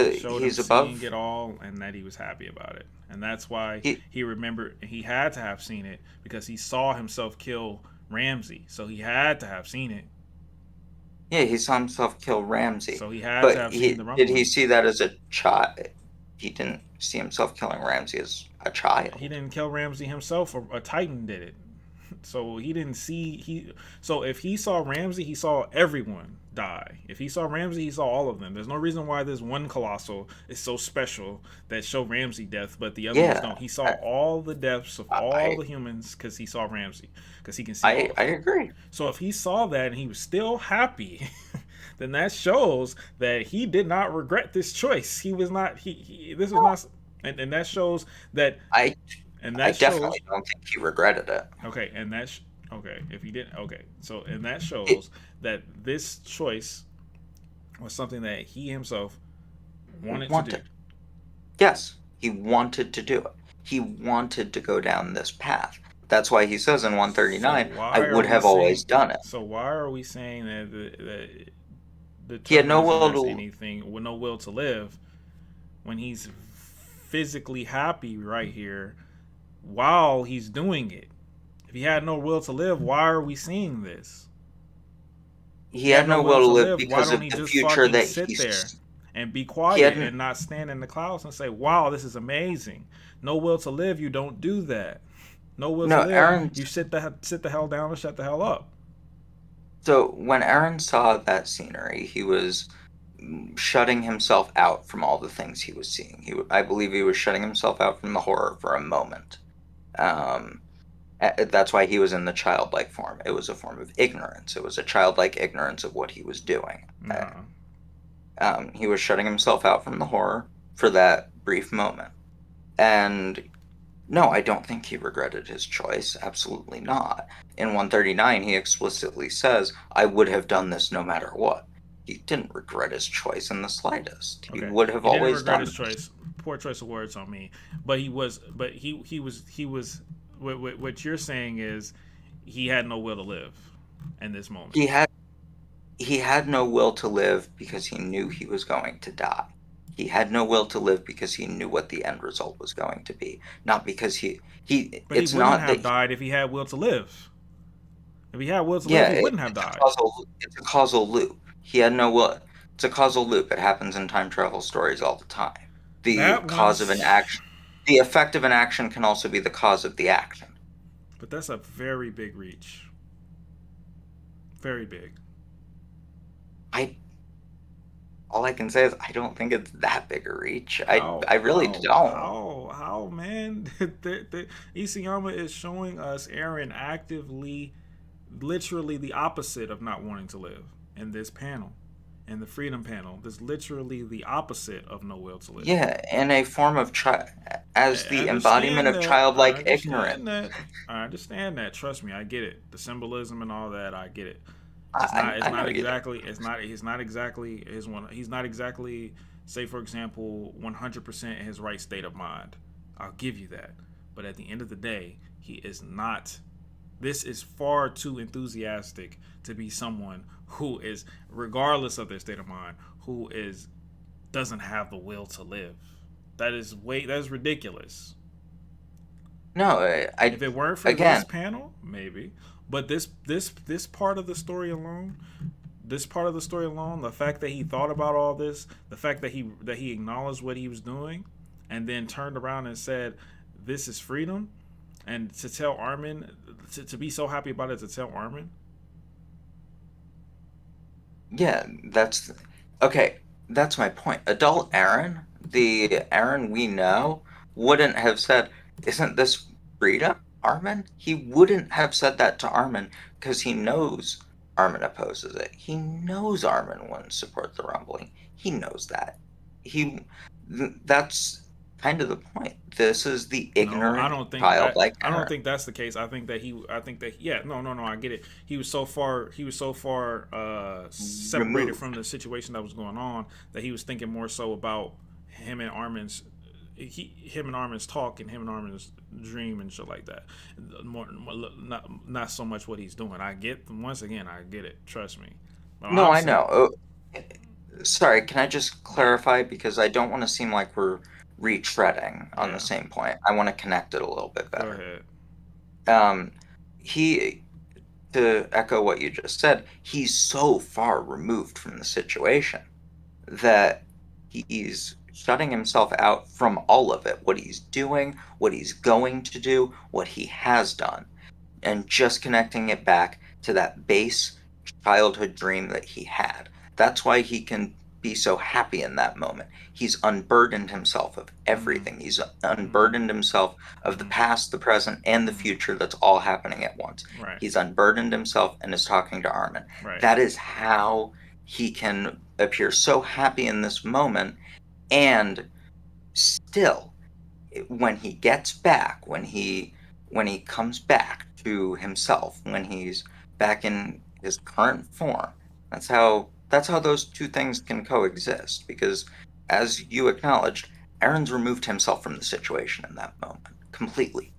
They Because showed him he's seeing above. it all, and that he was happy about it, and that's why He, he remembered. He had to have seen it because he saw himself kill Ramsey, so he had to have seen it. yeah, he saw himself kill Ramsey, So he had to but have seen the did he rumbling. see that as a child? He didn't see himself killing Ramsey as a He child. didn't kill Ramsey himself. A Titan did it. So he didn't see he. So if he saw Ramsey, he saw everyone die. If he saw Ramsey, he saw all of them. There's no reason why this one colossal is so special that show Ramsey death, but the other ones Yeah, don't. He saw all the deaths of all I the humans because he saw Ramsey because he can see all I of I them. agree. So if he saw that and he was still happy, then that shows that he did not regret this choice. He was not. He this was Well, not. And that shows that I And I that definitely shows. don't think he regretted it. Okay, and that's okay. If he didn't, okay. So and that It shows that this choice was something that he himself wanted to do. wanted. Yes, he wanted to do it. He wanted to go down this path. That's why he says in So 139, I why are would we have always saying? done it. So why are we saying that that He had no determinism will has to. anything with no will to live when he's physically happy right here while he's doing it? If he had no will to live, why are we seeing this? He He had had no no will will to to live live. Why because don't of he the just future fucking that sit there and be he quiet hadn't. and not stand in the clouds and say, "Wow, this is amazing." No will to live. You don't do that. No will to No, live. Aaron. You sit the hell down and shut the hell up. So when Aaron saw that scenery, he was shutting himself out from all the things he was seeing. I believe he was shutting himself out from the horror for a moment. Um, that's why he was in the childlike form. It was a form of ignorance. It was a childlike ignorance of what he was doing. Nah. He was shutting himself out from the horror for that brief moment. And no, I don't think he regretted his choice. Absolutely not. In 139, he explicitly says, I would have done this no matter what. He didn't regret his choice in the slightest. He Okay. would have He didn't always regret done his this. choice. Poor choice of words on me. But he was. What you're saying is he had no will to live in this moment. He had he had no will to live because he knew he was going to die. He had no will to live because he knew what the end result was going to be. Not because he But he it's wouldn't not that have died if he had will to live. If he had will to live, yeah, he wouldn't have died. it's a causal loop. He had no will. It's a causal loop. It happens in time travel stories all the time. The That cause of an one's. action, the effect of an action can also be the cause of the action. But that's a very big reach. Very big. I All I can say is I don't think it's that big a reach. How I really don't. man? Isayama is showing us Aaron actively, literally the opposite of not wanting to live in this panel, in the freedom panel. This literally the opposite of no will to live. Yeah, in a form of as I the embodiment understand of that. I childlike ignorance. understand that. I understand that. Trust me, I get it. The symbolism and all that, I get it. It's I, not. It's I not know you do. exactly. It's not. He's not exactly his one. He's not exactly. Say for example, 100% in his right state of mind. I'll give you that. But at the end of the day, he is not. This is far too enthusiastic to be someone who is, regardless of their state of mind, who is doesn't have the will to live. That is way. That is ridiculous. No, If it weren't for this again, panel, maybe. But this part of the story alone, the fact that he thought about all this, the fact that he acknowledged what he was doing, and then turned around and said, "This is freedom," and to tell Armin, to be so happy about it, to tell Armin. yeah, that's okay. That's my point. Adult Aaron, the Aaron we know, wouldn't have said, "Isn't this freedom, Armin?" He wouldn't have said that to Armin because he knows Armin opposes it. He knows Armin wouldn't support the rumbling. He knows that. He, that's kind of the point. This is the No, I ignorant, don't think that. childlike I don't Aaron. think that's the case. I think that he. I think that. Yeah. No. No. No. I get it. He was so far. He was so far separated from Removed. the situation that was going on that he was thinking more so about him and Armin's. Him and Armin's talk and him and Armin's dream and shit like that. Not so much what he's doing. I get once again. I get it. Trust me. But No, I'm I saying. know. Sorry, can I just clarify because I don't want to seem like we're retreading on the Yeah. same point. I want to connect it a little bit Go better. ahead. Um, he, to echo what you just said, he's so far removed from the situation that he's shutting himself out from all of it, what he's doing, what he's going to do, what he has done, and just connecting it back to that base childhood dream that he had. That's why he can be so happy in that moment. He's unburdened himself of Mm-hmm. everything. He's Mm-hmm. unburdened himself of the Mm-hmm. past, the present, and the Mm-hmm. future that's all happening at once. Right. He's unburdened himself and is talking to Armin. Right. That is how he can appear so happy in this moment and still when he gets back, when he comes back to himself, when he's back in his current form, that's how those two things can coexist. Because, as you acknowledged, Aaron's removed himself from the situation in that moment completely.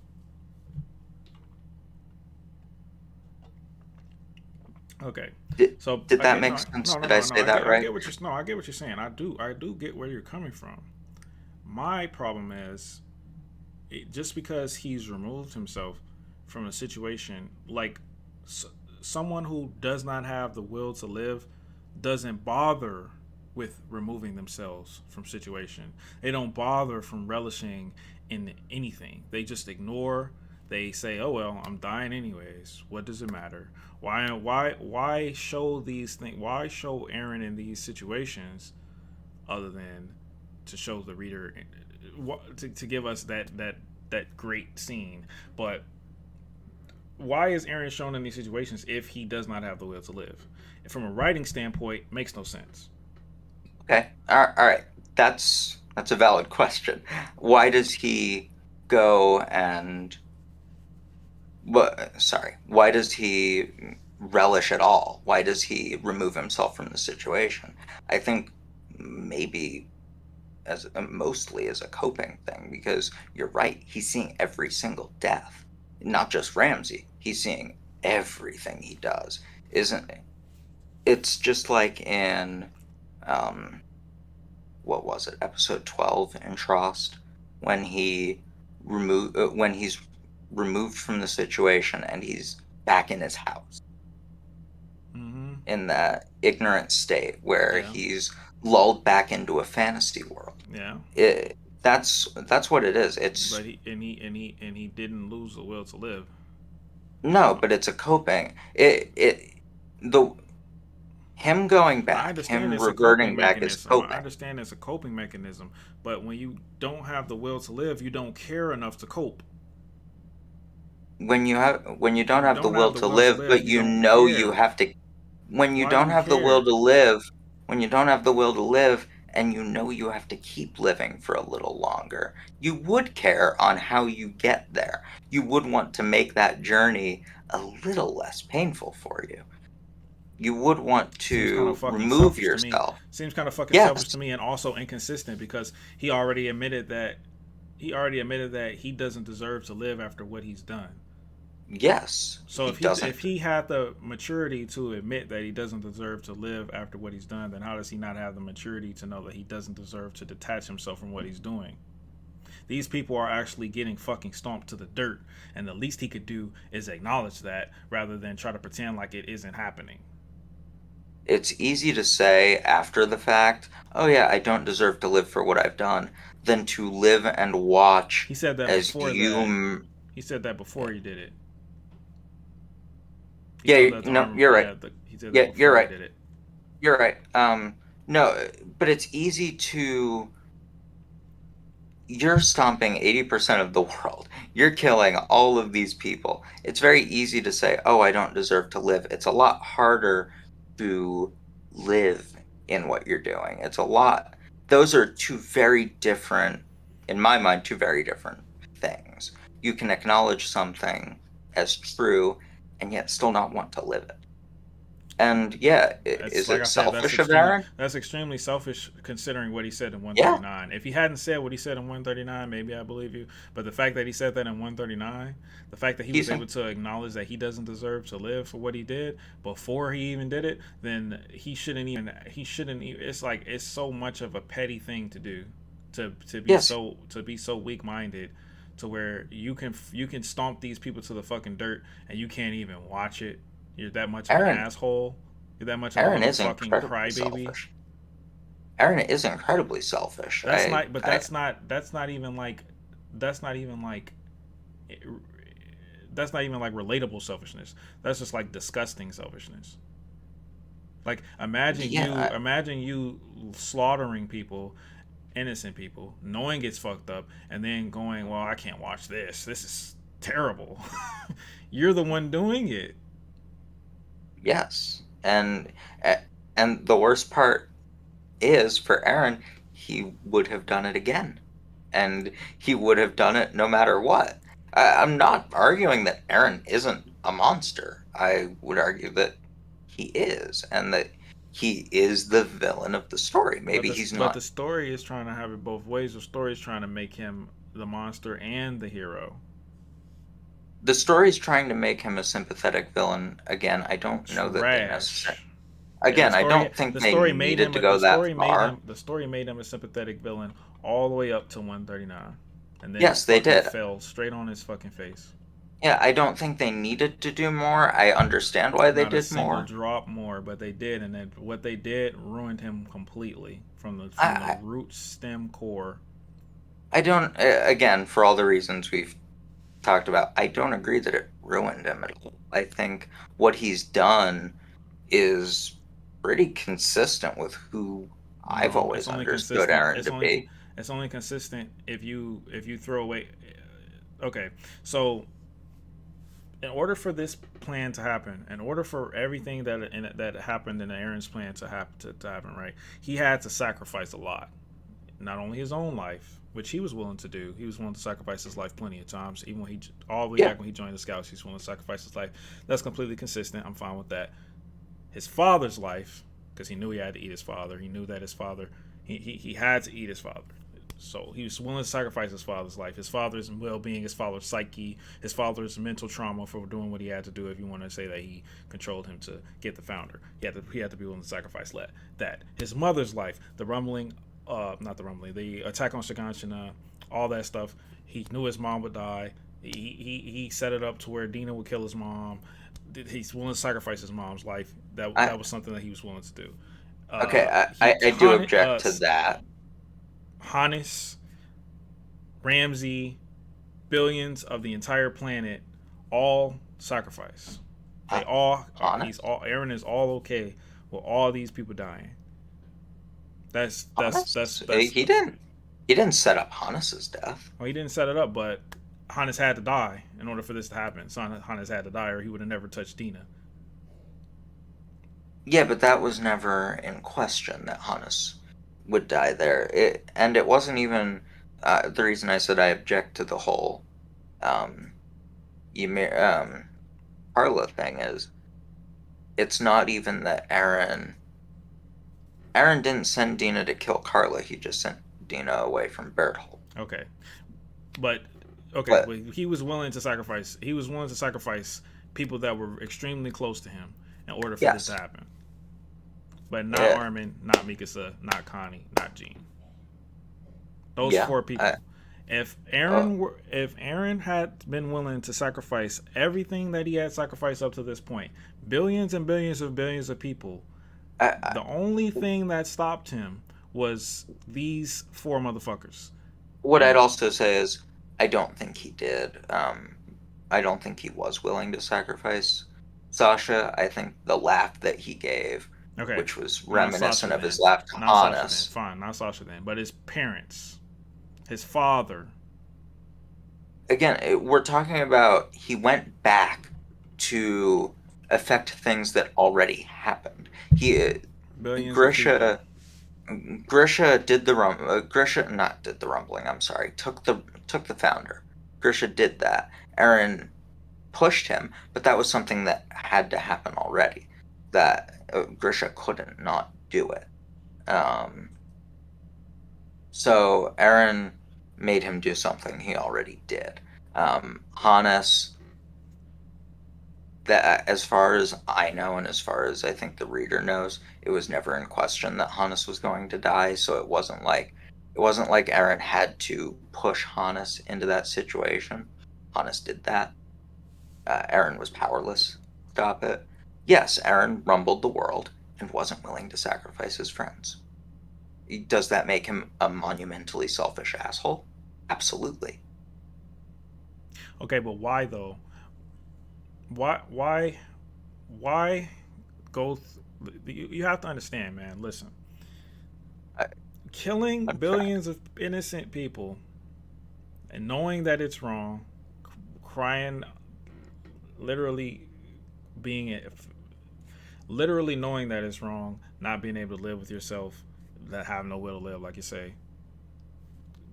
Okay, Did, so did I that get make no, sense? no, no, Did I no, no. say I that get, I right? get what you're, no, I get what you're saying. I do get where you're coming from. My problem is, just because he's removed himself from a situation, like s- someone who does not have the will to live, doesn't bother with removing themselves from situation. They don't bother from relishing in anything. They just ignore. They say, "Oh well, I'm dying anyways. What does it matter? Why show these things? Why show Aaron in these situations other than to show the reader, to give us that great scene? But why is Aaron shown in these situations if he does not have the will to live? From a writing standpoint, makes no sense. Okay. All right. That's a valid question. Why does he go and what? Sorry. Why does he relish at all? Why does he remove himself from the situation? I think maybe as mostly as a coping thing, because you're right. He's seeing every single death, not just Ramsey. He's seeing everything he does, isn't it? It's just like in um, what was it, episode 12 in Trost, when when he's removed from the situation and he's back in his house Mm-hmm. in that ignorant state where Yeah. he's lulled back into a fantasy world. Yeah. That's what it is. But It's he didn't lose the will to live. no, but it's a coping. The him going I back, understand him it's a coping reverting back is mechanism. I coping. understand it's a coping mechanism. But when you don't have the will to live, you don't care enough to cope. When you don't When you have the don't will have the to will to live, live, but you you don't know you care. have to when you Why do don't you have the will care? to live, when you don't have the will to live and you know you have to keep living for a little longer, you would care on how you get there. You would want to make that journey a little less painful for you. You would want Seems kind of to fucking remove selfish to me. yourself. Seems kind of fucking selfish Yes, to me, and also inconsistent because he already admitted that he doesn't deserve to live after what he's done. yes, So he if doesn't. he had the maturity to admit that he doesn't deserve to live after what he's done, then how does he not have the maturity to know that he doesn't deserve to detach himself from what he's doing? These people are actually getting fucking stomped to the dirt, and the least he could do is acknowledge that rather than try to pretend like it isn't happening. It's easy to say after the fact, oh yeah, I don't deserve to live for what I've done, than to live and watch He said that as before you. that. He said that before he did it. He Yeah, told that to no, Armor. you're right. Yeah, he said that Yeah, you're before he right. did it. You're right. No, but it's easy to. You're stomping 80% of the world. You're killing all of these people. It's very easy to say, oh, I don't deserve to live. It's a lot harder to live in what you're doing. It's a lot. Those are two very different, in my mind, two very different things. You can acknowledge something as true and yet still not want to live it. And yeah, That's is like it I said. selfish of Aaron? That's extremely selfish considering what he said in Yeah, 139. If he hadn't said what he said in 139, maybe I believe you. But the fact that he said that in 139, the fact that he was he's able to acknowledge that he doesn't deserve to live for what he did before he even did it, then he shouldn't even. He shouldn't. It's like it's so much of a petty thing to do, yes, to be so weak minded, to where you can stomp these people to the fucking dirt and you can't even watch it. You're that much of an Aaron. asshole. You're that much of Aaron a is fucking incredibly crybaby. selfish. Aaron is incredibly selfish. That's not. But I that's not even like. That's not even like. That's not even like relatable selfishness. That's just like disgusting selfishness. Like yeah, imagine you slaughtering people, innocent people, knowing it's fucked up, and then going, well, I can't watch this. This is terrible. You're the one doing it. yes, and the worst part is for Aaron, he would have done it again. and he would have done it no matter what. I'm not arguing that Aaron isn't a monster. I would argue that he is, and that he is the villain of the story. Maybe he's But the not. story is trying to have it both ways. The story is trying to make him the monster and the hero. The story's trying to make him a sympathetic villain. Again, I don't know that they necessarily. Trash. Yeah, Again, I don't think the they story made needed him to go that far. the story made him a sympathetic villain all the way up to 139, and then it Yes, they fucking did. fell straight on his fucking face. Yeah, I don't think they needed to do more. I understand why they Not a did single more. drop more, but they did, and then what they did ruined him completely from the I, root stem core. I don't, again, for all the reasons we've talked about, I don't agree that it ruined him at all. I think what he's done is pretty consistent with who I've No, always understood Aaron to be. it's only consistent if you throw away. Okay, so in order for this plan to happen, in order for everything that happened in Aaron's plan to happen, right? He had to sacrifice a lot. Not only his own life, which he was willing to do. He was willing to sacrifice his life plenty of times. Even when he all the way Yeah, back when he joined the Scouts, he's willing to sacrifice his life. That's completely consistent. I'm fine with that. His father's life, because he knew he had to eat his father. He knew that his father, he had to eat his father. So he was willing to sacrifice his father's life, his father's well-being, his father's psyche, his father's mental trauma for doing what he had to do. If you want to say that he controlled him to get the founder, he had to be willing to sacrifice that. His mother's life, the rumbling, not the rumbling, the attack on Shiganshina, all that stuff. He knew his mom would die. He set it up to where Dina would kill his mom. He's willing to sacrifice his mom's life. I, That was something that he was willing to do. okay, He I do object to that. Hannes, Ramsey, billions of the entire planet, all sacrifice. They all he's Honest, all Aaron is all okay with all these people dying. honest, That's he didn't set up Hannes's death. well, he didn't set it up, but Hannes had to die in order for this to happen. So Hannes had to die, or he would have never touched Dina. Yeah, but that was never in question that Hannes would die there. And it wasn't even the reason I said I object to the whole um, Ymir, Carla thing is it's not even that Aaron didn't send Dina to kill Carla. He just sent Dina away from Berthold. Okay, but okay, But but he was willing to sacrifice. He was willing to sacrifice people that were extremely close to him in order for this to yes, happen. But not yeah, Armin, not Mikasa, not Connie, not Jean. Those yeah. four people. Uh, If Aaron had been willing to sacrifice everything that he had sacrificed up to this point, billions and billions of people, I, the only thing that stopped him was these four motherfuckers. what I'd And also say is I don't think he did. I don't think he was willing to sacrifice Sasha. I think the laugh that he gave, okay, which was not Sasha reminiscent of then. his laugh to Not Sasha then. Hannes, Fine, not Sasha then. But his parents, his father, again, we're talking about he went back to affect things that already happened. billions of people. Grisha Grisha did the Grisha not did the rumbling. I'm sorry. Took the founder. Grisha did that. Aaron pushed him, but that was something that had to happen already. That Grisha couldn't not do it. Um, so Aaron made him do something he already did. Hannes, that as far as I know, and as far as I think the reader knows, it was never in question that Hannes was going to die. So it wasn't like Aaron had to push Hannes into that situation. Hannes did that. Aaron was powerless to stop it. Yes, Aaron rumbled the world and wasn't willing to sacrifice his friends. Does that make him a monumentally selfish asshole? Absolutely. Okay, but why though? Why why why go? You have to understand, man. Listen, I, killing I'm trying. billions of innocent people and knowing that it's wrong, crying, literally being literally knowing that it's wrong, not being able to live with yourself, that have no will to live, like you say,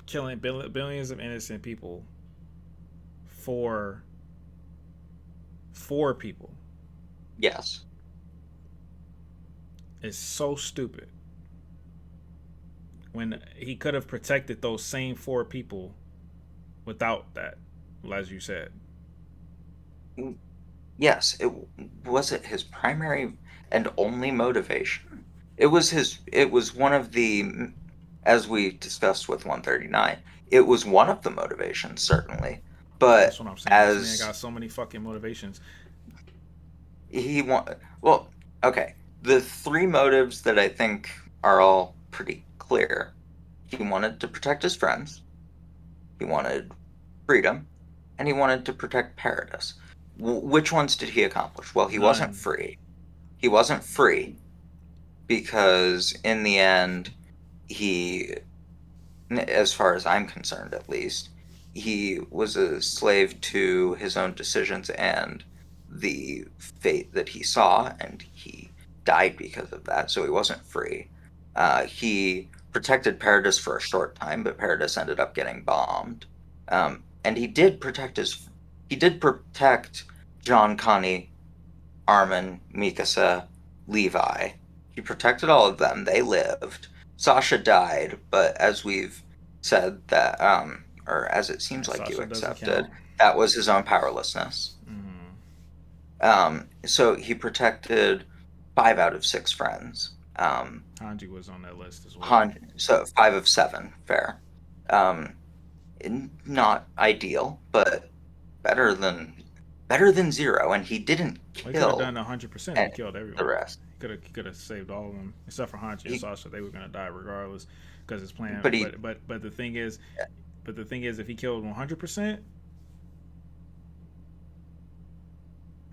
killing billions of innocent people for people Yes. is so stupid. When he could have protected those same four people without that, as you said. Yes, it was it his primary and only motivation. It was one of the, as we discussed with 139, it was one of the motivations, certainly. That's But what I'm saying. This man as got so many fucking motivations. he want, well, okay, the three motives that I think are all pretty clear. He wanted to protect his friends, he wanted freedom, and he wanted to protect Paradis. Which ones did he accomplish? Well, he wasn't None. free. He wasn't free because in the end, he, as far as I'm concerned at least, he was a slave to his own decisions and the fate that he saw, and he died because of that, so he wasn't free. He protected Paradis for a short time, but Paradis ended up getting bombed. And he did protect John, Connie, Armin, Mikasa, Levi. He protected all of them. They lived. Sasha died, but as we've said that, or as it seems Yeah, like you Sasha doesn't accepted, count. that was his own powerlessness. Mm-hmm. So he protected 5 out of 6 friends. Hanji was on that list as well. So 5 of 7, fair. Um, Not ideal, but better than better than 0. And he didn't Well, he could have done kill 100%. He and killed the everyone. rest. He could have saved all of them except for Hanji and He, Sasha. They were gonna die regardless because his plan. but he, But the thing is, if he killed 100%,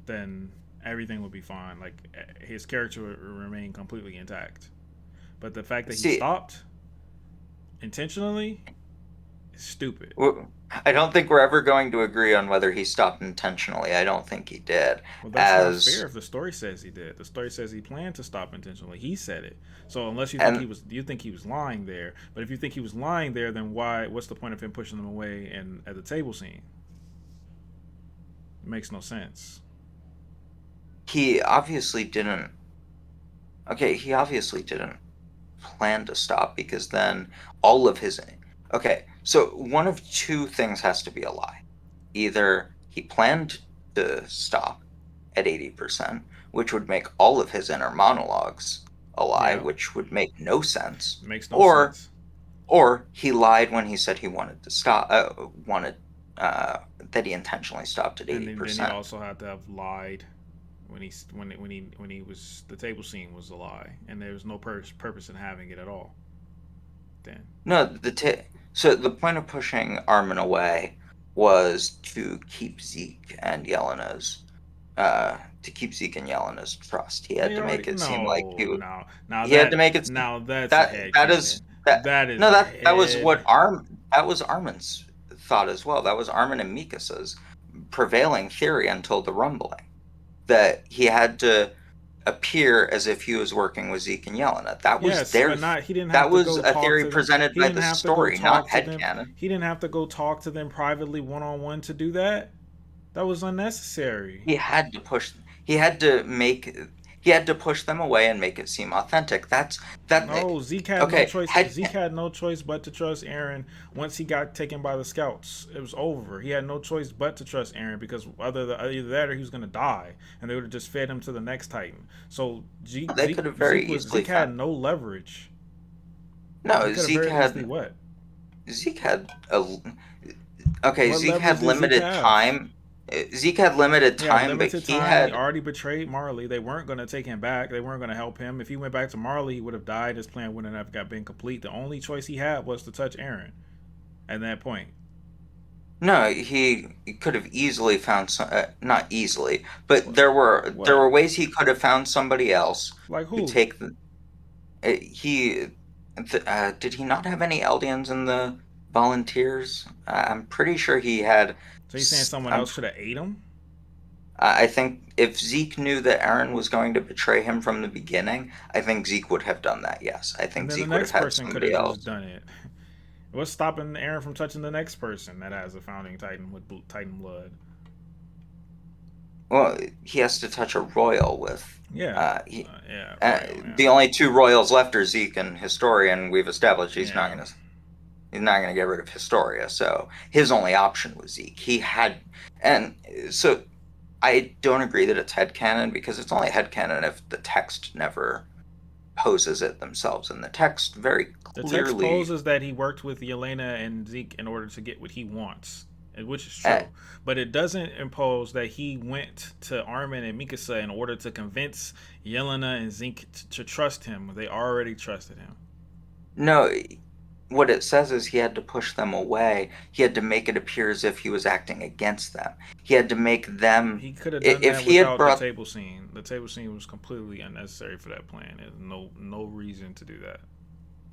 then everything would be fine. Like his character would remain completely intact. But the fact that he see. stopped intentionally is stupid. I don't think we're ever going to agree on whether he stopped intentionally. I don't think he did. Well, that's not fair As if the story says he did. The story says he planned to stop intentionally. He said it. So unless and you think he was lying there. But if you think he was lying there, then why? What's the point of him pushing them away and at the table scene? It makes no sense. he obviously didn't. Okay, he obviously didn't plan to stop because then all of his. Okay, so one of two things has to be a lie. Either he planned to stop at 80%, which would make all of his inner monologues a lie, Yeah, which would make no sense, it makes no or sense. he lied when he said he wanted to stop, wanted that he intentionally stopped at And eighty then he percent. also had to have lied when he was the table scene was a lie, and there was no purpose in having it at all. Then No, so the point of pushing Armin away was to keep Zeke and Yelena's trust. He had they to make already it seem like now he had to make it now that's a that head that canon. is that That is no a that was head. that was Armin's thought as well. That was Armin and Mikasa's prevailing theory until the rumbling, that he had to appear as if he was working with Zeke and Yelena. Yes, but not he didn't That have to was go a talk theory to them. presented He by didn't the have to go story, not talk to them. headcanon. He didn't have to go talk to them privately one on one to do that. That was unnecessary. He had to push he had to make he had to push them away and make it seem authentic. That's that No, Zeke had no okay, choice. head Zeke had no choice but to trust Aaron once he got taken by the scouts. It was over. He had no choice but to trust Aaron because either that or he was gonna die, and they would have just fed him to the next Titan. So they could have very easily Zeke had found. no leverage. He No, could have very easily what? Zeke had a okay, What leverage did Zeke have? Zeke had limited He had time, but limited he time. He had already betrayed Marley. They weren't going to take him back. They weren't going to help him. If he went back to Marley, he would have died. His plan wouldn't have got been complete. The only choice he had was to touch Aaron at that point. no, he could have easily found some, not easily, but there What? were ways he could have found somebody else Like to who? take the he did he not have any Eldians in the volunteers? I'm pretty sure he had. So he's saying someone I'm, else should have ate him? I think if Zeke knew that Aaron was going to betray him from the beginning, I think Zeke would have done that. Yes, I And think then the Zeke would have next had person could have somebody just else. done it. What's stopping Aaron from touching the next person that has a founding Titan with Titan blood? Well, he has to touch a royal with. Yeah, He yeah, Royal, yeah, the only two royals left are Zeke and Historia, and we've established yeah. he's not gonna get rid of Historia. So his only option was Zeke. He had, and so I don't agree that it's headcanon because it's only headcanon if the text never poses it themselves, and the text very The text clearly. poses that he worked with Yelena and Zeke in order to get what he wants, which is Uh, true. But it doesn't impose that he went to Armin and Mikasa in order to convince Yelena and Zeke to trust him. They already trusted him. no, what it says is he had to push them away. He had to make it appear as if he was acting against them. He had to make them. He could have done If that he had without the brought. table scene. The table scene was completely unnecessary for that plan. There's no reason to do that.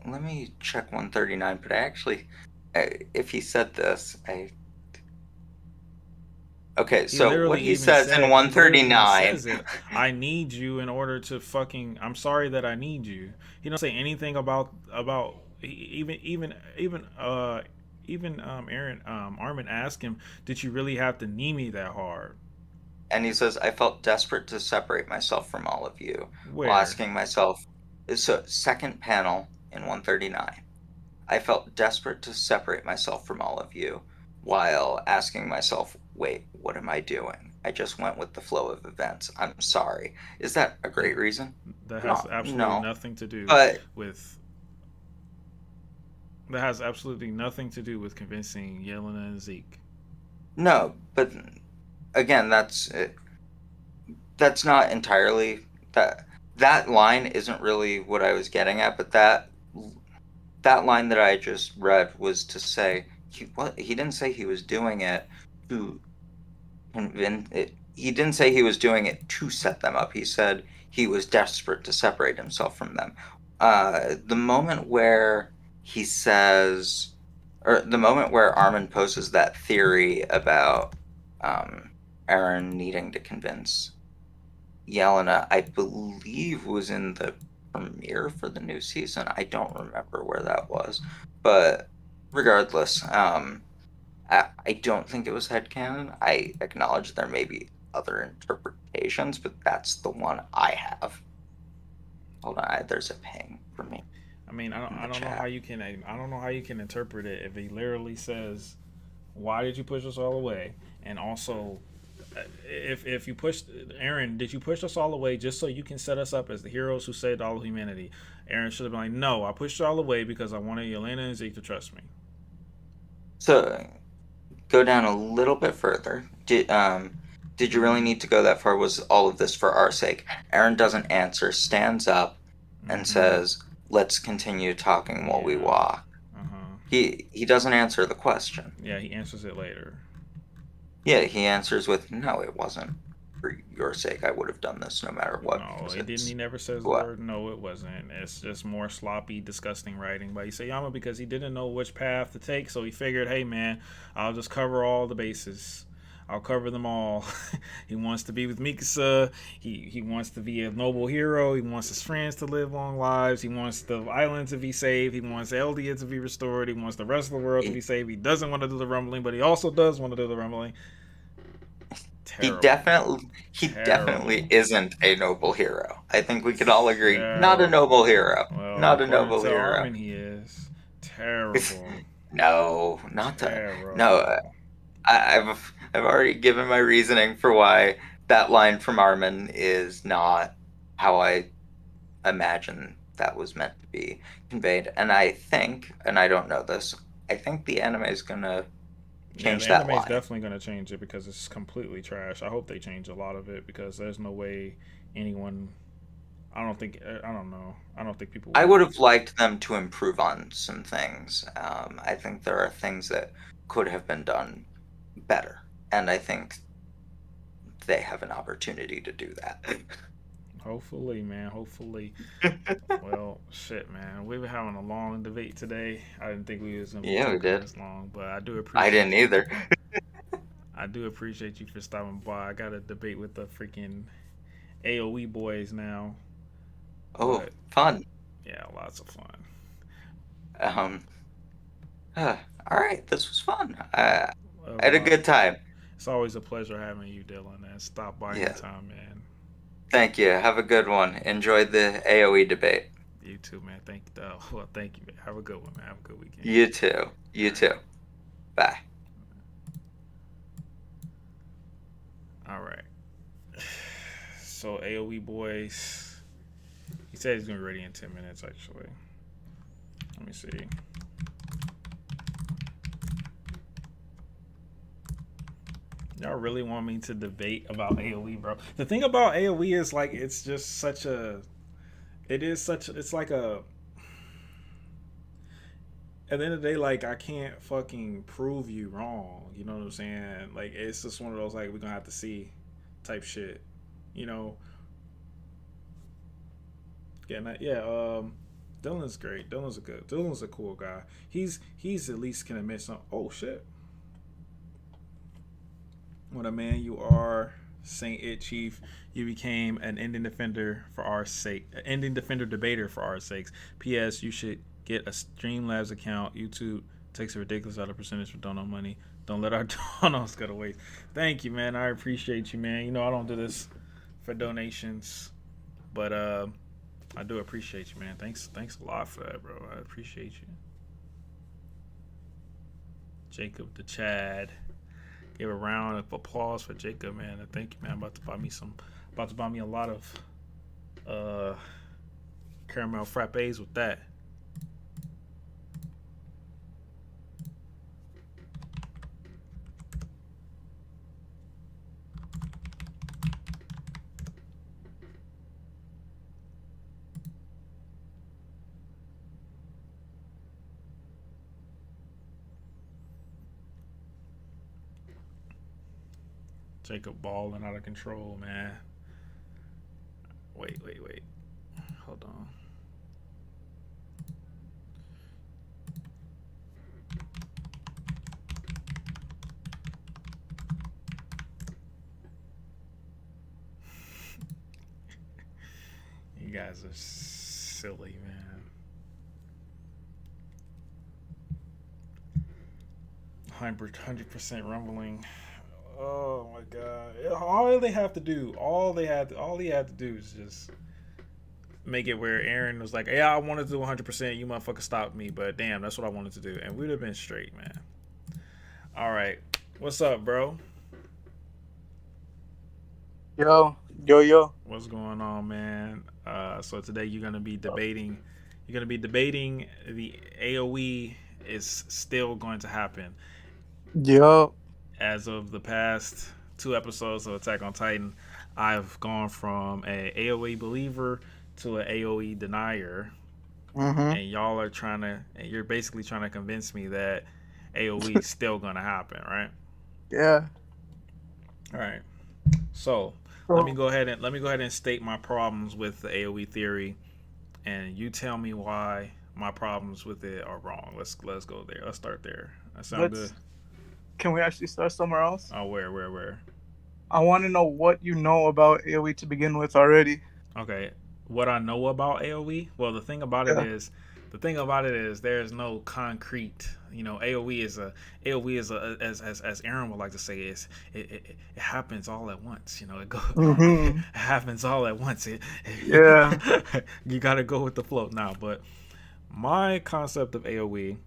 Let me check 139, but I actually, if he said this, okay, so what he says in He literally 139. says it. I need you in order to fucking. I'm sorry that I need you. He don't say anything about even Aaron Armin asked him, "Did you really have to need me that hard?" And he says, I felt desperate to separate myself from all of you, while Where? asking myself, so second panel in 139. I felt desperate to separate myself from all of you, while asking myself, wait, what am I doing? I just went with the flow of events. I'm sorry. Is that a That great reason? that has No, absolutely no. nothing to do But with. That has absolutely nothing to do with convincing Yelena and Zeke. no, but again, that's not entirely that line isn't really what I was getting at, but that line that I just read was to say he didn't say he was doing it to convince it. He didn't say he was doing it to set them up. He said he was desperate to separate himself from them. The moment where he says, or the moment where Armin poses that theory about um, Aaron needing to convince Yelena, I believe was in the premiere for the new season. I don't remember where that was, but regardless, I don't think it was headcanon. I acknowledge there may be other interpretations, but that's the one I have. Hold on, there's a ping for me I mean, in I the don't know how chat. you can I don't know how you can interpret it if he literally says, "Why did you push us all away?" And also, if you pushed Aaron, did you push us all away just so you can set us up as the heroes who saved all of humanity? Aaron should have been like, "No, I pushed you all away because I wanted Yelena and Zeke to trust me." So go down a little bit further. Did you really Mm-hmm. need to go that far? Was all of this for our sake? Aaron doesn't answer, stands up, and Mm-hmm. says, "Let's continue talking while we Yeah. walk." Uh huh. He doesn't answer the question. Yeah, he answers it later. Yeah, he answers with, "No, it wasn't for your sake. I would have done this no matter what No, because he didn't. He it's never says the what." word no. It wasn't. It's just more sloppy, disgusting writing by Isayama because he didn't know which path to take. So he figured, hey man, I'll just cover all the bases. I'll cover them all. He wants to be with Mikasa. He wants to be a noble hero. He wants his friends to live long lives. He wants the island to be saved. He wants Eldia to be restored. He wants the rest of the world to be He, saved. He doesn't want to do the rumbling, but he also does want to do the rumbling. he Terrible. definitely he definitely Terrible. isn't a noble hero. I think we could all agree. Not a noble Terrible. hero. Well, Not a according noble to hero. Armin, he is terrible. No, not that. No, Terrible. I've already given my reasoning for why that line from Armin is not how I imagine that was meant to be conveyed. And I think, and I don't know this, I think the anime is gonna Yeah, the change that anime is line. definitely going to change it because it's completely trash. I hope they change a lot of it because there's no way anyone. I don't think. I don't know. I don't think people I would. would have liked them to improve on some things. I think there are things that could have been done better, and I think they have an opportunity to do that. Hopefully, man. Hopefully. Well, shit, man. We were having a long debate today. I didn't think we was gonna be Yeah, we talking did. this long, but I do I didn't appreciate you. either. I do appreciate you for stopping by. I got a debate with the freaking AOE boys now, Oh, but fun. yeah, lots of fun. Um, All right, this was fun. I had a Uh, good time. it's always a pleasure having you, Dylan. And stop by Yeah, anytime, man. thank you. Have a good one. Enjoyed the AOE debate. You too, man. Thank you. Well, thank you, man. Have a good one, man. Have a good weekend. You too. All You right. too. Bye. All right. So AOE boys, he said he's gonna be ready in 10 minutes. Actually, let me see. Y'all really want me to debate about AOE, bro? The thing about AOE is like it's just such a. It is such. It's like a. At the end of the day, like I can't fucking prove you wrong. You know what I'm saying? Like it's just one of those like we're gonna have to see, type shit. You know. Yeah. Yeah. Dylan's great. Dylan's a cool guy. He's at least can admit some. Oh shit. What a man you are, Saint It Chief. You became an ending defender for our sake, an ending defender debater for our sakes. P.S. You should get a Streamlabs account. YouTube takes a ridiculous amount of percentage for dono money. Don't let our donos go to waste. Thank you, man. I appreciate you, man. You know I don't do this for donations, but I do appreciate you, man. Thanks a lot for that, bro. I appreciate you. Jacob the Chad. Give a round of applause for Jacob, man. And thank you, man. About to buy me a lot of uh caramel frappes with that. Jacob balling out of control, man. Wait. Hold on. You guys are silly, man. 100% rumbling. Oh my god! All he had to do is just make it where Aaron was like, "Yeah, I wanted to do 100%. You motherfucker stopped me, but damn, that's what I wanted to do," and we'd have been straight, man. All right, what's up, bro? Yo, yo, yo. What's going on, man? So today you're gonna be debating. You're gonna be debating the AOE is still going to happen. Yo. As of the past 2 episodes of Attack on Titan, I've gone from a AOE believer to an AOE denier, Mm-hmm. and y'all are trying to, and you're basically trying to convince me that AOE is still gonna happen, right? Yeah. All right. So So let me go ahead and state my problems with the AOE theory, and you tell me why my problems with it are wrong. Let's go there. Let's start there. That sound good? let's. Can we actually start somewhere else? Oh, where? I want to know what you know about AOE to begin with already. Okay, what I know about AOE. Well, Yeah. the thing about it is there's no concrete. You know, AOE is a as Aaron would like to say is it happens all at once. You know, it Mm-hmm. happens all at once. Yeah. You got to go with the flow now. But my concept of AOE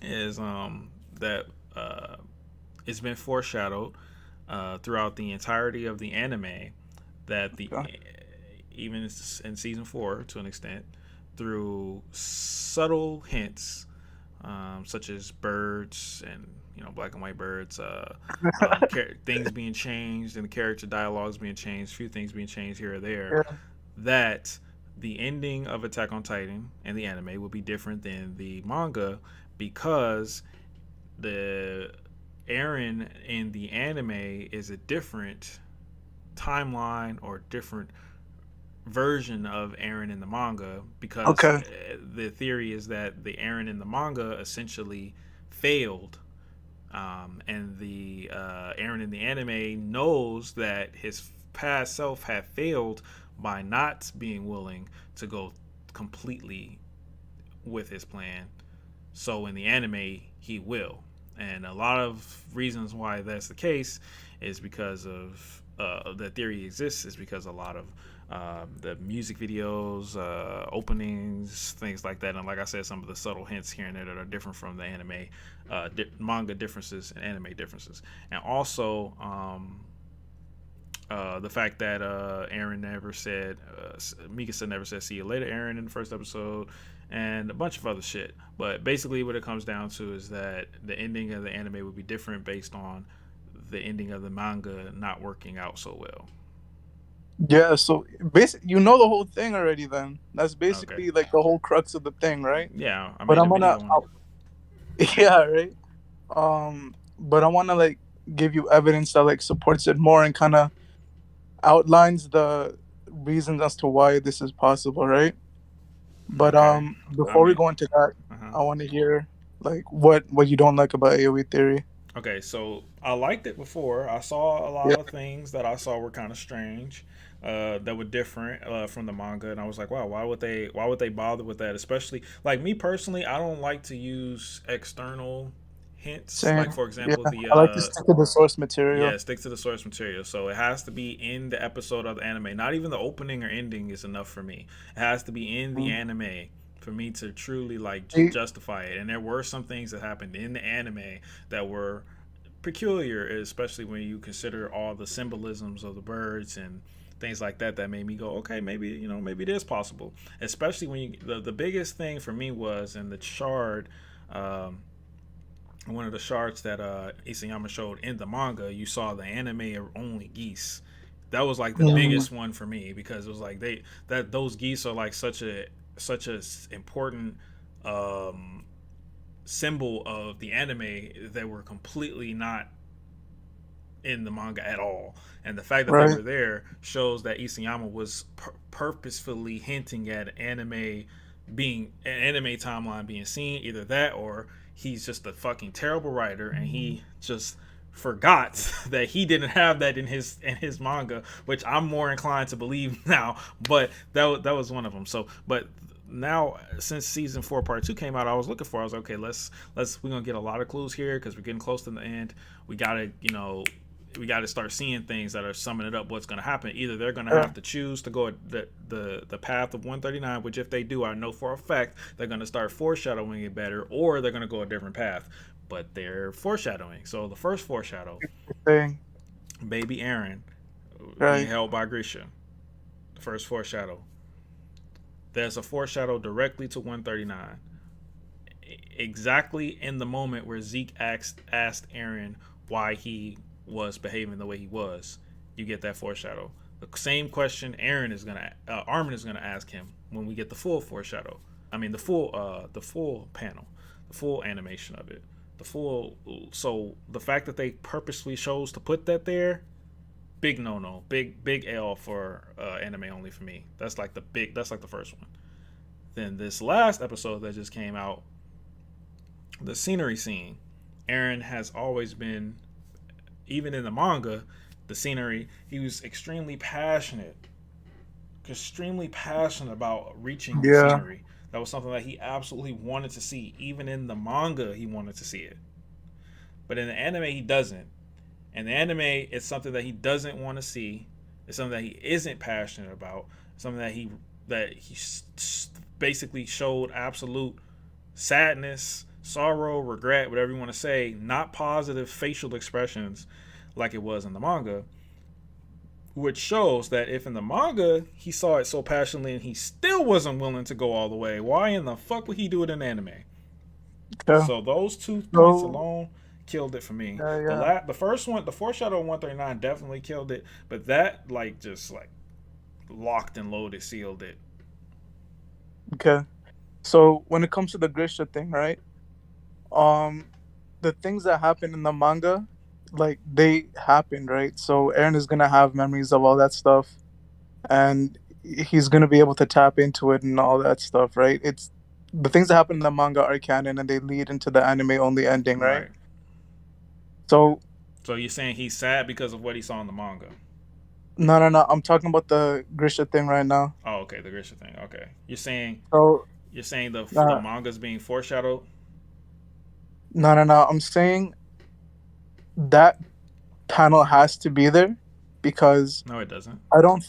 is that it's been foreshadowed throughout the entirety of the anime that the Okay. even in season 4 to an extent through subtle hints such as birds and black and white birds things being changed and the character dialogues being changed, few things being changed here or there, Yeah. that the ending of Attack on Titan and the anime will be different than the manga because the Eren in the anime is a different timeline or different version of Eren in the manga because Okay. the theory is that the Eren in the manga essentially failed, and the Eren in the anime knows that his past self had failed by not being willing to go completely with his plan So in the anime, he will. And a lot of reasons why that's the case is because of the theory exists is because a lot of the music videos, openings, things like that, and like I said, some of the subtle hints here and there that are different from the anime, manga differences and anime differences, and also the fact that Aaron never said, Mikasa never said "see you later, Aaron" in the first episode, and a bunch of other shit. But basically, what it comes down to is that the ending of the anime would be different based on the ending of the manga not working out so well. Yeah, so basically, you know the whole thing already. Then that's Okay. basically like the whole crux of the thing, right? Yeah, I But made a I'm gonna, video on it. yeah, right. But I wanna like give you evidence that like supports it more and kind of outlines the reasons as to why this is possible, right? But Okay. I before we mean, go into that, uh-huh. I want to hear like what you don't like about AoE theory. Okay, so I liked it before. I saw a lot Yeah, of things that I saw were kind of strange, that were different from the manga, and I was like, wow, why would they bother with that? Especially like me personally, I don't like to use external hints. same. Like for Yeah, example, the I like to stick to the source material. yeah, stick to the source material. So it has to be in the episode of the anime. Not even the opening or ending is enough for me. It has to be in the Mm. anime for me to truly like They- justify it. And there were some things that happened in the anime that were peculiar, especially when you consider all the symbolisms of the birds and things like that. That made me go, okay, maybe it is possible. Especially when the biggest thing for me was in the shard. One of the shards that Isayama showed in the manga, you saw the anime are only geese. That was like the Mm, biggest one for me because it was like those geese are like such a important um, symbol of the anime that were completely not in the manga at all. And the fact that they right. were there shows that Isayama was purposefully hinting at an anime timeline being seen, either that or he's just a fucking terrible writer and he just forgot that he didn't have that in his manga, which I'm more inclined to believe now. But that was one of them. So, but now since season 4 part 2 came out, I was looking for. I was like, okay, let's we're gonna get a lot of clues here because we're getting close to the end. We gotta we got to start seeing things that are summing it up what's going to happen. Either they're going to have to choose to go the path of 139, which if they do, I know for a fact they're going to start foreshadowing it better, or they're going to go a different path. But they're foreshadowing. So the first foreshadow, Thing, baby Aaron being right. held by Grisha. The first foreshadow. There's a foreshadow directly to 139. Exactly in the moment where Zeke asked Aaron why he was behaving the way he was, you get that foreshadow. The same question Armin is gonna ask him when we get the full foreshadow. I mean the full panel, the full animation of it, the full. So the fact that they purposely chose to put that there, big no, big L for anime only for me. That's like the first one. Then this last episode that just came out, the scenery scene. Aaron has always been, even in the manga, the scenery, he was extremely passionate about reaching the Yeah, scenery. That was something that he absolutely wanted to see. Even in the manga, he wanted to see it. But in the anime, he doesn't. And the anime, it's something that he doesn't want to see. It's something that he isn't passionate about. Something that he basically showed absolute sadness, sorrow, regret, whatever you want to say, not positive facial expressions like it was in the manga, which shows that if in the manga he saw it so passionately and he still wasn't willing to go all the way, why in the fuck would he do it in anime? yeah. So those 2 points So alone killed it for me. yeah. The first one, the foreshadow 139 definitely killed it, but that like just like locked and loaded, sealed it. Okay. So when it comes to the Grisha thing, right? Um, the things that happen in the manga, like they happened, right? So Aaron is gonna have memories of all that stuff, and he's gonna be able to tap into it and all that stuff, right? It's the things that happen in the manga are canon, and they lead into the anime only ending, right? Right. So So you're saying he's sad because of what he saw in the manga? no. I'm talking about the Grisha thing right now. Oh, okay, the Grisha thing. Okay, you're saying So the uh, manga's being foreshadowed. No, no, no. I'm saying that panel has to be there because No, it doesn't. I don't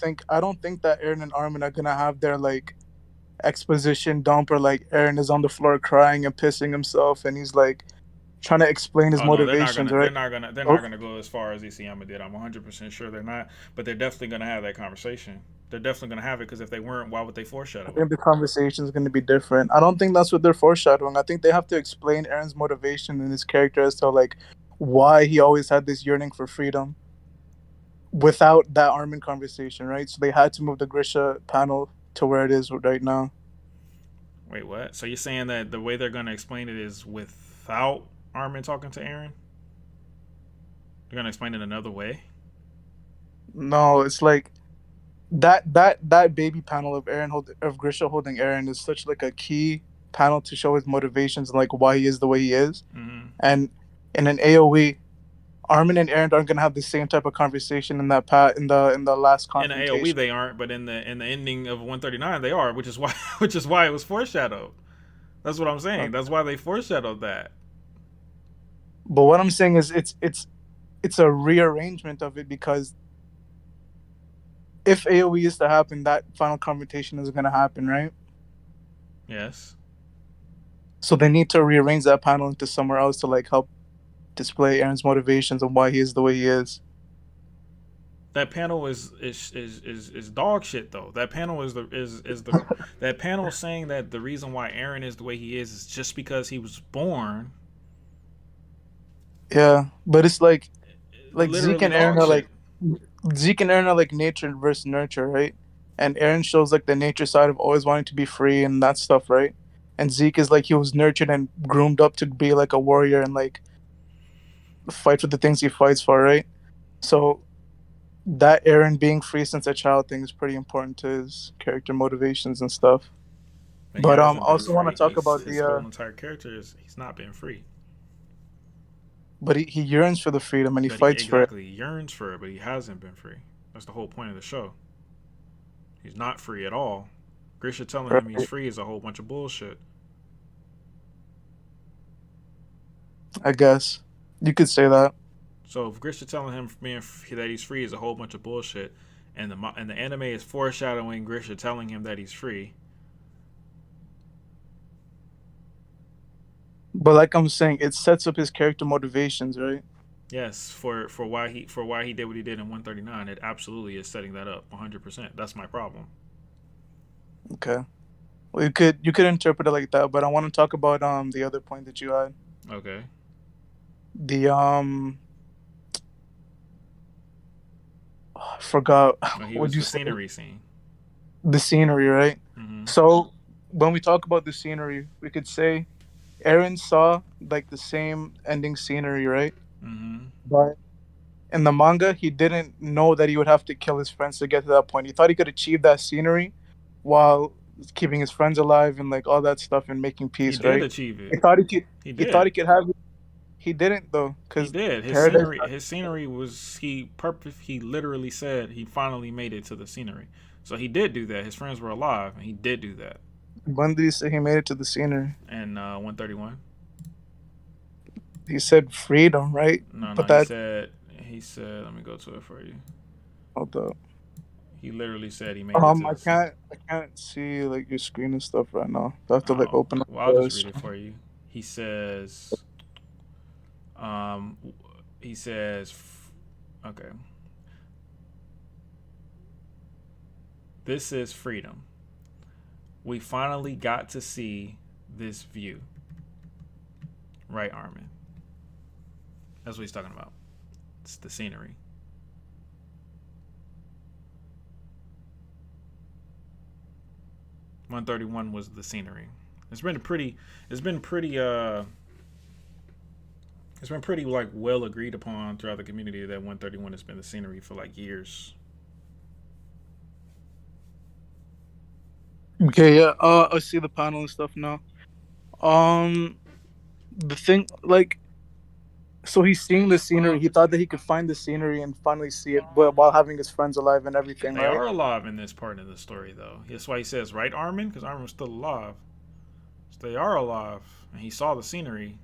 think that Aaron and Armin are gonna have their like exposition dump or like Aaron is on the floor crying and pissing himself and he's like trying to explain his Oh no, they're not motivations, gonna. They're right? not gonna. They're Oh, not gonna go as far as Isayama did. I'm 100% sure they're not. But they're definitely gonna have that conversation. They're definitely gonna have it because if they weren't, why would they I foreshadow it? think the conversation is going to be different. I don't think that's what they're foreshadowing. I think they have to explain Aaron's motivation and his character as to like why he always had this yearning for freedom without that Armin conversation, right? So they had to move the Grisha panel to where it is right now. Wait, what? So you're saying that the way they're gonna explain it is without Armin talking to Aaron? They're gonna explain it another way? No, it's like that baby panel of of Grisha holding Aaron is such like a key panel to show his motivations and like why he is the way he is. Mm-hmm. And in an AOE, Armin and Aaron aren't gonna have the same type of conversation in that in the last In the AOE confrontation. they aren't, but in the ending of 139 they are, which is why which is why it was foreshadowed. That's what I'm saying. That's why they foreshadowed that. But what I'm saying is it's a rearrangement of it because if AOE is to happen, that final confrontation is gonna happen, right? Yes. So they need to rearrange that panel into somewhere else to like help display Aaron's motivations and why he is the way he is. That panel is dog shit though. That panel is the that panel saying that the reason why Aaron is the way he is just because he was born. Yeah, but it's like Zeke Literally and Aaron dog are shit. like Zeke and Aaron are like nature versus nurture, right? And Aaron shows like the nature side of always wanting to be free and that stuff, right? And Zeke is like he was nurtured and groomed up to be like a warrior and like fight for the things he fights for, right? So that Aaron being free since a child thing is pretty important to his character motivations and stuff. But he But hasn't been also want to free. talk about His whole entire character is he's not been free. but he yearns for the freedom and he But he fights for it. exactly yearns for it, but he hasn't been free. That's the whole point of the show. He's not free at all. Grisha telling him he's Right? free is a whole bunch of bullshit. I guess you could say that. So if Grisha telling him that he's free is a whole bunch of bullshit, and the anime is foreshadowing Grisha telling him that he's free. But like I'm saying, it sets up his character motivations, right? Yes, for why he did what he did in 139, it absolutely is setting that up 100%. That's my problem. Okay. Well, you could interpret it like that, but I want to talk about the other point that you had. Okay. The I forgot He what was you the say. scenery scene. The scenery, right? Mm-hmm. So when we talk about the scenery, we could say Aaron saw like the same ending scenery, right? Mm-hmm. But in the manga, he didn't know that he would have to kill his friends to get to that point. He thought he could achieve that scenery while keeping his friends alive and like all that stuff and making He peace, did right? achieve it. He thought he could. He He thought did. he could have. He didn't though, He because did. Paradise. His scenery was he literally said he finally made it to the scenery. So he did do that. His friends were alive and he did do that. When did he say he made it to the scenery? And 131. He said freedom, right? No, But that. he said let me go to it for you. Hold up. He literally said he made it to I the scene. can't see like your screen and stuff right now. I have to like Oh, open up well, I'll the just read it screen. for you. He says, um, he says, okay, this is freedom. We finally got to see this view. Right, Armin? That's what he's talking about. It's the scenery. "131" was the scenery. It's been pretty. It's been pretty. It's been pretty like well agreed upon throughout the community that 131 has been the scenery for like years. Okay, yeah. I see the panel and stuff now. Um, the thing like so he's seeing the scenery. He thought that he could find the scenery and finally see it, but while having his friends alive and everything, They right? are alive in this part of the story, though. That's why he says, right, Armin? Because Armin's still alive. So they are alive. And he saw the scenery.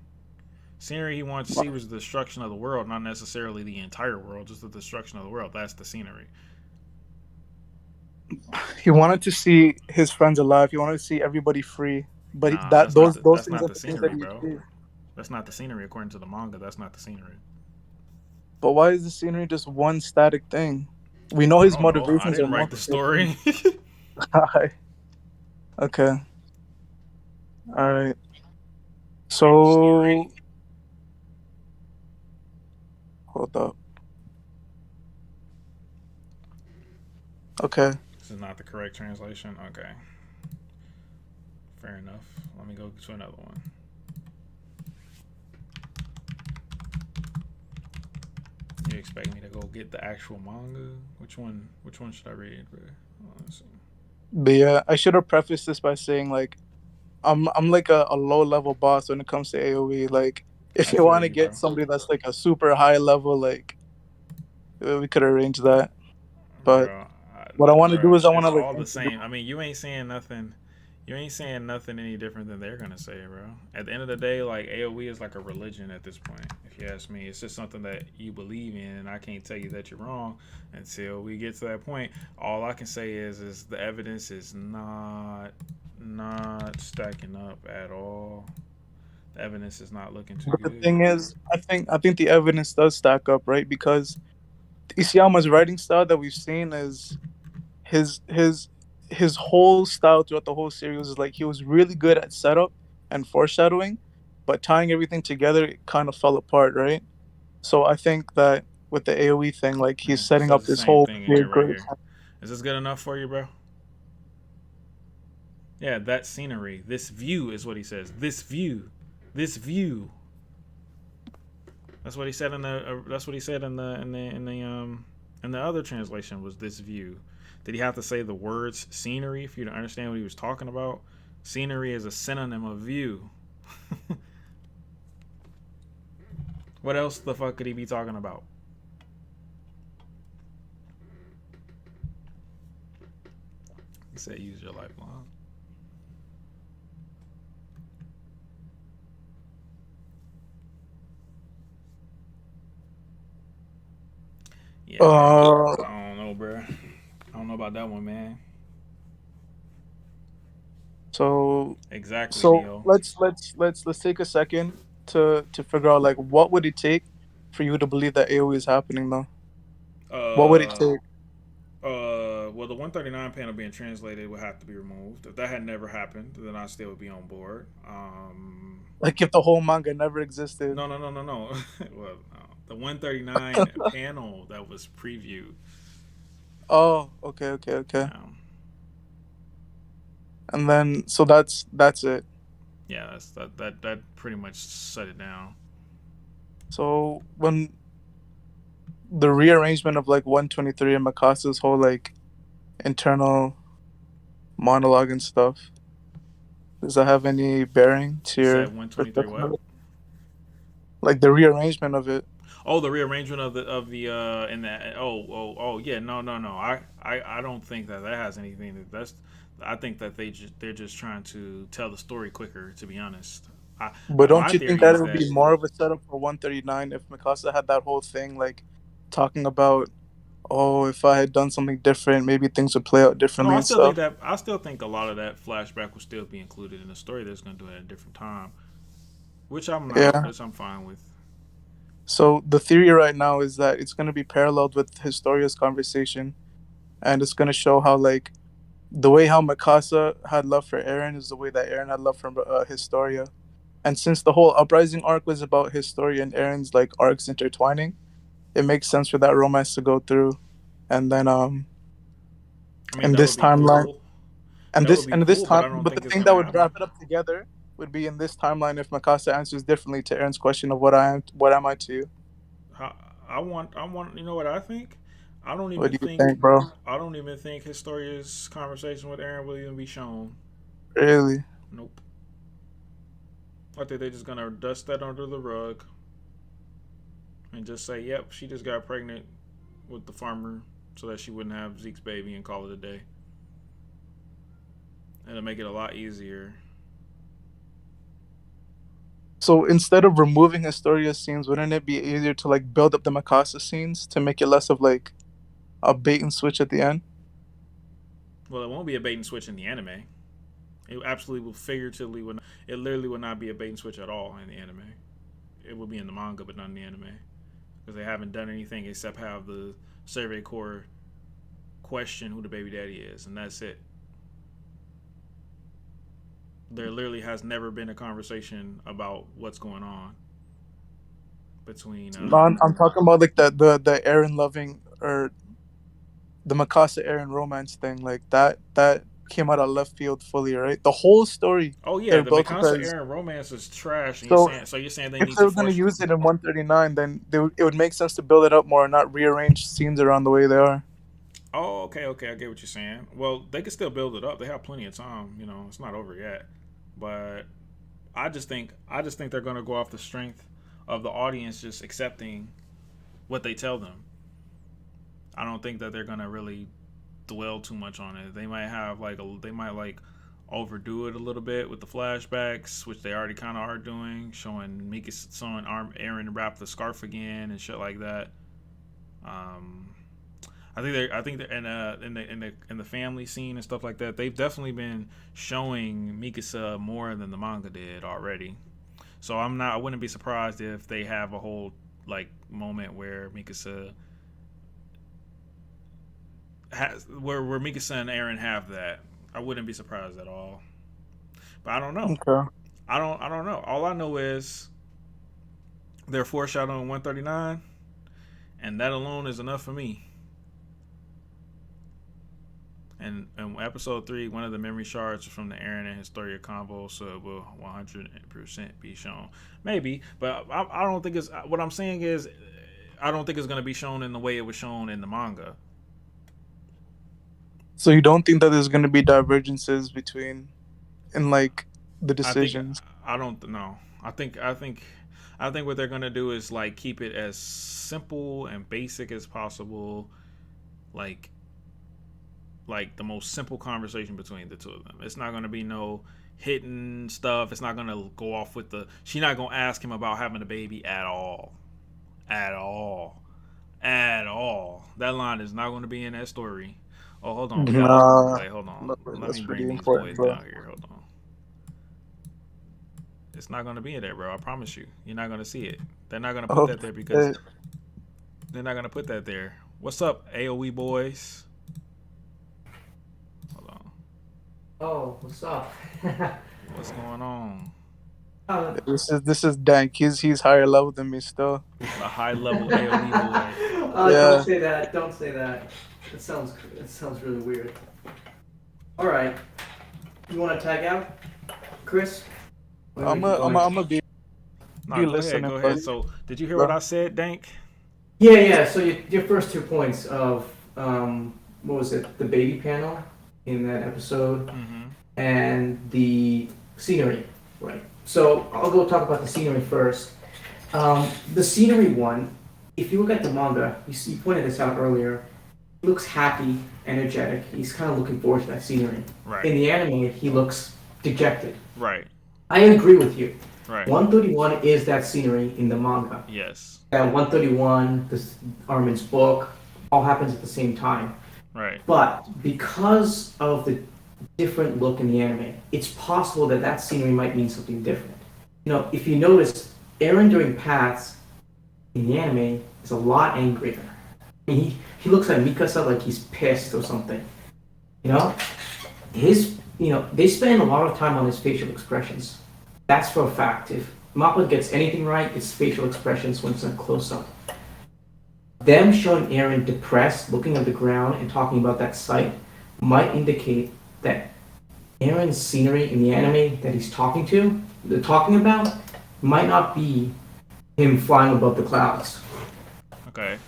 Scenery he wanted to see was the destruction of the world, not necessarily the entire world, just the destruction of the world. That's the scenery. He wanted to see his friends alive. He wanted to see everybody free. But Nah, that those that's things not are the the things that scenery, he bro. achieved. That's not the scenery according to the manga. That's not the scenery. But why is the scenery just one static thing? We know I his don't know. I motivations are didn't write the multiple. story. Okay. All right. So hold up. Okay. This is not the correct translation. Okay. Fair enough. Let me go to another one. You expect me to go get the actual manga? Which one? Which one should I read? Let's see. But yeah, I should have prefaced this by saying like I'm like a low level boss when it comes to AoE. Like if I you feel want to you, bro. get somebody that's like a super high level, like we could arrange that. But Bro, what I want to do bro, is I want it's to like all the introduce. same. I mean, you ain't saying nothing. You ain't saying nothing any different than they're gonna say, bro. At the end of the day, like AOE is like a religion at this point. If you ask me, it's just something that you believe in, and I can't tell you that you're wrong until we get to that point. All I can say is the evidence is not stacking up at all. The evidence is not looking too But the good. thing is, I think the evidence does stack up, right? Because Isayama's writing style that we've seen is his his his whole style throughout the whole series is like he was really good at setup and foreshadowing, but tying everything together it kind of fell apart, right? So I think that with the AoE thing, like Yeah, he's it setting says up the this same whole thing in here big right great. here. Is this good enough for you, bro? Yeah, that scenery. This view is what he says. This view. This view. That's what he said in the. That's what he said in the other translation was this view. Did he have to say the words scenery for you to understand what he was talking about? Scenery is a synonym of view. What else the fuck could he be talking about? He said use your lifeline. Yeah, bro. Uh, I don't know, bro. I don't know about that one, man. so Exactly, so Neo. let's take a second to figure out like what would it take for you to believe that AoE is happening though? What would it Uh, take? well, the 139 panel being translated would have to be removed. If that had never happened, then I still would be on board. Like if the whole manga never existed. No, no, no, no, no. Well, no. The 139 panel that was previewed. Oh, okay. Um, And then so that's it. yeah, that pretty much set it down. So when the rearrangement of like 123 and Mikasa's whole like internal monologue and stuff, does that have any bearing to You said your 123 perception of what? it? Like the rearrangement of it. Oh, the rearrangement of the in that. Oh yeah, no. I don't think that has anything. That's. I think that they're just trying to tell the story quicker. To be honest, But don't my you think theory that is it would that. be more of a setup for 139 if Mikasa had that whole thing like talking about, oh, if I had done something different, maybe things would play out No, differently and stuff. I still think a lot of that flashback will still be included in the story. That's going to do it at a different time, Yeah. which I'm fine with. So the theory right now is that it's going to be paralleled with Historia's conversation, and it's going to show how like the way how Mikasa had love for Eren is the way that Eren had love for Historia. And since the whole uprising arc was about Historia and Eren's like arcs intertwining, it makes sense for that romance to go through. And then I mean, in that would this be timeline, cool. That would be and this cool, but time, I don't but the think it's thing going to that would happen. wrap it up together would be in this timeline if Mikasa answers differently to Eren's question of what am I to you? I want. You know what I think? I don't What even do you think. think, bro? I don't even think Historia's conversation with Aaron will even be shown. Really? Nope. I think they're just gonna dust that under the rug and just say, "Yep, she just got pregnant with the farmer, so that she wouldn't have Zeke's baby," and call it a day. It'll make it a lot easier. So instead of removing Historia scenes, wouldn't it be easier to like build up the Mikasa scenes to make it less of like a bait and switch at the end? Well, it won't be a bait and switch in the anime. It absolutely will figuratively would. It literally would not be a bait and switch at all in the anime. It will be in the manga, but not in the anime because they haven't done anything except have the Survey Corps question who the baby daddy is, and that's it. There literally has never been a conversation about what's going on between. No, I'm talking about like the Aaron loving or the Mikasa Aaron romance thing. Like that came out of left field fully, right? The whole story Oh yeah, they're the built up Mikasa as Aaron romance is trash, and so. you're saying they If need they to were going to force. use it in 139, then it would make sense to build it up more and not rearrange scenes around the way they are. Oh, okay, okay, I get what you're saying. Well, they can still build it up. They have plenty of time. You know, it's not over yet. But I just think they're gonna go off the strength of the audience just accepting what they tell them. I don't think that they're gonna really dwell too much on it. They might have they might like overdo it a little bit with the flashbacks, which they already kind of are doing, showing Mika, showing Aaron wrap the scarf again and shit like that. Um, I think they're in the family scene and stuff like that. They've definitely been showing Mikasa more than the manga did already. So I wouldn't be surprised if they have a whole like moment where Mikasa has where Mikasa and Aaron have that. I wouldn't be surprised at all. But I don't know. Okay. I don't know. All I know is they're foreshadowing 139, and that alone is enough for me. And in episode 3, one of the memory shards from the Aaron and Historia convo, so it will 100% be shown. Maybe, but I don't think it's. What I'm saying is, I don't think it's going to be shown in the way it was shown in the manga. So you don't think that there's going to be divergences between, in like, the decisions? I don't know. I think what they're going to do is like keep it as simple and basic as possible, like the most simple conversation between the two of them. It's not going to be no hidden stuff. It's not going to go off with the. She's not going to ask him about having a baby at all, at all, at all. That line is not going to be in that story. Oh, hold on. Nah, Hold on. no, Let that's me pretty bring these important, boys bro. down here. Hold on. It's not going to be in there, bro. I promise you. You're not going to see it. They're not going to put that there because they're not going to put that there. What's up, AOE boys? Oh, what's up? What's going on? This is Dank. He's higher level than me still. A high level AOE boy. Yeah. Don't say that. Don't say that. It sounds really weird. All right. You want to tag out, Chris? I'm a be listening. Go ahead. So, did you hear what I said, Dank? Yeah. So your first 2 points of what was it? The baby panel in that episode, and the scenery, right? So I'll go talk about the scenery first. The scenery one, if you look at the manga, you pointed this out earlier, he looks happy, energetic. He's kind of looking forward to that scenery. Right. In the anime, he looks dejected. Right. I agree with you. Right. 131 is that scenery in the manga. Yes. That 131, this Armin's book, all happens at the same time. Right. But because of the different look in the anime, it's possible that that scenery might mean something different. You know, if you notice, Eren during Paths in the anime is a lot angrier. I mean, he looks at Mikasa like he's pissed or something. You know, they spend a lot of time on his facial expressions. That's for a fact. If Mappa gets anything right, it's facial expressions when it's a close up. Them showing Eren depressed, looking at the ground, and talking about that sight might indicate that Eren's scenery in the anime that he's talking about, might not be him flying above the clouds. Okay.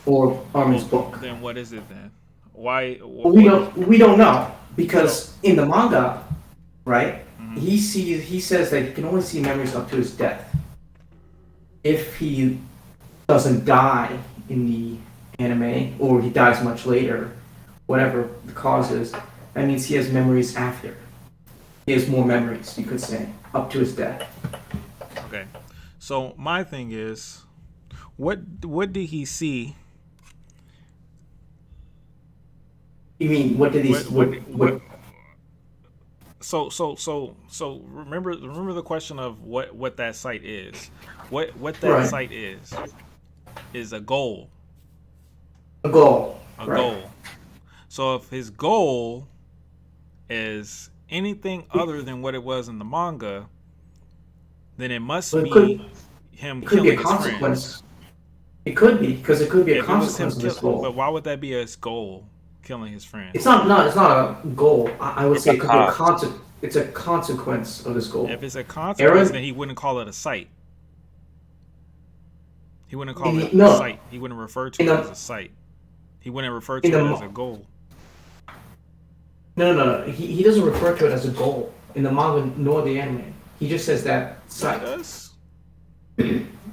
Or Armin's book. Then what is it then? Why? We don't know because in the manga, right? He says that he can only see memories up to his death. If he doesn't die in the anime, or he dies much later, whatever the cause is, that means he has memories after. He has more memories, you could say, up to his death. Okay. So my thing is, what did he see? You mean what did he? What? So remember the question of what that site is. What that Right. site is a goal. A goal. A Right. goal. So if his goal is anything other than what it was in the manga, then it must Well, be him it could be a killing his friends. consequence. It could be because it could be a If it was him consequence of this kill, but goal. why would that be his goal? Killing his friends. It's not. No, it's not a goal. I would It's say a it could be a cost. It's a consequence of this goal. If it's a consequence, Aaron, then he wouldn't call it a site. He wouldn't call it a no, site. He wouldn't refer to in it the as a site. He wouldn't refer in to the it as a goal. no. He doesn't refer to it as a goal in the manga nor the anime. He just says that He site, does.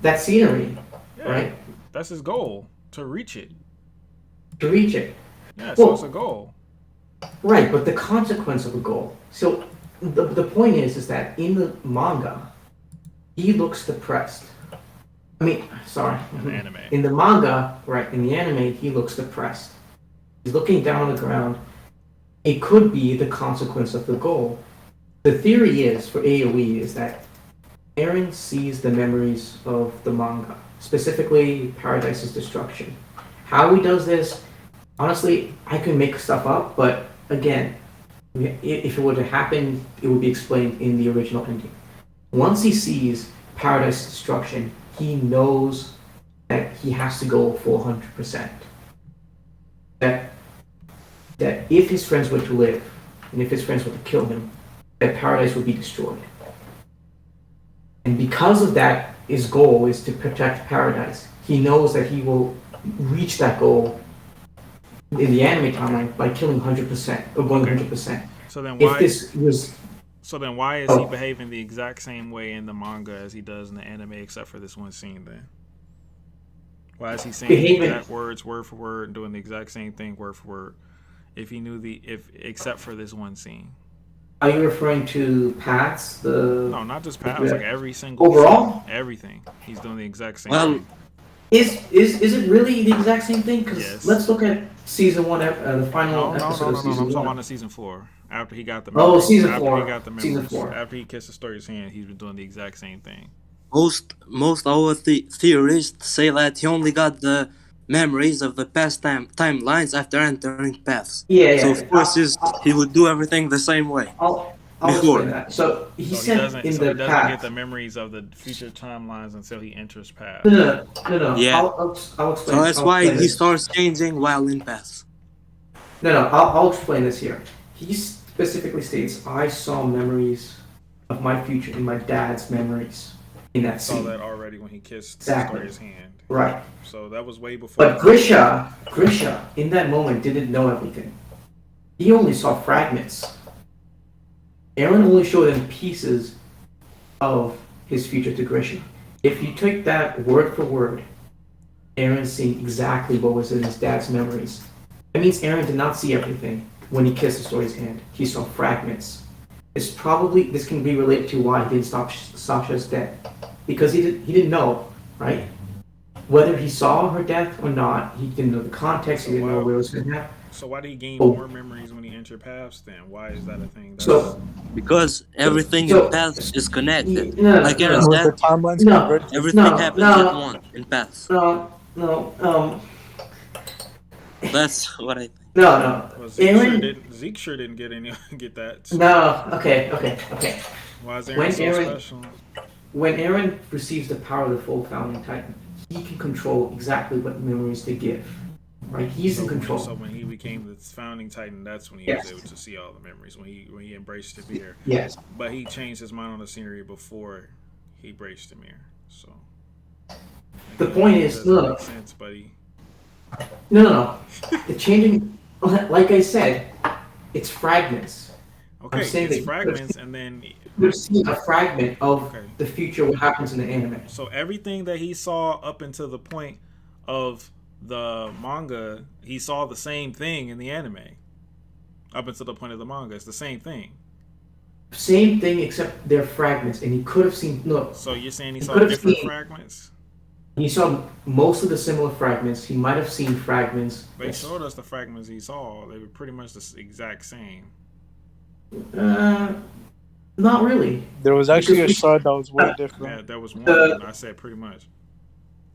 that scenery, Yeah, right, that's his goal, to reach it. to reach it. Yeah, so Well, it's a goal. right, but the consequence of a goal. So the point is that in the manga, he looks depressed. I mean, sorry. In the anime. In the manga, right, in the anime, he looks depressed. He's looking down on the ground. It could be the consequence of the goal. The theory is, for AoE, is that Eren sees the memories of the manga, specifically Paradise's destruction. How he does this, honestly, I can make stuff up, but again, if it were to happen, it would be explained in the original ending. Once he sees Paradise's destruction, he knows that he has to go 400%. That if his friends were to live, and if his friends were to kill him, that Paradise would be destroyed. And because of that, his goal is to protect Paradise. He knows that he will reach that goal in the anime timeline by killing 100%, or going 100%. So then If why? this was... So then why is he Oh, behaving the exact same way in the manga as he does in the anime, except for this one scene? Then why is he saying the behaving... exact words word for word and doing the exact same thing word for word? If he knew except for this one scene. Are you referring to paths? No, not just paths. Like every single Overall? scene, everything. He's doing the exact same Well, thing. Is it really the exact same thing? Because Yes. let's look at season 1, the final No. episode of I'm season talking 1. about the season 4. After he got the Oh, memories. season After 4. he got the Season memories. 4. After he kissed the story's hand, he's been doing the exact same thing. Most our theorists say that he only got the memories of the past timelines after entering paths. Yeah, So of course he would do everything the same way I'll before. explain that. So he So said in he the doesn't get past. the memories of the future timelines until he enters paths. No. Yeah. I'll explain. So that's I'll why explain he this. starts changing while in paths. No. I'll explain this here. He specifically states, "I saw memories of my future in my dad's memories in that Saw scene." that already when he kissed Exactly. the story's hand. Right. So that was way before. But Grisha, in that moment, didn't know everything. He only saw fragments. Eren only showed him pieces of his future to Grisha. If you took that word for word, Eren's seeing exactly what was in his dad's memories. That means Eren did not see everything when he kissed the story's hand. He saw fragments. This can be related to why he didn't stop Sasha's death. Because he didn't know, right? Whether he saw her death or not, he didn't know the context, he didn't know where it was going to happen. So why did he gain Oh. more memories when he entered paths then? Why is that a thing? So, Because everything So- in paths is connected. no, Like no, Eren's Was the dad, timelines No. converged? everything No, happens no. at once in paths. no, That's what I think. no. Well, Eren, Zeke sure didn't get that. no, okay. Why is When Aaron so Eren- special? When Eren receives the power of the full founding titan, he can control exactly what memories to give. Right? He's in control. So when he became the founding titan, that's when he Yes. was able to see all the memories. When he embraced the mirror. Yes. But he changed his mind on the scenery before he embraced the mirror. So The point it is, doesn't look. make sense, buddy. No. The changing, like I said, it's fragments. Okay, saying it's that- fragments, and then We're seeing a fragment of Okay. the future, what happens in the anime. so everything that he saw up until the point of the manga, he saw the same thing in the anime. Up until the point of the manga, it's the same thing. Same thing, except they're fragments, and he could have seen. No, So you're saying he he saw could have different seen. fragments? He saw most of the similar fragments. He might have seen fragments. They showed us the fragments he saw. They were pretty much the exact same. Uh, not really. There was actually a Because shard that was way Yeah, different. that was one, The- and I said pretty much.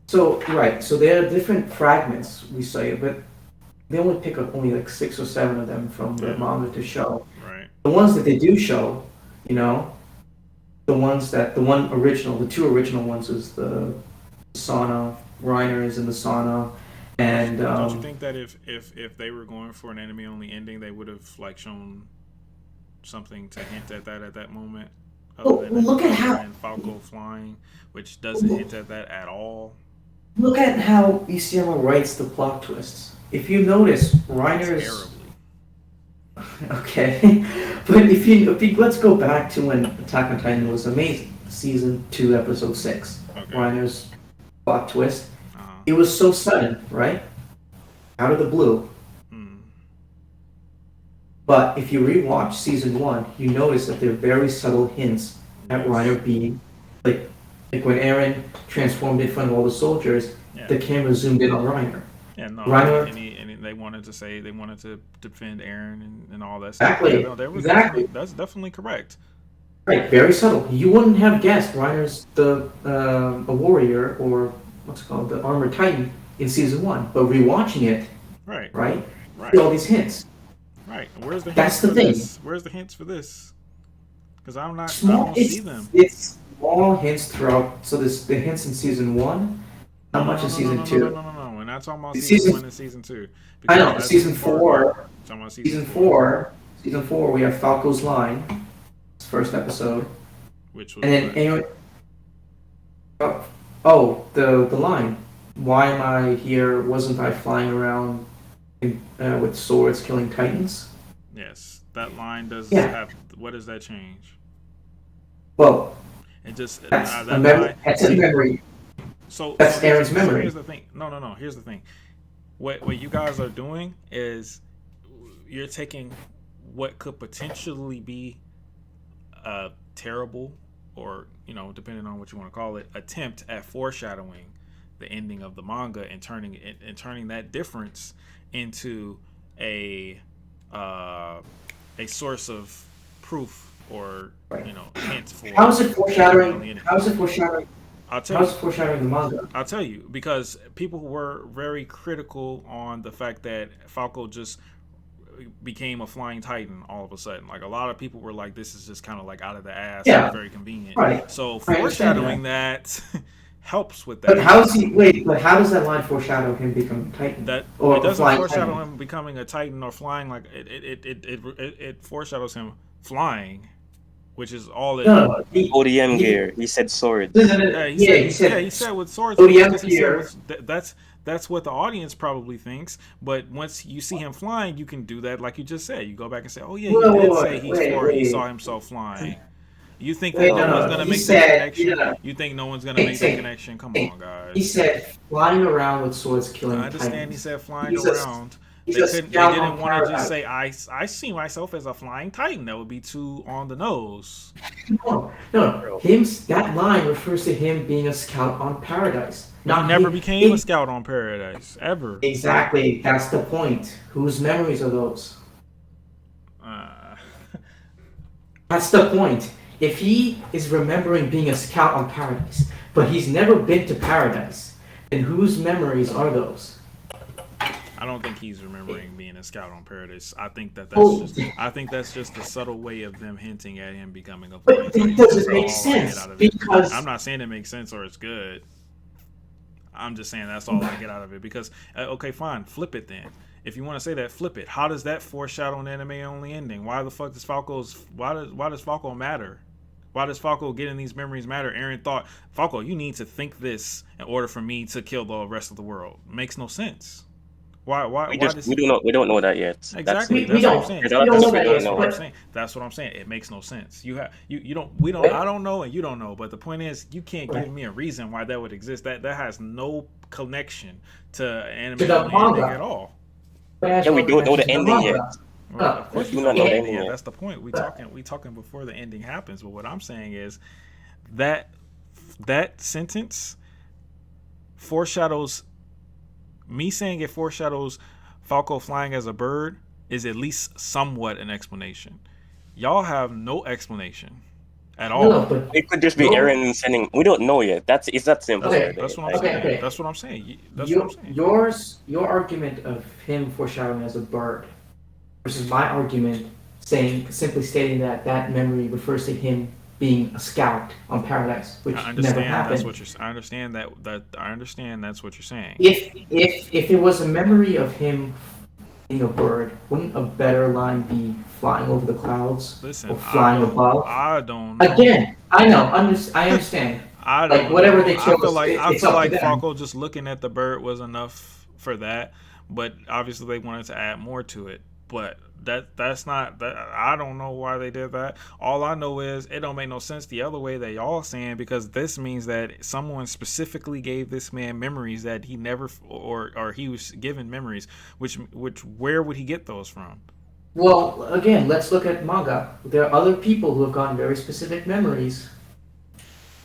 So right, so there are different fragments we say, but they only pick up only like 6 or 7 of them from the Yeah. manga to show. Right. The ones that they do show, you know, the one original, the 2 original ones is the sauna. Reiner is in the sauna, and Don't you think that if they were going for an anime only ending, they would have like shown something to hint at that moment? Well, look at how- Falco flying, which doesn't hint at that at all. look at how Isayama writes the plot twists. If you notice, Reiner's Terribly. okay, but if you let's go back to when Attack on Titan was amazing, season 2, episode 6. Okay. Reiner's plot twist. Uh-huh. It was so sudden, right? Out of the blue. Hmm. But if you rewatch season 1, you notice that there are very subtle hints at Reiner being like when Eren transformed in front of all the soldiers, Yeah. the camera zoomed in on Reiner. Yeah, no, Reiner- and they wanted to defend Eren and all that Exactly, stuff. Yeah, no, that was exactly. that's definitely correct. Right, very subtle. You wouldn't have guessed Reiner's a warrior or what's it called, the armored titan in season 1. But rewatching it, Right, right, right, see all these hints. right. Where's the That's hints the for thing. this? Where's the hints for this? Because I Small, don't see them. it's small hints throughout. So there's the hints in season 1, not much in season 2. No. We're not talking about Season- season 1 and season 2. I know, That's season important. 4. Talking about Season 4, we have Falco's line, first episode, which was and then what? anyway, the line. Why am I here? Wasn't I flying around with swords killing titans? Yes, that line does Yeah. have. What does that change? Well, It just that's that a memory. line. That's a memory. So That's Eren's so memory. here's the thing. No. Here's the thing. What you guys are doing is you're taking what could potentially be a terrible, or depending on what you want to call it, attempt at foreshadowing the ending of the manga and turning that difference into a source of proof or Right. hint for. How is it foreshadowing? How is it foreshadowing? I'll tell How you. is it foreshadowing the manga? I'll tell you, because people were very critical on the fact that Falco just became a flying titan all of a sudden. Like, a lot of people were like, this is just kind of like out of the ass, Yeah. very convenient. Right. So I understand foreshadowing that helps with that. But how is he? Wait, but how does that line foreshadow him becoming a titan? That Or it doesn't flying foreshadow titan. him becoming a titan or flying. Like it foreshadows him flying, which is all it. No, ODM gear. He said swords. Yeah, he said said with swords. ODM because he said gear. that's what the audience probably thinks. But once you see him flying, you can do that, like you just said. You go back and say, "Oh yeah, he did say he saw himself flying." You think that Wait, no no, one's no. gonna He make said- that connection? yeah. You think no one's gonna He make said- that connection? Come he- on, guys. He said flying around with swords killing I understand. titans. He said flying He's a- around. he's They a couldn't. They scout didn't on want to just Paradise. say I see myself as a flying titan. That would be too on the nose. No. That line refers to him being a scout on Paradise. He Not never him- became a him- scout on Paradise ever. Exactly. That's the point. Whose memories are those? Uh, That's the point. If he is remembering being a scout on Paradise, but he's never been to Paradise, then whose memories are those? I don't think he's remembering being a scout on Paradise. I think that's Oh. just a subtle way of them hinting at him becoming a But flying it titan. doesn't That's make all I sense get out of it. because I'm not saying it makes sense or it's good. I'm just saying that's all I get out of it. Because okay, fine, flip it then. If you want to say that, flip it. How does that foreshadow an anime only ending? Why the fuck does why does Falco matter? Why does Falco getting these memories matter? Eren thought, Falco, you need to think this in order for me to kill the rest of the world. Makes no sense. Why We does don't know that yet. exactly? We That's what I'm don't. saying. We don't That's know what that yet, I'm but- saying. That's what I'm saying. It makes no sense. You don't. I don't know, and you don't know. But the point is, you can't give me a reason why that would exist. That has no connection to anime To the only ending manga. at all. Yeah, we don't know the ending yet. Well, of course We we do don't not know know the the ending ending yet. yet. That's the point. We talking before the ending happens. But what I'm saying is that that sentence foreshadows me saying it foreshadows Falco flying as a bird is at least somewhat an explanation. Y'all have no explanation at No, all. but It could just be your Aaron sending. We don't know yet. It's that simple, That's sir. okay, that's what I'm Like, saying. okay. That's what I'm saying. That's what I'm saying. Your argument of him foreshadowing as a bird versus my argument simply stating that that memory refers to him being a scout on Paradise, which I never understand that's happened. what you're. I understand that I understand that's what you're saying. If it was a memory of him being a bird, wouldn't a better line be flying over the clouds or Listen, flying above? I don't know. Again, I know, I understand. I Like don't whatever know. they chose, I it's feel up to like them. Falco just looking at the bird was enough for that, but obviously they wanted to add more to it. But that's not that. I don't know why they did that. All I know is it don't make no sense the other way that y'all saying, because this means that someone specifically gave this man memories that he never or he was given memories. Which where would he get those from? Well, again, let's look at manga. There are other people who have gotten very specific memories.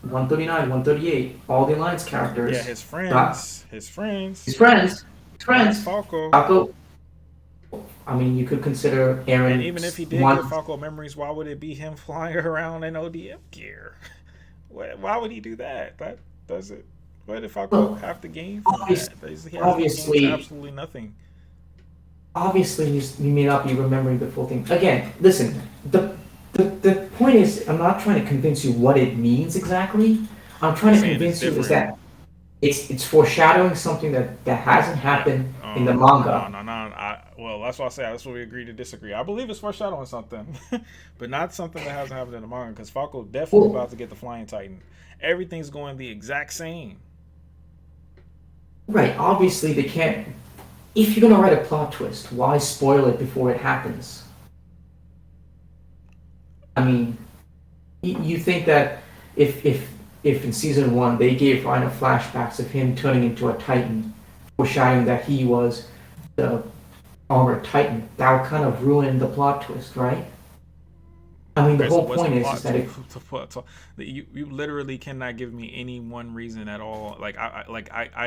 139, 138, all the Alliance characters. Yeah, his Got friends, his friends, his friends. His not friends. Falco. Falco. I mean, you could consider Aaron. And even if he did one. get Falco memories, why would it be him flying around in ODM gear? Why would he do that? That does it. What did Falco Well, have to gain from that? He has to gain obviously, absolutely nothing. obviously, you may not be remembering the full thing. Again, listen. The point is, I'm not trying to convince you what it means exactly. I'm trying to Saying it's convince you is different. that it's foreshadowing something that hasn't happened in the manga. No. Well, that's why I say that's where we agree to disagree. I believe it's foreshadowing something, but not something that hasn't happened in the manga. Because Falco definitely about to get the Flying Titan. Everything's going the exact same. Right, obviously they can't. If you're gonna write a plot twist, why spoil it before it happens? I mean, you think that if in season one they gave Rhino flashbacks of him turning into a Titan, foreshadowing that he was the armored Titan, that would kind of ruin the plot twist, right? I mean, the Okay, so whole what's point the is plot that you literally cannot give me any one reason at all. Like I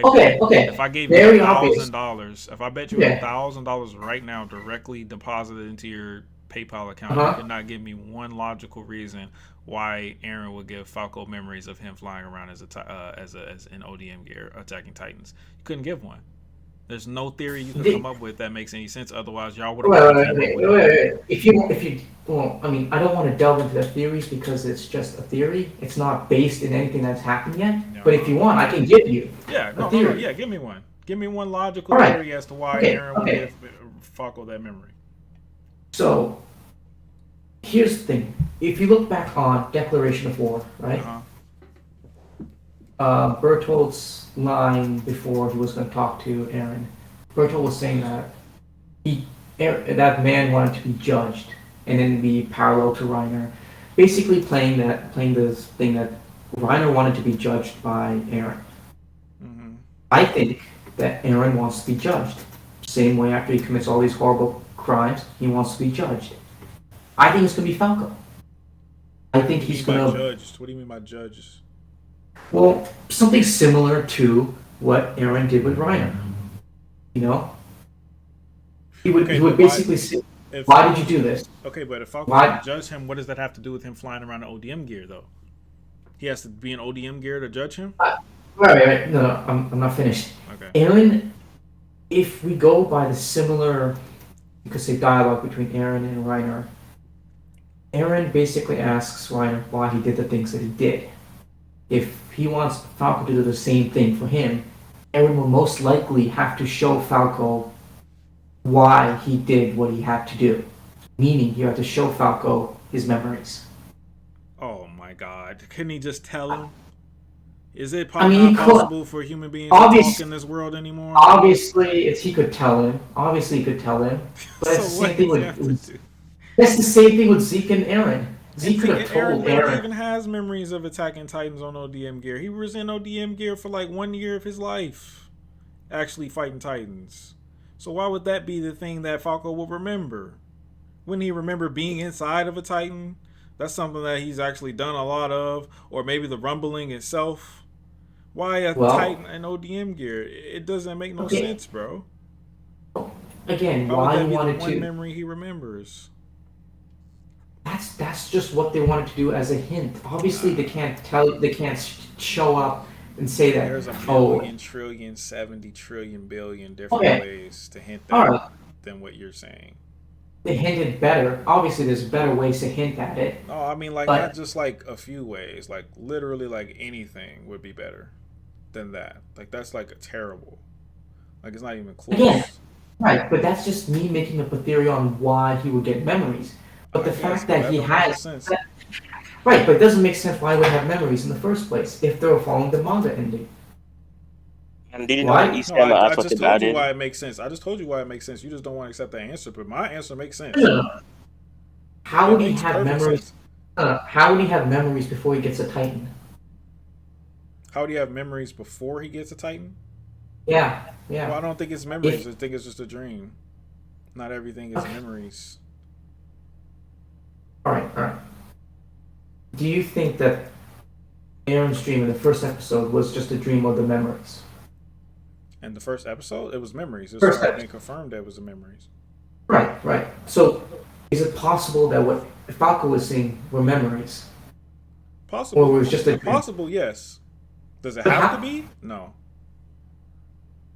okay, if I gave you very obvious. $1,000, if I bet you Yeah. $1,000 right now directly deposited into your PayPal account, Uh-huh. you could not give me one logical reason why Aaron would give Falco memories of him flying around as an ODM gear attacking Titans. You couldn't give one. There's no theory you could come up with that makes any sense. Otherwise, y'all would have already came up with it. Well, I mean, I don't want to delve into the theories because it's just a theory. It's not based in anything that's happened yet. Yeah. But if you want, I can give you Yeah, a no, theory. yeah, give me one. Give me one logical All right. theory as to why Okay, Aaron would okay. give Falco that memory. So, here's the thing. If you look back on Declaration of War, right? Berthold's line before he was going to talk to Aaron, Berthold was saying that that man wanted to be judged and then be parallel to Reiner, basically playing this thing that Reiner wanted to be judged by Aaron. Mm-hmm. I think that Aaron wants to be judged. Same way after he commits all these horrible crimes, he wants to be judged. I think it's going to be Falco. I think he's going to... Judged? What do you mean by judges? Well, something similar to what Aaron did with Reiner. You know? He would basically say, why did you do this? Okay, but if Falco judge him, what does that have to do with him flying around in ODM gear, though? He has to be in ODM gear to judge him? Right. No, I'm not finished. Okay. Aaron, if we go by the similar, you could say, dialogue between Aaron and Reiner, Aaron basically asks Reiner why he did the things that he did. If he wants Falco to do the same thing for him, Aaron will most likely have to show Falco why he did what he had to do. Meaning, you have to show Falco his memories. Oh my God! Couldn't he just tell him? Is it not possible for human beings to talk in this world anymore? Obviously, he could tell him. But so that's the same thing with. do? That's the same thing with Zeke and Aaron. Zeke could have told Aaron even has memories of attacking Titans on ODM gear. He was in ODM gear for like 1 year of his life, actually fighting Titans. So why would that be the thing that Falco will remember? Wouldn't he remember being inside of a Titan? That's something that he's actually done a lot of, or maybe the rumbling itself. Why a Well, Titan and ODM gear? It doesn't make no okay. sense, bro. Again, How would why that you be the wanted one to? memory he remembers? That's just what they wanted to do as a hint. Obviously, they can't tell. They can't show up and say that. There's a Oh, million, trillion, 70 trillion, billion different okay. ways to hint All that right. than what you're saying. They hinted better. Obviously, there's better ways to hint at it. No, I mean like But not just like a few ways, like literally like anything would be better than that. Like that's like a terrible. Like it's not even close. again, right. But that's just me making up a theory on why he would get memories. But I the guess, fact but that that he don't make no has, sense. right, but it doesn't make sense why he would have memories in the first place if they were following the manga ending. And did you know Why? that No, Isayama I asked what just the dad told you did? why it makes sense. I just told you why it makes sense. You just don't want to accept that answer, but my answer makes sense. No. How It would he makes have perfect memories? sense. How would he have memories before he gets a Titan? How do you have memories before he gets a Titan? Yeah, Well, yeah. I don't think it's memories. I think it's just a dream. Not everything is Okay. memories. All right, all right. Do you think that Aaron's dream in the first episode was just a dream of the memories? In the first episode, it was memories. It's First already episode. been confirmed that it was the memories. Right, right. So, is it possible that what Falco was seeing were memories, Possible. or was just a dream? Possible, yes. Does it But have how- to be? No.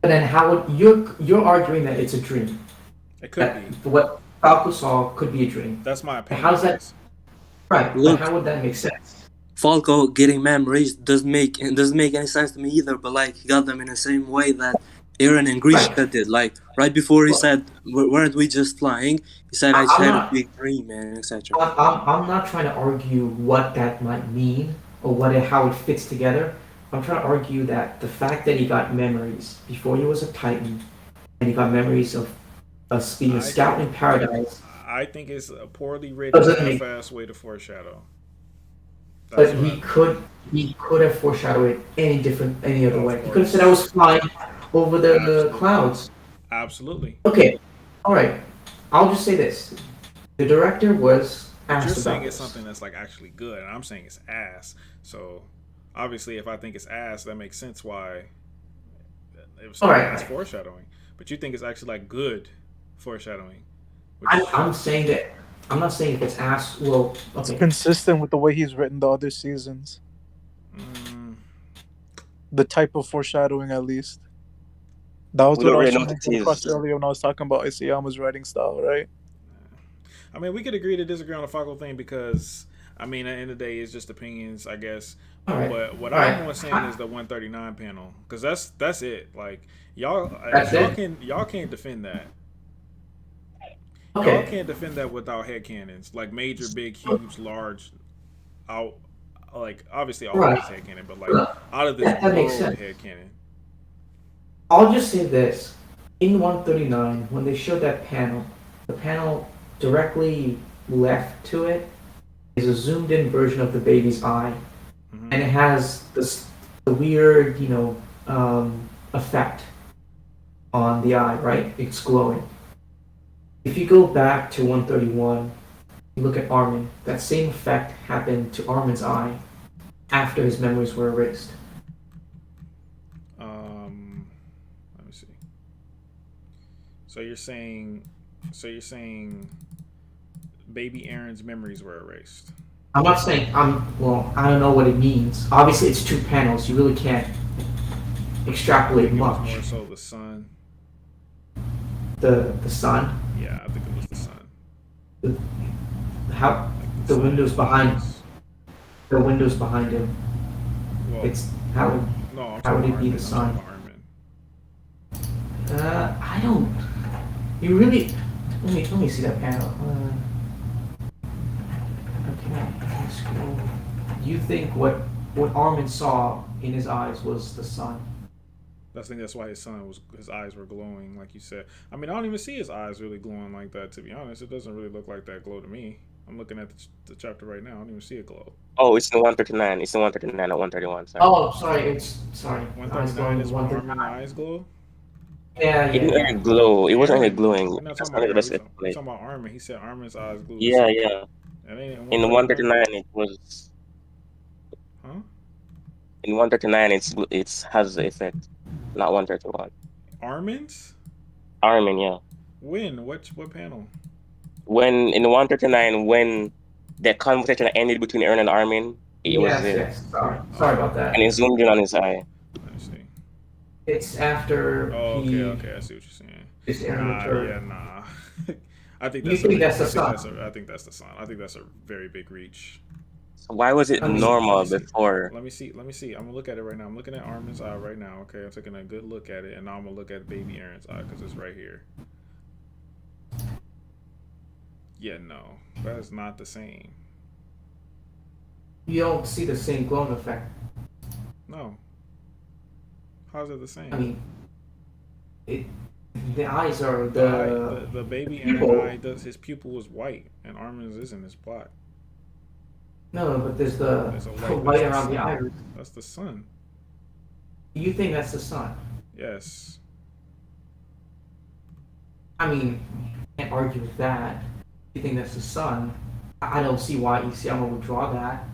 But then, how would you're arguing that it's a dream? It could That be. what Falco saw could be a dream. That's my opinion. How's that- yes. Right. But Look. how would that make sense? Falco getting memories doesn't make any sense to me either. But like he got them in the same way that Eren and Grisha Right. did. Like right before he Well- said, "Weren't we just flying?" He said, "I just I'm had not- a big dream," and etc. I'm not trying to argue what that might mean or how it fits together. I'm trying to argue that the fact that he got memories before he was a Titan, and he got memories of us being a scout in paradise, I think it's a poorly written, Doesn't make- half-assed way to foreshadow. but what he could have foreshadowed it any other Of way. He could have course. said I was flying over the Absolutely. clouds. Absolutely. Okay, all right. I'll just say this: the director was But asked you're about saying it's this. something that's like actually good, and I'm saying it's ass. So obviously, if I think it's ass, that makes sense why it was Alright, ass right. foreshadowing. But you think it's actually like good foreshadowing. which I'm saying that I'm not saying if it's ass. Well, It's okay. consistent with the way he's written the other seasons. Mm, The type of foreshadowing, at least. That was We what don't I was really know trying what to it get across is. earlier when I was talking about Isayama's writing style, right? I mean, we could agree to disagree on the Falco thing because, I mean, at the end of the day, it's just opinions, I guess. All right. But what All I'm right. more saying is the 139 panel because that's it. Like y'all can't defend that. Y'all Okay. can't defend that without headcanons, like major, big, huge, large, out. Like obviously all Right. of this headcanon, but like Right. out of this That world makes sense. headcanon. I'll just say this: in 139, when they showed that panel, the panel directly left to it is a zoomed-in version of the baby's eye, Mhm. and it has the weird, effect on the eye. Right? It's glowing. If you go back to 131, you look at Armin. That same effect happened to Armin's eye after his memories were erased. Let me see. So you're saying baby Aaron's memories were erased. I'm not saying I don't know what it means. Obviously, it's two panels. You really can't extrapolate It was much. more so the sun. The sun, Yeah, I think it was the sun. how Like the sun windows is- behind the windows behind him. Well, It's how. no, I'm how would talking it be Armin. the I'm sun? talking about Armin. I don't. You really. Let me see that panel. Okay. Let's scroll. Do you think what Armin saw in his eyes was the sun? I think that's why his eyes were glowing, like you said. I mean, I don't even see his eyes really glowing like that, to be honest. It doesn't really look like that glow to me. I'm looking at the chapter right now. I don't even see a glow. Oh, it's in 139. It's in 139, not 131. Sorry. Oh, sorry. It's sorry. I was 139 going is when Armin 139. eyes glow. Yeah, It didn't yeah. really glow. It wasn't really Aaron. glowing. We're not That's talking not about the Aaron. best We're explanation. talking about Armin. He said Armin's eyes glue. Yeah, yeah. That ain't in In 139. 139, it was. Huh? In 139, it's has the effect, not 131. Armin's? Armin, yeah. When? What panel? When in 139, when the conversation ended between Aaron and Armin, it was Yes, there, yes. Sorry about and that. it zoomed in on his eye. Let me see. It's after Oh, he okay. I see what you're saying. is Aaron Nah, returned. yeah, nah. I think You that's think that's the I think that's sun? I think that's the sun. I think that's a very big reach. So why was it I mean, normal see. before? Let me see. I'm gonna look at it right now. I'm looking at Armin's eye right now. Okay, I'm taking a good look at it, and now I'm gonna look at baby Aaron's eye because it's right here. Yeah, no, that is not the same. you don't see the same glowing effect. No, how's it the same? I mean, it. The eyes are The baby Aaron pupil. eye does his pupil is white, and Armin's isn't. It's black. No, but there's the There's a light that's around the sun. iris. That's the sun. You think that's the sun? Yes. I mean, can't argue with that. You think that's the sun? I don't see why Isayama would draw that.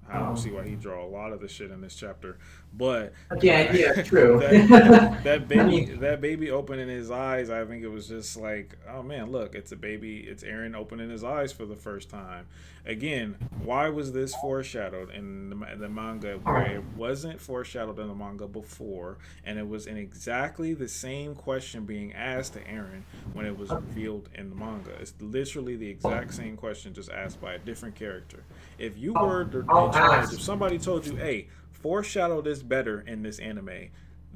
I don't see why he draw a lot of the shit in this chapter, but Yeah, true. that I mean, baby opening his eyes, I think it was just like, oh man, look, it's a baby, it's Aaron opening his eyes for the first time. Again, why was this foreshadowed in the manga where it wasn't foreshadowed in the manga before, and it was in exactly the same question being asked to Aaron when it was revealed in the manga? It's literally the exact same question, just asked by a different character. If you were in charge, if somebody told you, hey, foreshadow this better in this anime,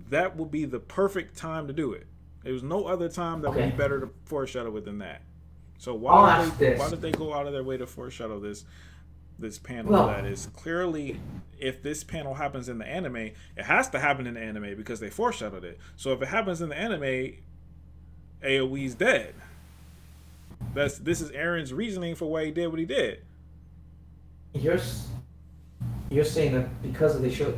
that would be the perfect time to do it. There was no other time that would be better to foreshadow it than that. So why did they go out of their way to foreshadow this panel that is clearly, if this panel happens in the anime, it has to happen in the anime because they foreshadowed it. So if it happens in the anime, AoE's dead. This is Aaron's reasoning for why he did what he did. You're saying that because they showed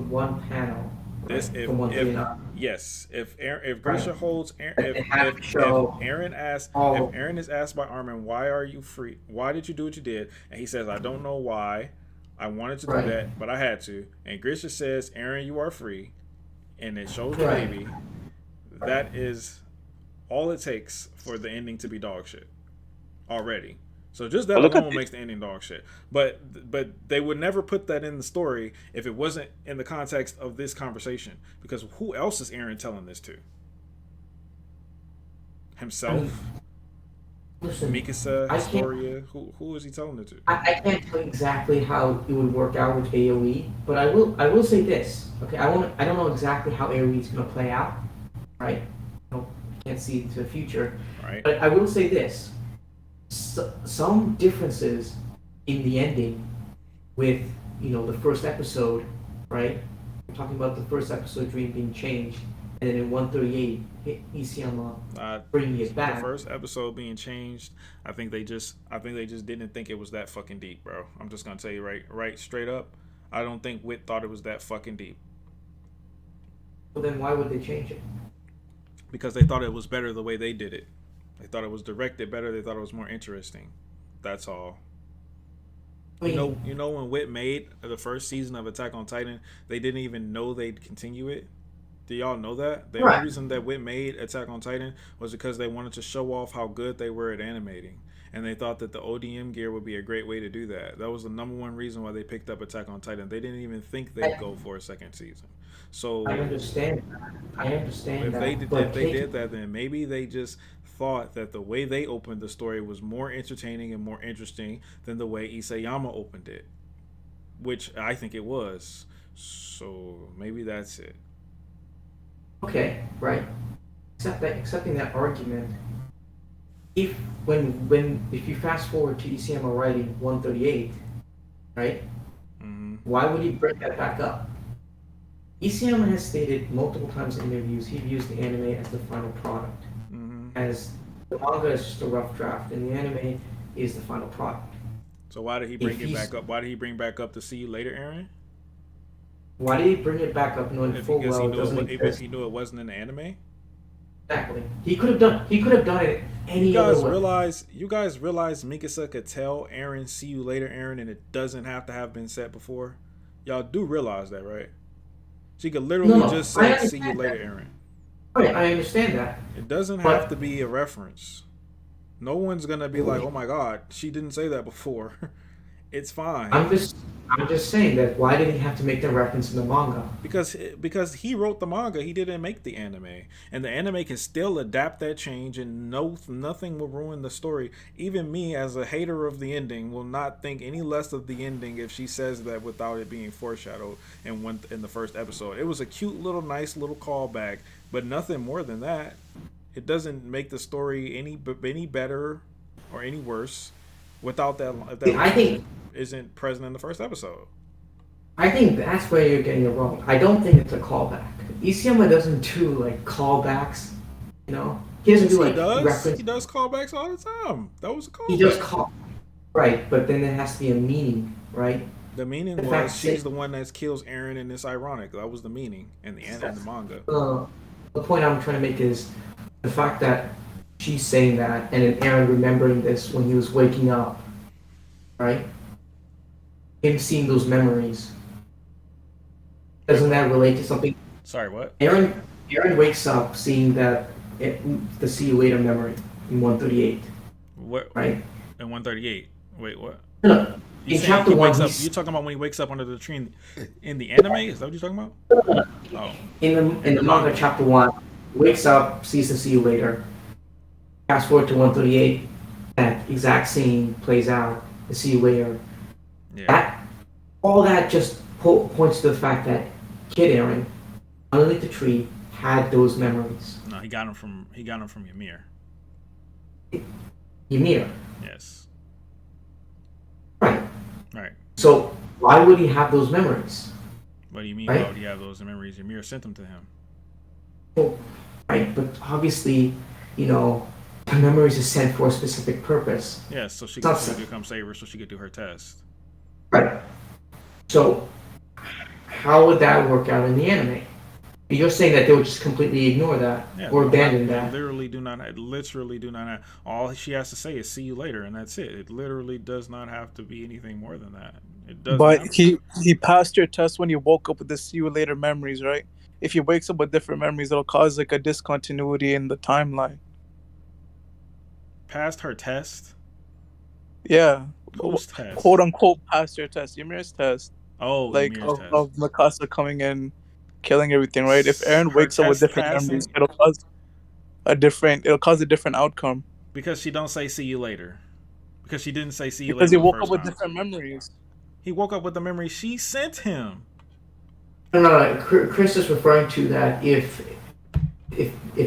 one panel, This right, from 139. Yes, if Grisha holds if Aaron is asked by Armin, why are you free? Why did you do what you did? And he says, I don't know why. I wanted to do that, but I had to. And Grisha says, Aaron, you are free, and it shows the baby. That is all it takes for the ending to be dog shit already. So just that alone makes the ending dog shit. But they would never put that in the story if it wasn't in the context of this conversation. Because who else is Aaron telling this to? Himself? Listen, Mikasa? Historia? Who is he telling it to? I can't tell you exactly how it would work out with AoE, but I will say this. Okay, I don't know exactly how AoE is gonna play out, right? I can't see into the future. Right. But I will say this. Some differences in the ending with the first episode, right? We're talking about the first episode dream being changed, and then in 138 Isayama bringing it back. The first episode being changed, I think they just didn't think it was that fucking deep, bro. I'm just gonna tell you right straight up. I don't think Wit thought it was that fucking deep. Well, then why would they change it? Because they thought it was better the way they did it. They thought it was directed better. They thought it was more interesting. That's all. You know when Wit made the first season of Attack on Titan, they didn't even know they'd continue it. Do y'all know that? The only reason that Wit made Attack on Titan was because they wanted to show off how good they were at animating. And they thought that the ODM gear would be a great way to do that. That was the number one reason why they picked up Attack on Titan. They didn't even think they'd go for a second season. So I understand. If they did that, then maybe they just thought that the way they opened the story was more entertaining and more interesting than the way Isayama opened it, which I think it was. So maybe that's it. Okay, right. Accepting that argument, if you fast forward to Isayama writing 138, right? Mm-hmm. Why would he bring that back up? Isayama has stated multiple times in interviews he views the anime as the final product. As the manga is just a rough draft, and the anime is the final product. So why did he bring it back up? Why did he bring back up to See You Later, Aaron? Why did he bring it back up knowing full well it doesn't exist? Because he knew it wasn't in the anime? Exactly. He could have done it any other way. You guys realize Mikasa could tell Eren, "See you later, Eren," and it doesn't have to have been said before. Y'all do realize that, right? She could literally No, just I say, "See you understand later, that. Eren." Right, I understand that. It doesn't have But to be a reference. No one's gonna be like, "Oh my God, she didn't say that before." It's fine. I'm just saying that why did he have to make that reference in the manga? Because he wrote the manga, he didn't make the anime, and the anime can still adapt that change, and nothing will ruin the story. Even me, as a hater of the ending, will not think any less of the ending if she says that without it being foreshadowed in the first episode. It was a cute little, nice little callback, but nothing more than that. It doesn't make the story any better or any worse without that. If that I think isn't present in the first episode. that's where you're getting it wrong. I don't think it's a callback. Isayama doesn't do like callbacks. You know, he doesn't Yes, do he like does. reference. He does callbacks all the time. That was a callback. He does call right, but then there has to be a meaning, right? The meaning The was fact she's that- the one that kills Eren, and it's ironic. That was the meaning in the manga. The point I'm trying to make is the fact that she's saying that, and then Aaron remembering this when he was waking up, right? Him seeing those memories. Doesn't that relate to something? Sorry, what? Aaron wakes up seeing the see you later memory in 138, What? right? In 138. Wait, what? No, You in saying chapter he one, wakes up? he's You talking about when he wakes up under the tree in the anime? Is that what you're talking about? Oh, in the manga chapter 1, wakes up, sees the see you later. Fast forward to 138, that exact scene plays out. The see you later. yeah. All that just points to the fact that Kid Aaron, underneath the tree, had those memories. No, he got him from Ymir. Ymir, Yes. right? Right. So why would he have those memories? What do you mean? Right. Why would he have those memories? Ymir sent them to him. Well, right, but obviously, you know, the memories are sent for a specific purpose. Yes, so she That's- could come save her, so she could do her test. Right. So how would that work out in the anime? You're saying that they would just completely ignore that or abandon that. Literally do not have. All she has to say is "see you later," and that's it. It literally does not have to be anything more than that. It does. But he passed your test when he woke up with the see you later memories, right? If he wakes up with different memories, it'll cause like a discontinuity in the timeline. Passed her test. Yeah. Whose test? Quote unquote passed your test. Ymir's test. Oh, Like Ymir's test. of Mikasa coming in, killing everything, right? If Eren Her wakes up with test different passing? memories, it'll cause a different outcome. Because she don't say "see you later." Because she didn't say "see you Because later." he woke the up first with time. different memories. He woke up with the memory she sent him. No. Chris is referring to that if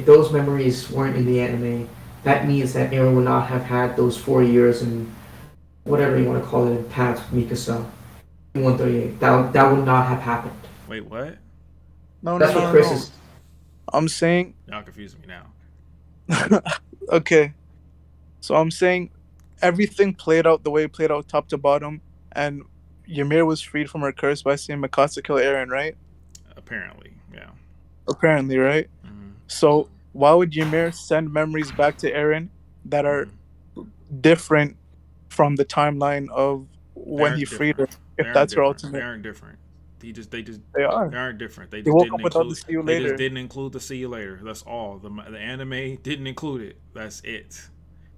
those memories weren't in the anime, that means that Aaron would not have had those 4 years and whatever you want to call it, paths with Mikasa in 138. That would not have happened. Wait, what? No, That's what Chris is. I'm saying Y'all confusing me now. okay. So I'm saying everything played out the way it played out top to bottom, and Ymir was freed from her curse by seeing Mikasa kill Eren, right? Apparently, yeah. Apparently, right? Mhm. So why would Ymir send memories back to Eren that are different from the timeline of when They're he freed her? different. If They that's her aren't different. ultimate, They aren't different. they are. They aren't different. They He just woke didn't up without the include. see you They later. just didn't include the "see you later." That's all. The anime didn't include it. That's it.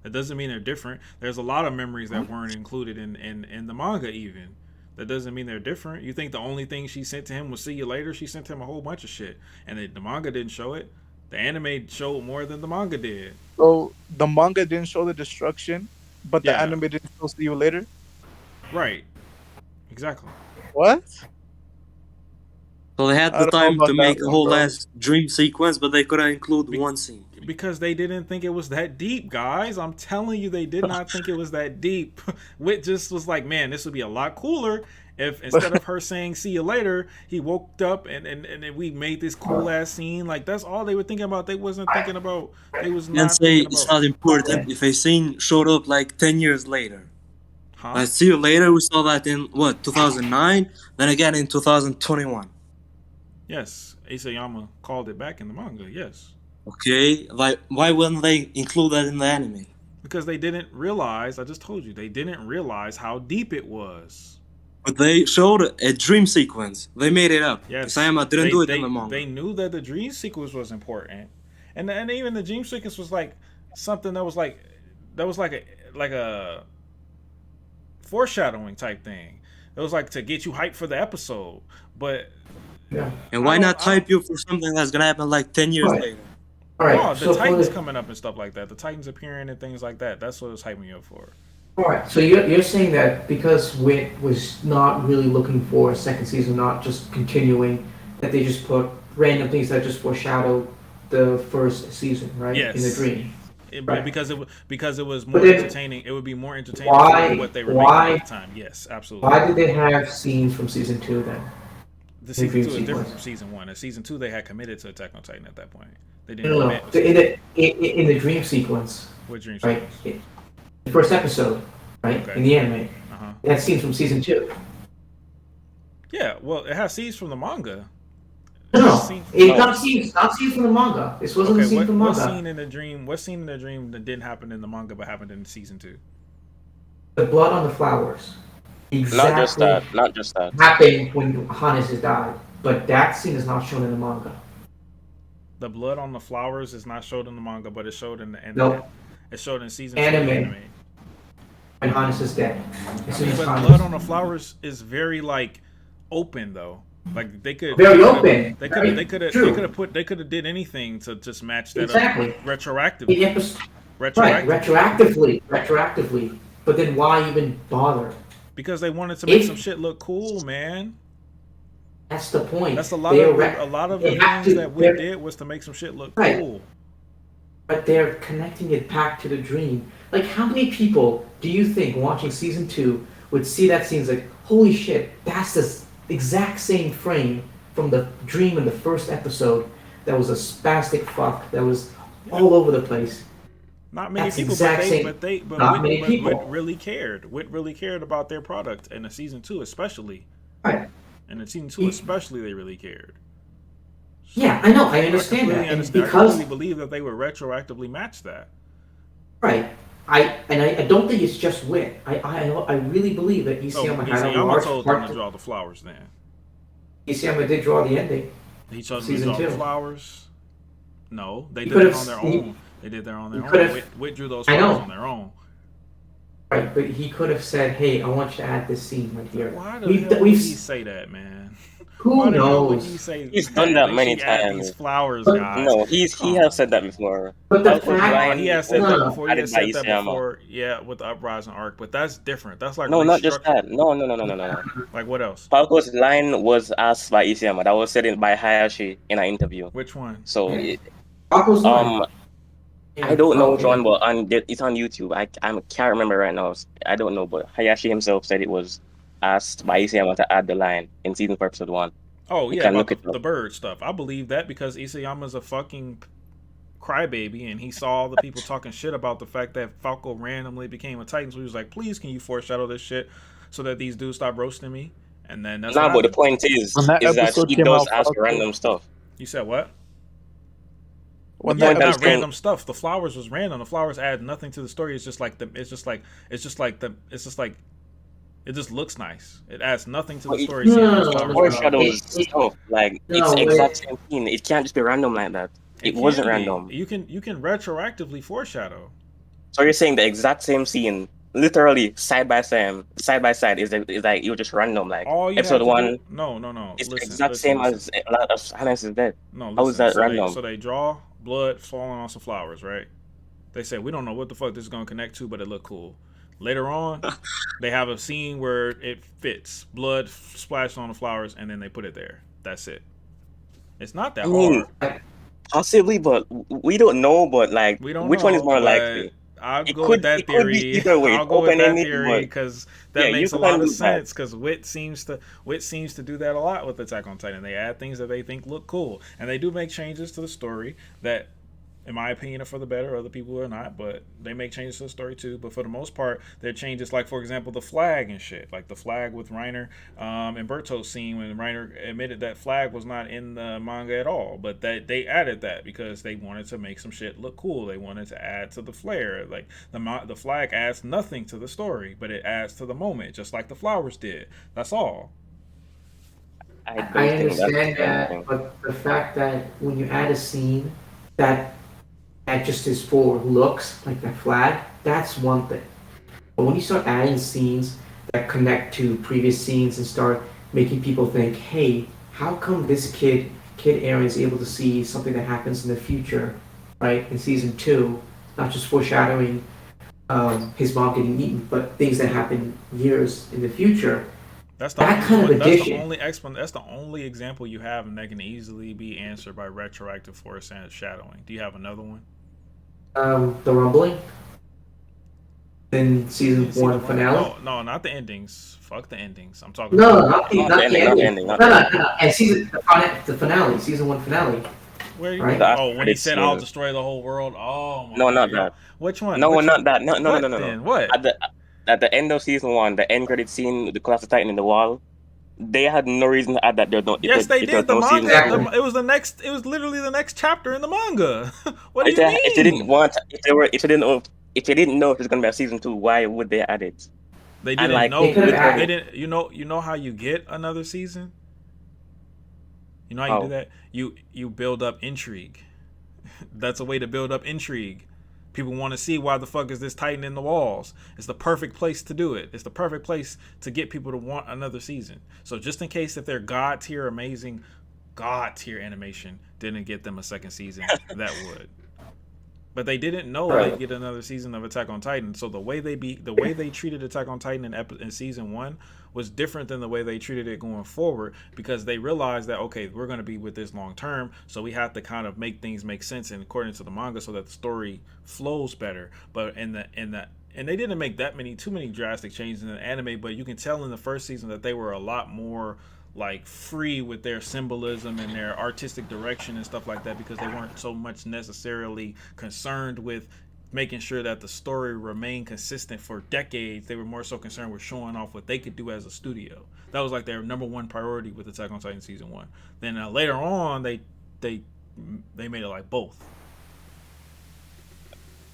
That doesn't mean they're different. There's a lot of memories that weren't included in the manga even. That doesn't mean they're different. You think the only thing she sent to him was "see you later"? She sent him a whole bunch of shit, and the manga didn't show it. The anime showed more than the manga did. So the manga didn't show the destruction, but the Yeah. anime didn't show see you later. Right. Exactly. What? So they had I the don't know time about to that make a one, whole bro. last dream sequence, but they couldn't include one scene. Because they didn't think it was that deep, guys. I'm telling you, they did not think it was that deep. Wit just was like, man, this would be a lot cooler if instead of her saying "see you later," he woke up and we made this cool ass scene. Like that's all they were thinking about. They wasn't thinking about. They was And not say thinking it's about. not important if a scene showed up like 10 years later. Huh? Like, see you later, we saw that in, 2009? Then again in 2021. Yes, Isayama called it back in the manga. Yes. Okay, like why wouldn't they include that in the anime? Because they didn't realize. I just told you they didn't realize how deep it was. But they showed a dream sequence. They made it up. Yes, Isayama didn't do it in the manga. They knew that the dream sequence was important, and even the dream sequence was like something that was like a foreshadowing type thing. It was like to get you hyped for the episode, but Yeah. And why not hype you for something that's gonna happen like 10 years Right. later? All right. oh, the So for Titans the, coming up and stuff like that, the Titans appearing and things like that. That's what it's hyping you up for. all right. So you're saying that because Wit was not really looking for a second season, not just continuing, that they just put random things that just foreshadow the first season, right? Yes. In the dream. But Right. because it was more then- entertaining. It would be more entertaining Why- for what they were why- making at the time. Yes, absolutely. Why did they have scenes from season 2 then? The season dream 2 is different sequence? from season 1. In season 2, they had committed to Attack on Titan at that point. They No, didn't no, no. commit. In the dream sequence, What dream right? sequence? The first episode, right? Okay. In the anime, Uh-huh. it had scenes from season 2. Yeah, well, it has scenes from the manga. No, Scene- it's No. not scenes from the manga. This wasn't a Okay, scene from the what manga. scene in the dream? What scene in the dream that didn't happen in the manga but happened in season 2? The blood on the flowers. Exactly. Not just that. Happened when Hannes has died, but that scene is not shown in the manga. The blood on the flowers is not showed in the manga, but it's showed in the anime. Nope. It's showed in season Anime. 2 of the anime. When Hannes is dead. As soon as But Hannes- blood on the flowers is very like open though. Like they could Very they could've- open. They Right. could True. have did anything to just match that Exactly. up retroactively. The episode, right, Retroactively. retroactively. But then why even bother? Because they wanted to make If- some shit look cool, man. That's the point. That's a lot They're of re- the they have things to- that we they're- did was to make some shit look Right. cool. But they're connecting it back to the dream. Like, how many people do you think watching season 2 would see that scene and like, holy shit, that's the exact same frame from the dream in the first episode that was a spastic fuck that was all over the place. Not many That's people, exact same- but not many people. Whit really cared. Whit really cared about their product, and in season 2 especially. Right. And in season 2 especially, they really cared. Yeah, I know, I understand that. And I because, really believe that they would retroactively match that. right, I don't think it's just Wit. I really believe that So Isayama had a Isayama large told them to part. draw the flowers then. Isayama did draw the ending. He told them to Season draw the 2. flowers. No, they He did it could've- on their he- own. They did their on their he own. could've- Whit drew those I know. flowers on their own. Right, but he could have said, "Hey, I want you to add this scene right here." Why the We've- hell would we've- he say that, man? Who Why the hell would knows? he say He's done that they many should add times. These flowers, But- guys. No, he has said that before. But the Falco's fact, line He has said No, that no, before. He has added by said that Isayama. before. Yeah, with the Uprising arc, but that's different. That's like No, not just restructured. that. No. Like what else? Falco's line was asked by Isayama. That was said by Hayashi in an interview. Which one? So, Falco's line. I don't know which one, but it's on YouTube. I can't remember right now. I don't know, but Hayashi himself said it was asked by Isayama to add the line in season 4, episode 1. Oh You yeah, can about look it the up. bird stuff. I believe that because Isayama's a fucking crybaby, and he saw all the people talking shit about the fact that Falco randomly became a Titan. So he was like, "Please, can you foreshadow this shit so that these dudes stop roasting me?" And then that's Nah, what but the happened. point is When that that episode he came does out, ask Falco- random stuff. You said what? When Yeah, that point not that's going- random stuff. The flowers was random. The flowers add nothing to the story. It's just like it just looks nice. It adds nothing to the But it- story. No, seeing no, those no, flowers no, grow. Foreshadows It- stuff. Like, No, it's wait. exact same scene. It can't just be random like that. It can wasn't be. random. You can retroactively foreshadow. So you're saying the exact same scene, literally side by side, is like you're just random. Like All you episode have to 1, do, no. it's the Listen, exact listen, same listen. as Hannes is dead. No, How is that so random? So they draw blood falling on some flowers, right? They say we don't know what the fuck this is gonna connect to, but it look cool. Later on, they have a scene where it fits. Blood splashed on the flowers, and then they put it there. That's it. It's not that I mean, hard. possibly, but we don't know. But like, We don't which know, one is more but likely? I'll It go could- with that it could be theory. either way. I'll go with that Open-ended, theory but- because that Yeah, makes you a lot can of do that. sense. Because Wit seems to do that a lot with Attack on Titan. They add things that they think look cool, and they do make changes to the story that in my opinion, are for the better. Other people are not, but they make changes to the story too. But for the most part, they're changes like, for example, the flag and shit. Like the flag with Reiner and Berto's scene when Reiner admitted that flag was not in the manga at all, but that they added that because they wanted to make some shit look cool. They wanted to add to the flair. Like the flag adds nothing to the story, but it adds to the moment, just like the flowers did. That's all. I I don't think understand that's that, anything. but the fact that when you add a scene that just is for looks, like that flag, that's one thing. But when you start adding scenes that connect to previous scenes and start making people think, hey, how come this kid Aaron is able to see something that happens in the future, right? In season two, not just foreshadowing his mom getting eaten, but things that happen years in the future. That's the That only kind of one. That's the addition. only That's the only example you have, and that can easily be answered by retroactive foreshadowing. Do you have another one? The rumbling in season In one season one? finale. No, not the endings. Fuck the endings. I'm talking No, about not the Not the not the ending, not the ending. ending, No, not the no, ending. no. And the finale, season one finale, where you right? mean? The after Oh, when he credit said I'll scene. destroy the whole world. Oh my No, not god, that. yo, which one? No, Which one? not that. No, no, no, no, What no, no. then? What? At the end of season one, the end credit scene with the Clash of Titan in the wall, they had no reason to add that there was no Yes, they if there was did. The no season manga. two. Exactly. It was the next. It was literally the next chapter in the manga. What do If you they didn't mean? want, if they didn't know if there's gonna be a season two, why would they add it? They And didn't like They know. could have They added. literally, didn't. You know how you get another season. You know how you do oh, that. You build up intrigue. That's a way to build up intrigue. People want to see why the fuck is this Titan in the walls. It's the perfect place to do it. It's the perfect place to get people to want another season. So just in case if their god tier amazing god tier animation didn't get them a second season, that would. But they didn't know they'd Right. get another season of Attack on Titan. So the way they treated Attack on Titan in season one was different than the way they treated it going forward because they realized that okay, we're going to be with this long term, so we have to kind of make things make sense and according to the manga so that the story flows better. But and they didn't make too many drastic changes in the anime, but you can tell in the first season that they were a lot more like free with their symbolism and their artistic direction and stuff like that because they weren't so much necessarily concerned with making sure that the story remained consistent for decades. They were more so concerned with showing off what they could do as a studio. That was like their number one priority with Attack on Titan season one. Then later on they made it like both.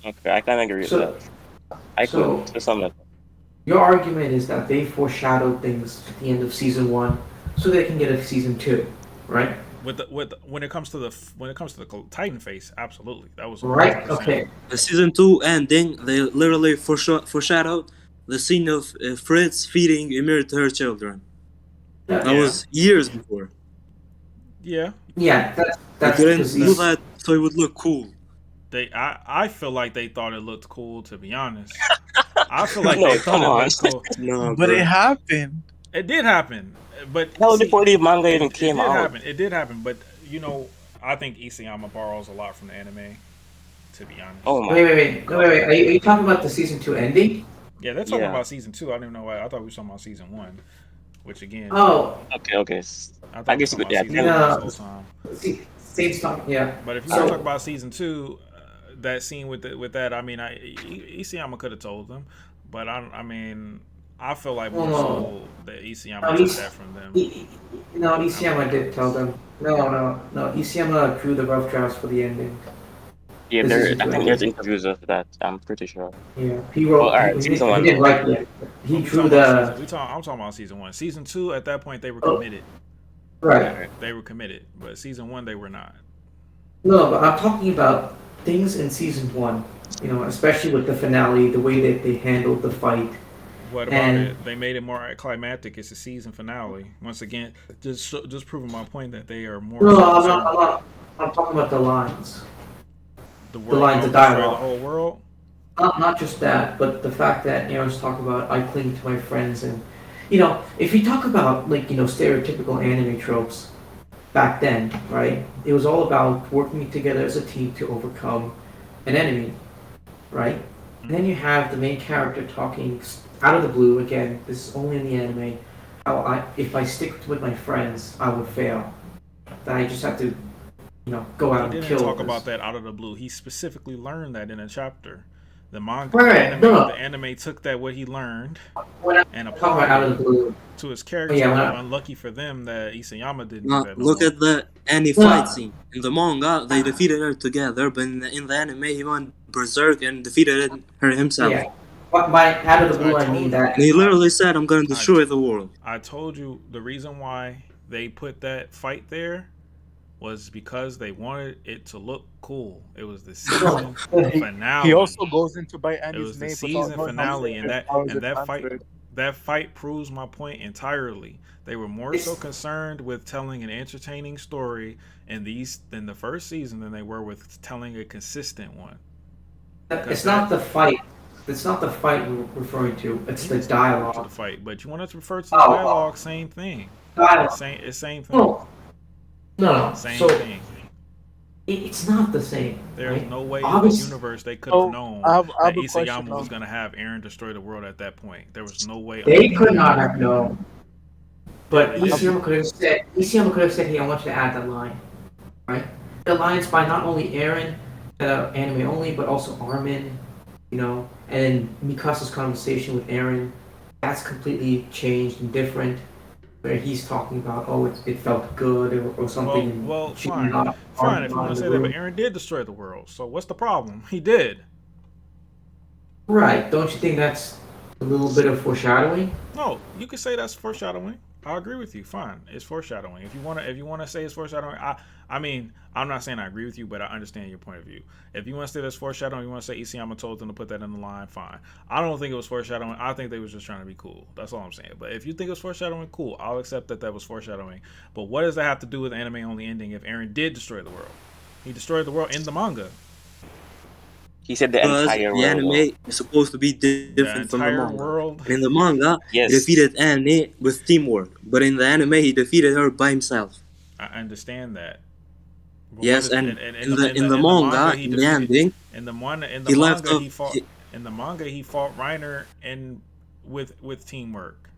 okay, I can agree with So that. I so could to some level. your argument is that they foreshadowed things at the end of season one, so they can get a season two, right? When it comes to the Titan face, absolutely, that was Right. 100%. Okay. The season 2 ending, they literally foreshadowed the scene of Fritz feeding Ymir to her children. That Yeah. was years before. Yeah, Yeah. They That's couldn't because do that so it would look cool. I feel like they thought it looked cool. To be honest, I feel like No, they thought come it on. looked cool. No, But bro. it happened. It did happen, but Hell, see, before the manga even it came did out. happen. It did happen, but you know, I think Isayama borrows a lot from the anime. To be honest, Oh my, Wait. Are you talking about the season two ending? yeah, they're talking yeah. about season two. I didn't even know why. I thought we were talking about season one, which again, Oh, Okay. I thought I we were guess you talking could, about yeah. season one no. this whole time. Same stuff. Yeah. But if you want to So talk about season two, that scene with that, I mean, Isayama could have told them, but I mean, I feel like more no. so that Isayama No, took that from them. No, I'm Isayama gonna be did tell honest. them. No. Isayama drew the rough drafts for the ending. Yeah, The season I two think there's ending. interviews of that. I'm pretty sure. Yeah. He Well, wrote. all right, season He one didn't though. write it. He We drew talking about season. the. I'm talking about season one. Season two, at that point, they were Oh, committed. right. They were committed, but season one, they were not. No, but I'm talking about things in season one. You know, especially with the finale, the way that they handled the fight, What about and it? They made it more climactic. It's a season finale. Once again, just proving my point that they are more no, so I'm not. concerned. I'm not. I'm talking about the lines. The The world, lines I'll of destroy the dialogue. whole world. Not just that, but the fact that Aaron's talking about I cling to my friends, and you know, if you talk about like stereotypical anime tropes back then, right? It was all about working together as a team to overcome an enemy, right? And then you have the main character talking out of the blue again. This is only in the anime. How if I stick with my friends, I would fail. That I just have to go out He and didn't kill talk this. about that out of the blue. He specifically learned that in a chapter. The manga, Right, no. the anime took that what he learned When I and talk about applied out of it the blue, to his oh, yeah, character. Unlucky for them that Isayama didn't do that no Look more. at the any No. fight scene. In the manga, they defeated her together, but in the anime, he went berserk and defeated her himself. Yeah. But by out of the blue, I mean that. And he literally said, I'm going to destroy the world. I told you the reason why they put that fight there was because they wanted it to look cool. It was the season finale. He also goes into by It Annie's was the name season finale, and that that fight proves my point entirely. They were more so concerned with telling an entertaining story in the first season than they were with telling a consistent one. It's not the fight. It's not the fight we're referring to. It's the dialogue. To the fight, but you want to refer to the dialogue? Same thing. Dialogue. Same thing. No. Same thing. It's not the same. There's right? no way in the universe they could have known that Isayama was going to have Eren destroy the world at that point. There was no way. They could not have known. But Isayama could have said, "Hey, I want you to add that line." Right? The lines by not only Eren, anime only, but also Armin. And Mikasa's conversation with Eren, that's completely changed and different. Where he's talking about, it felt good or something. Well, fine if you want to say that, but Eren did destroy the world. So what's the problem? He did. Right? Don't you think that's a little bit of foreshadowing? No, you could say that's foreshadowing. I agree with you. Fine, it's foreshadowing. If you want to say it's foreshadowing, I mean, I'm not saying I agree with you, but I understand your point of view. If you want to say that's foreshadowing, you want to say Isayama told them to put that in the line, fine. I don't think it was foreshadowing. I think they was just trying to be cool. That's all I'm saying. But if you think it was foreshadowing, cool. I'll accept that was foreshadowing. But what does that have to do with anime only ending if Eren did destroy the world? He destroyed the world in the manga. He said the entire world. The anime is supposed to be different from the manga. World. In the manga, yes. He defeated Annie with teamwork, but in the anime, he defeated her by himself. I understand that. But yes, in the manga, in the ending, in the manga, he fought Reiner with teamwork.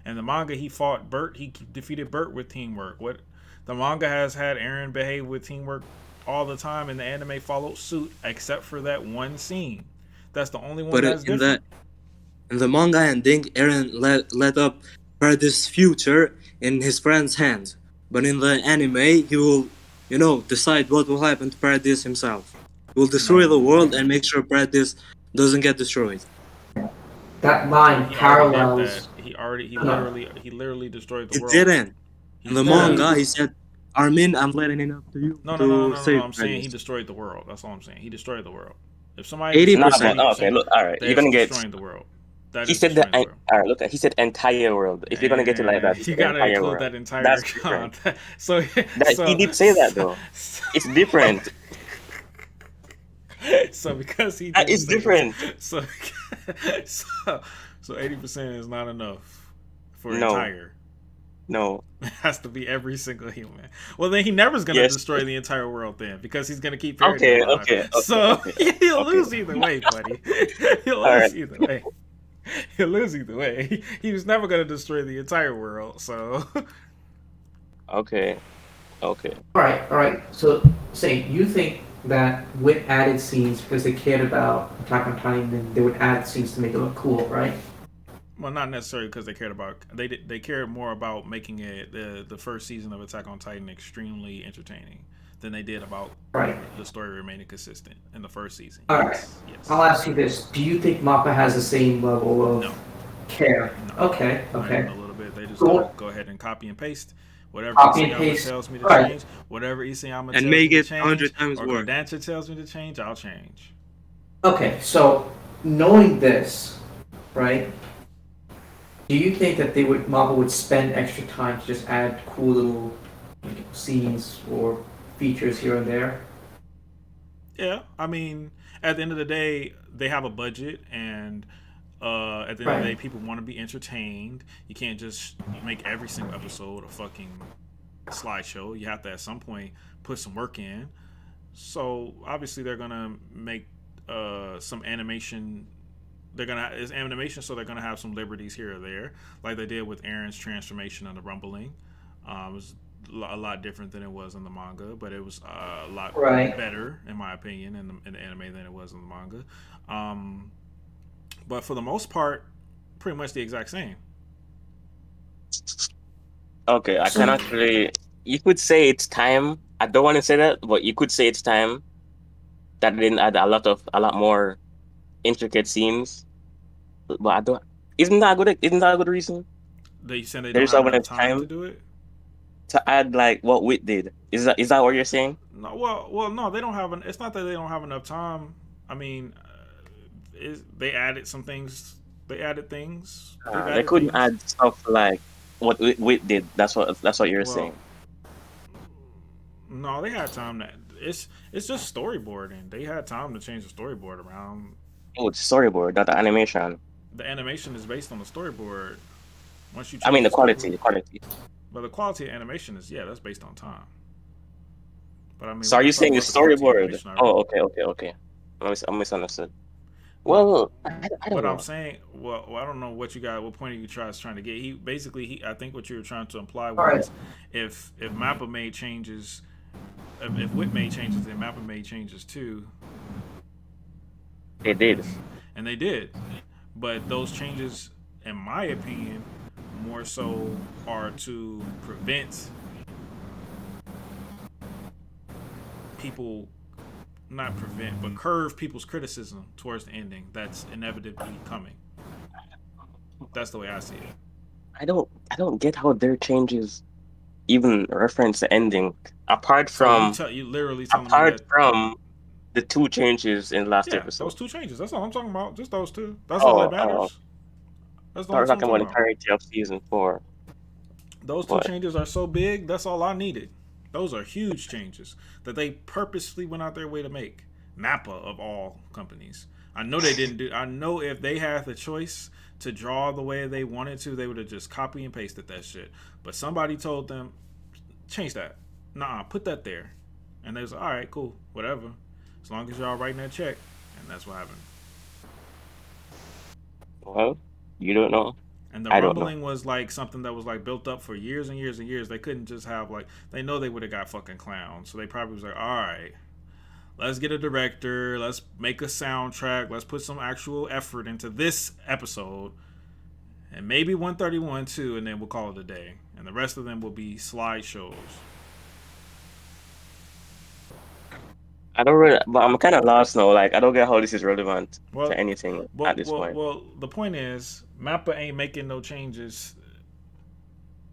In the manga, he fought Bert. He defeated Bert with teamwork. What the manga has had Eren behave with teamwork all the time, and the anime followed suit, except for that one scene. That's the only one that's different. In the manga ending, Eren let up Paradis' future in his friend's hands. But in the anime, he will, decide what will happen to Paradis himself. He will destroy the world and make sure Paradis doesn't get destroyed. That line parallels. He literally destroyed the world. He didn't. In the manga, he said, Armin, I'm letting it up to you. No. I'm saying he destroyed the world. That's all I'm saying. He destroyed the world. If somebody 80%. Okay, look, all right. You're gonna get destroying the world. He said all right. Look, he said entire world. If you're gonna get to like that, you gotta include that entire. That's different. so he did say that though. It's different. So because he, it's different. So 80% is not enough for entire. No. It has to be every single human. Well, then he never's going to destroy the entire world then, because he's going to keep Okay. So he'll lose either way, buddy. He'll lose either way. He'll lose either way. He was never going to destroy the entire world, so... Okay. All right. So, you think that with added scenes, because they cared about Attack on Titan, then they would add scenes to make it look cool, right? Well, not necessarily because they cared about they cared more about making it the first season of Attack on Titan extremely entertaining than they did about the story remaining consistent in the first season. All right. Yes. I'll ask you this: do you think Mappa has the same level of care? No. Okay. A little bit. They just go ahead and copy and paste whatever Isayama tells me to change. Whatever Isayama tells me to change, and make it 100 times worse. Or Kodansha tells me to change, I'll change. Okay, so knowing this, right? Do you think that Mappa would spend extra time to just add cool little scenes or features here and there? Yeah, I mean, at the end of the day, they have a budget, and at the end of the day, people want to be entertained. You can't just make every single episode a fucking slideshow. You have to, at some point, put some work in. So, obviously, they're going to make some animation. It's animation, so they're gonna have some liberties here or there, like they did with Eren's transformation and the rumbling. a lot different than it was in the manga, but it was a lot Right. better, in my opinion, in the anime than it was in the manga. Um, but for the most part, pretty much the exact same. Okay, I can actually. You could say it's time. I don't want to say that, but you could say it's time that they didn't add a lot more intricate scenes. But I don't. Isn't that a good? Isn't that a good reason? They said they They don't just have haven't enough had time to time do it. to add like what Wit did. Is that what you're saying? No, well, no, they don't have an. It's not that they don't have enough time. I mean, they added some things. They added things. They've They added couldn't things. add stuff like what Wit did. That's what you're Well, saying. no, they had time to. It's just storyboarding. They had time to change the storyboard around. Oh, it's storyboard, not the animation. The animation is based on the storyboard. Once you I change mean the the quality, storyboard, the quality. but the quality of animation is that's based on time. But I mean, So we're are you not talking saying the about the quality of storyboard? animation. Oh, okay. I misunderstood. No, Well, I don't but I'm know. saying, I don't know what you got. What point are you trying to get? I think what you were trying to imply All right. was, if Mappa made changes, if Wit made changes, then Mappa made changes too, They did. and they did. But those changes, in my opinion, more so are to prevent people, not prevent, but curve people's criticism towards the ending that's inevitably coming. That's the way I see it. I don't get how their changes even reference the ending. Apart So from you literally telling me apart that, from the two changes in the last yeah, those episode. two changes. That's all I'm talking about. Just those two. That's all that Oh, matters. That's the I only was two I'm talking about talking the about. entirety of season 4. Those two But changes are so big. That's all I needed. Those are huge changes that they purposely went out their way to make. Nappa of all companies. I know they didn't do. I know if they had the choice to draw the way they wanted to, they would have just copy and pasted that shit. But somebody told them, change that. Nah, put that there. And they was like, all right, cool, whatever. As long as y'all writing that check. And that's what happened. well, you don't know. And the I don't know. rumbling was like something that was like built up for years and years and years. They couldn't just have like, they know they would have got fucking clowns. So they probably was like, all right, let's get a director. Let's make a soundtrack. Let's put some actual effort into this episode. And maybe 131 too. And then we'll call it a day. And the rest of them will be slideshows. I don't really, but I'm kind of lost now. Like, I don't get how this is relevant Well, to anything at this point. the point is, Mappa ain't making no changes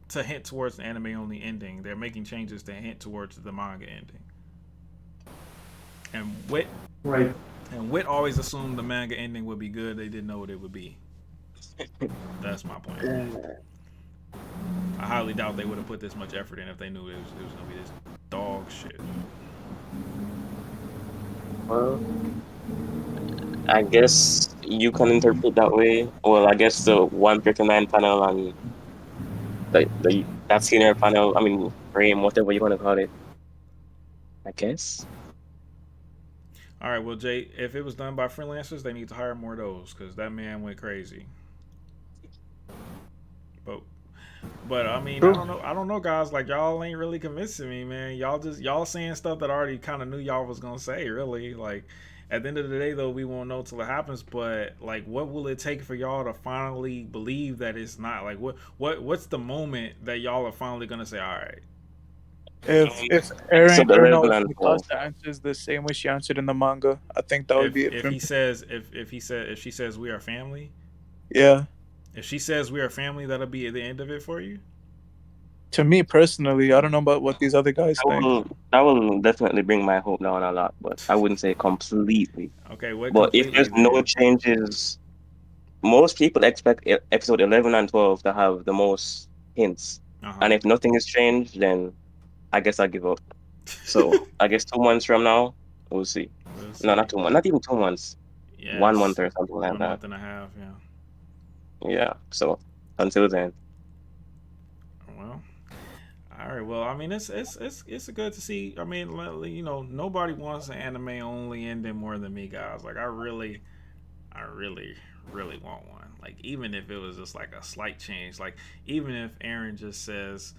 to hint towards the anime only ending. They're making changes to hint towards the manga ending. And Right. Wit always assumed the manga ending would be good. They didn't know what it would be. That's my point. I highly doubt they would have put this much effort in if they knew it was gonna be this dog shit. Well, I guess you can interpret that way. Well, I guess the 139 panel and that senior panel, I mean, frame, whatever you want to call it. I guess. All right, well, Jay, if it was done by freelancers, they need to hire more of those because that man went crazy. But I mean, I don't know, guys. Like, y'all ain't really convincing me, man. Y'all saying stuff that I already kind of knew y'all was gonna say. Really, like, at the end of the day, though, we won't know till it happens. But like, what will it take for y'all to finally believe that it's not? Like, what's the moment that y'all are finally gonna say, all right? If Episode Aaron 11 was and the 12. class answers the same way she answered in the manga, I think that would be it If for he me. says if she says we are family, Yeah. if she says we are family, that'll be at the end of it for you. To me personally, I don't know about what these other guys think. That will definitely bring my hope down a lot, but I wouldn't say completely. Okay, what But if completely there's no then? changes, most people expect episode 11 and 12 to have the most hints. And if nothing is changed, then I guess I give up. So I guess 2 months from now, we'll see. We'll No, see. not 2 months, not even 2 months. Yes. 1 month or something like 1 that. month and a half. Yeah. Yeah. So until then. Well, all right. Well, I mean, it's good to see. I mean, you know, nobody wants an anime only ending more than me, guys. Like, I really want one. Like, even if it was just like a slight change. Like, even if Aaron just says,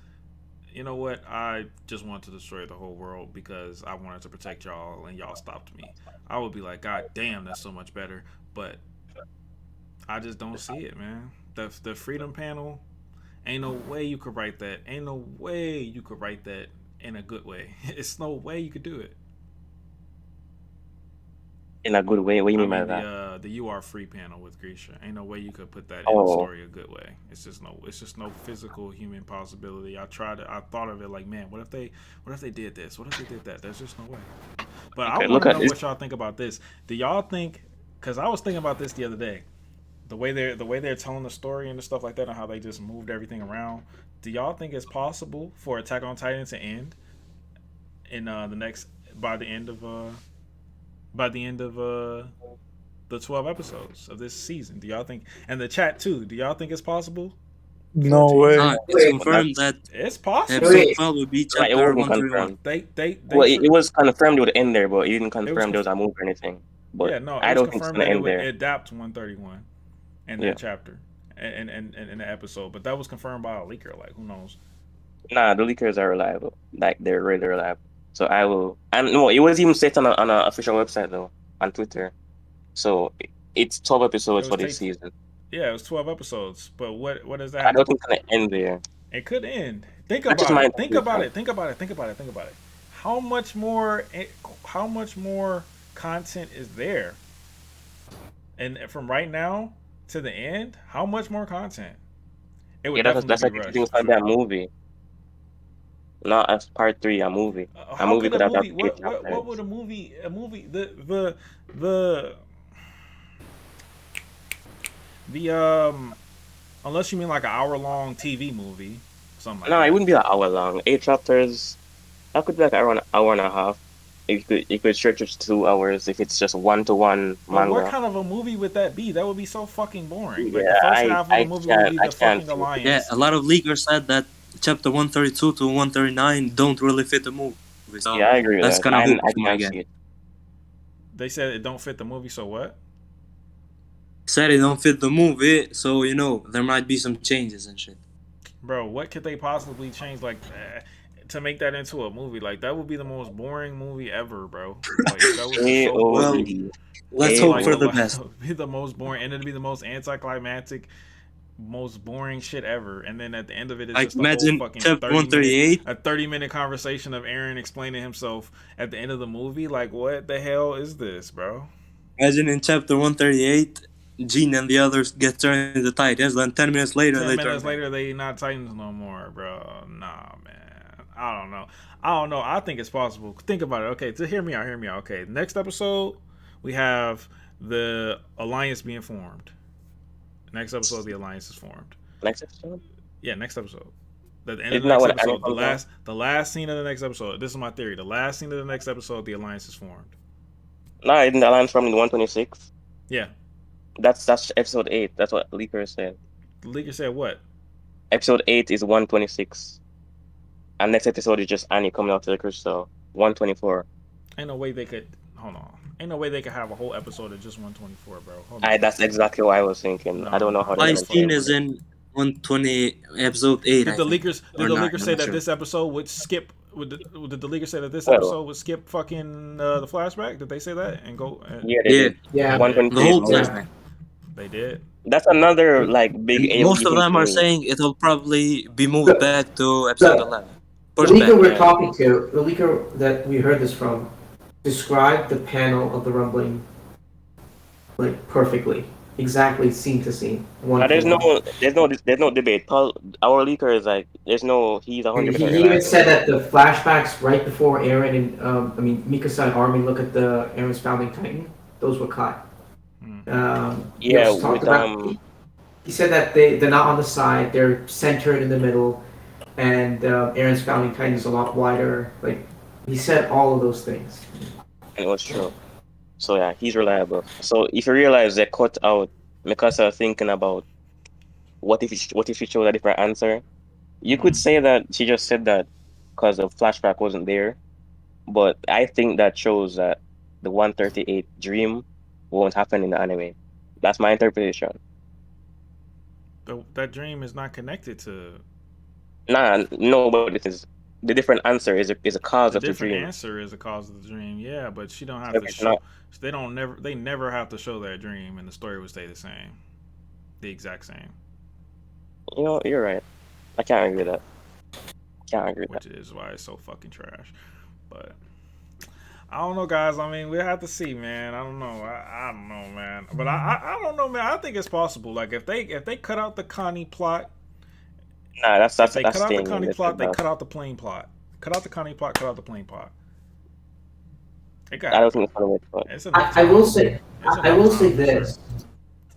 you know what? I just wanted to destroy the whole world because I wanted to protect y'all and y'all stopped me. I would be like, God damn, that's so much better. But I just don't see it, man. The freedom panel, ain't no way you could write that. Ain't no way you could write that in a good way. It's no way you could do it. In a good way. What do you I mean by mean that? the you are free panel with Grisha. Ain't no way you could put that in the Oh, story a good way. It's just no physical human possibility. I thought of it like, man, what if they did this? What if they did that? There's just no way. But I okay. want Look to at know this. what y'all think about this. Do y'all think? Because I was thinking about this the other day. The way they're telling the story and the stuff like that, and how they just moved everything around. Do y'all think it's possible for Attack on Titan to end in the next by the end of the 12 episodes of this season? Do y'all think? And the chat too. Do y'all think it's possible for it No to end? way. It's Wait, But that, confirmed that It's possible. episode wait. 12 will be like, it chapter wasn't 131. confirmed. They Well, sure it was confirmed it would end there, but it didn't it was confirm there was conf- a move or anything. But yeah, no, it I was don't think it's confirmed gonna that it end would there. adapt 131 in Yeah. that chapter and in the episode, but that was confirmed by a leaker. Like, who knows? Nah, the leakers are reliable. Like they're really reliable. So I will. And no, it was even set on a official website though on Twitter. So it's 12 It episodes was for this take season. Yeah, it was 12 episodes. But what does that I have to? don't think it's gonna end there. It could end. Think That's just about my it. Think about interpretation. it. Think about it. Think about it. Think about it. How much more? How much more content is there? And from right now to the end, how much more content? It would Yeah, definitely that's be like if rushed you for find that sure. movie, not as part three, a movie. A How movie could a could have movie? eight What would chapters. a movie the the unless you mean like an hour long TV movie, something like No, it that. wouldn't be an hour long. 8 chapters. That could be like around an hour and a half. You could stretch it to 2 hours if it's just one-to-one But what manga. kind of a movie would that be? That would be so fucking boring. Like the Yeah, first I half of the I movie would can't be I the can't fucking see it. Yeah, alliance. a lot of leakers said that chapter 132 to 139 don't really fit the movie. So Yeah, I agree with that's that. kind of I hopeful, I can't guess. see it. They said it don't fit the movie, so what? Said it don't fit the movie, so there might be some changes and shit. Bro, what could they possibly change to make that into a movie? Like that would be the most boring movie ever, bro. Like that would be so Well, boring. AOD. let's hope Like for the the AOD. best. be the most boring, and it'd be the most anticlimactic, most boring shit ever. And then at the end of it, it's Like just a whole imagine fucking chapter 138. a 30-minute conversation of Aaron explaining himself at the end of the movie. Like, what the hell is this, bro? Imagine in chapter 138, Gene and the others get turned into Titans. Then 10 minutes later, 10 they turn minutes back. later, they not Titans no more, bro. Nah, man. I don't know. I don't know. I think it's possible. Think about it. Okay, to hear me out. Hear me out. Okay, next episode we have the alliance being formed. Next episode, the alliance is formed. Next episode? Yeah, next episode. At the end of Isn't the that next when anime episode, comes out? the last scene of the next episode. This is my theory. The last scene of the next episode, the alliance is formed. No, isn't the Alliance from 126? Yeah. That's episode 8. That's what Leaker said. The leaker said what? Episode 8 is 126. And next episode is just Annie coming out to the crystal. 124. Ain't no way they could. Hold on. Ain't no way they could have a whole episode of just 124, bro. Hold on. That's exactly what I was thinking. No, I don't know how no, they're My there's gonna fucking scene do is it. in 120, episode 8, Did I the think. leakers Or 9, I'm say not that sure. this episode would skip? Did the leakers say that this Well, episode would skip fucking the flashback? Did they say that and go? yeah, they Yeah, did. Yeah, They did. 123 the is whole there. yeah. flashback. They did. That's another like big And AOD most of hint them for are me. saying it'll probably be moved The, back to episode the, 11. the Push leaker back. we're Yeah. talking to, the leaker that we heard this from, described the panel of the rumbling like perfectly, exactly scene to scene, one Now, to one. there's no debate. Paul, our leaker is like, he's And 100% he even reliable. said that the flashbacks right before Aaron and Mikasa and Armin look at the Aaron's founding titan, those were cut. He Yeah, also talked with about. He said that they're not on the side; they're centered in the middle, and Aaron's founding titan is a lot wider. Like he said, all of those things. it was true. So yeah, he's reliable. So if you realize they cut out Mikasa thinking about what if she chose a different answer, you could say that she just said that because the flashback wasn't there. But I think that shows that the 138 dream won't happen in the anime. That's my interpretation. That dream is not connected to Nah, no, but this is the different answer is a cause The of the different dream. answer is the cause of the dream. Yeah, but she don't have So to if it's show. not, They never have to show that dream, and the story would stay the same, the exact same. you're right. I can't agree with that. Can't agree with that. Which is why it's so fucking trash. But I don't know, guys. I mean, we have to see, man. I don't know. I don't know, man. But I don't know, man. I think it's possible. Like if they cut out the Connie plot, Nah, that's if that's they that's cut out the staying in Connie the plot, they best. cut out the plane plot. Cut out the Connie plot. Cut out the plane plot. It could I don't happen. think it's gonna work. But It's enough I time. will say, It's I enough will say time for sure. this.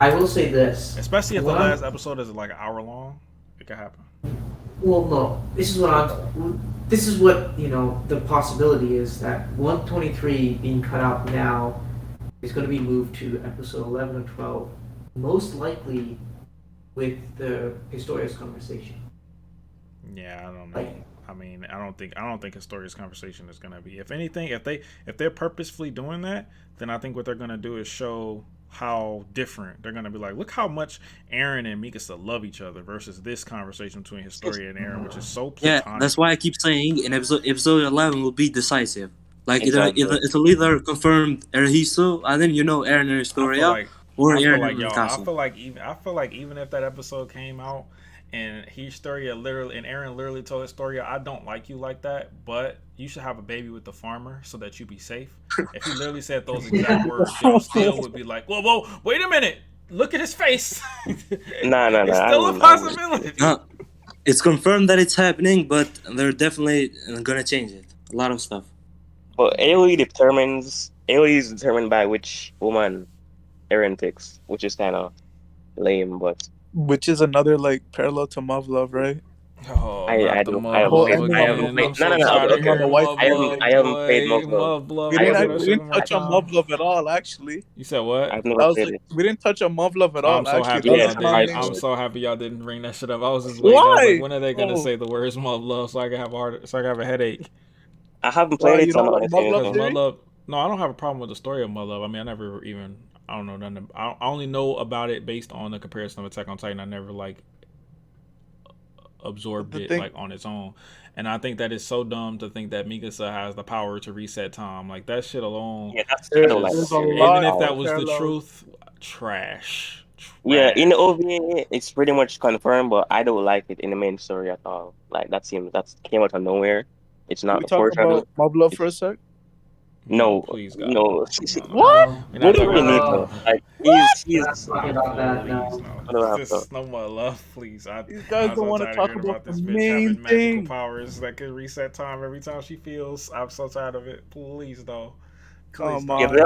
I will say this. Especially if the What I'm- last episode is like an hour long, it could happen. Well, no. This is what I'm. This is what The possibility is that 123 being cut out now is going to be moved to episode 11 or 12, most likely with the Historia's conversation. Yeah, I don't know. Like- I mean, I don't think Historia's conversation is gonna be. If anything, if they're purposefully doing that, then I think what they're gonna do is show how different they're gonna be. Like, look how much Aaron and Mikasa love each other versus this conversation between Historia and Aaron, which is so Yeah, platonic. that's why I keep saying in episode 11 will be decisive. Like Exactly. it'll either confirm Erhiso and then Aaron and I feel Historia, like or I feel Aaron like and y'all. Mikasa. I feel like even if that episode came out and Historia literally and Aaron literally told Historia, I don't like you like that, but you should have a baby with the farmer so that you be safe. If he literally said those exact words, y'all still would be like, whoa, wait a minute. Look at his face. Nah. It's I still a wouldn't. possibility. No, it's confirmed that it's happening, but they're definitely gonna change it. A lot of stuff. But AOE is determined by which woman Aaron picks, which is kind of lame. But Which is another like parallel to Muv-Love, right? Oh, I not the don't- Mud I whole Love ending I of haven't again. played. I'm so No. tired of okay. hearing I Mud haven't- Love, I haven't played boy. Mud Love. Mud Love. We I didn't, haven't- That we shit didn't one more touch on time. Muv-Love at all, actually. You said what? I've I never was played like, it. we didn't touch on Muv-Love at all, I'm so actually. happy That Yeah, was y'all my didn't. main I'm shit. so happy y'all didn't bring that shit up. I was just waiting. I was Why? like, when are they gonna Oh. say the words Mud Love so I can have a headache? I haven't Why, played you it, so I'm don't not like gonna say Muv-Love Because anything. Mud theory? Love. No, I don't have a problem with the story of Mud Love. I mean, I don't know nothing. I only know about it based on the comparison of Attack on Titan. I never like absorbed The it thing- like on its own. And I think that is so dumb to think that Mikasa has the power to reset time. Like that shit alone. Yeah, that's There- I don't like there's that a series. lot Even if of that was the parallels. truth, trash. Yeah, in the OVA, it's pretty much confirmed, but I don't like it in the main story at all. Like that came out of nowhere. It's Can not we the talk foreshadowing. about Muv-Love for a sec? No, please, God. no. What? We're We not don't talking really need about to. that. Like he's Let's talk about that now. Please, I don't no. have Just to. no more love, please. These guys I'm don't so want to tired of talk hearing about the this bitch main having magical thing. powers that can reset time every time she feels. I'm so tired of it. Please, though. Please, Come don't. Yeah, on, there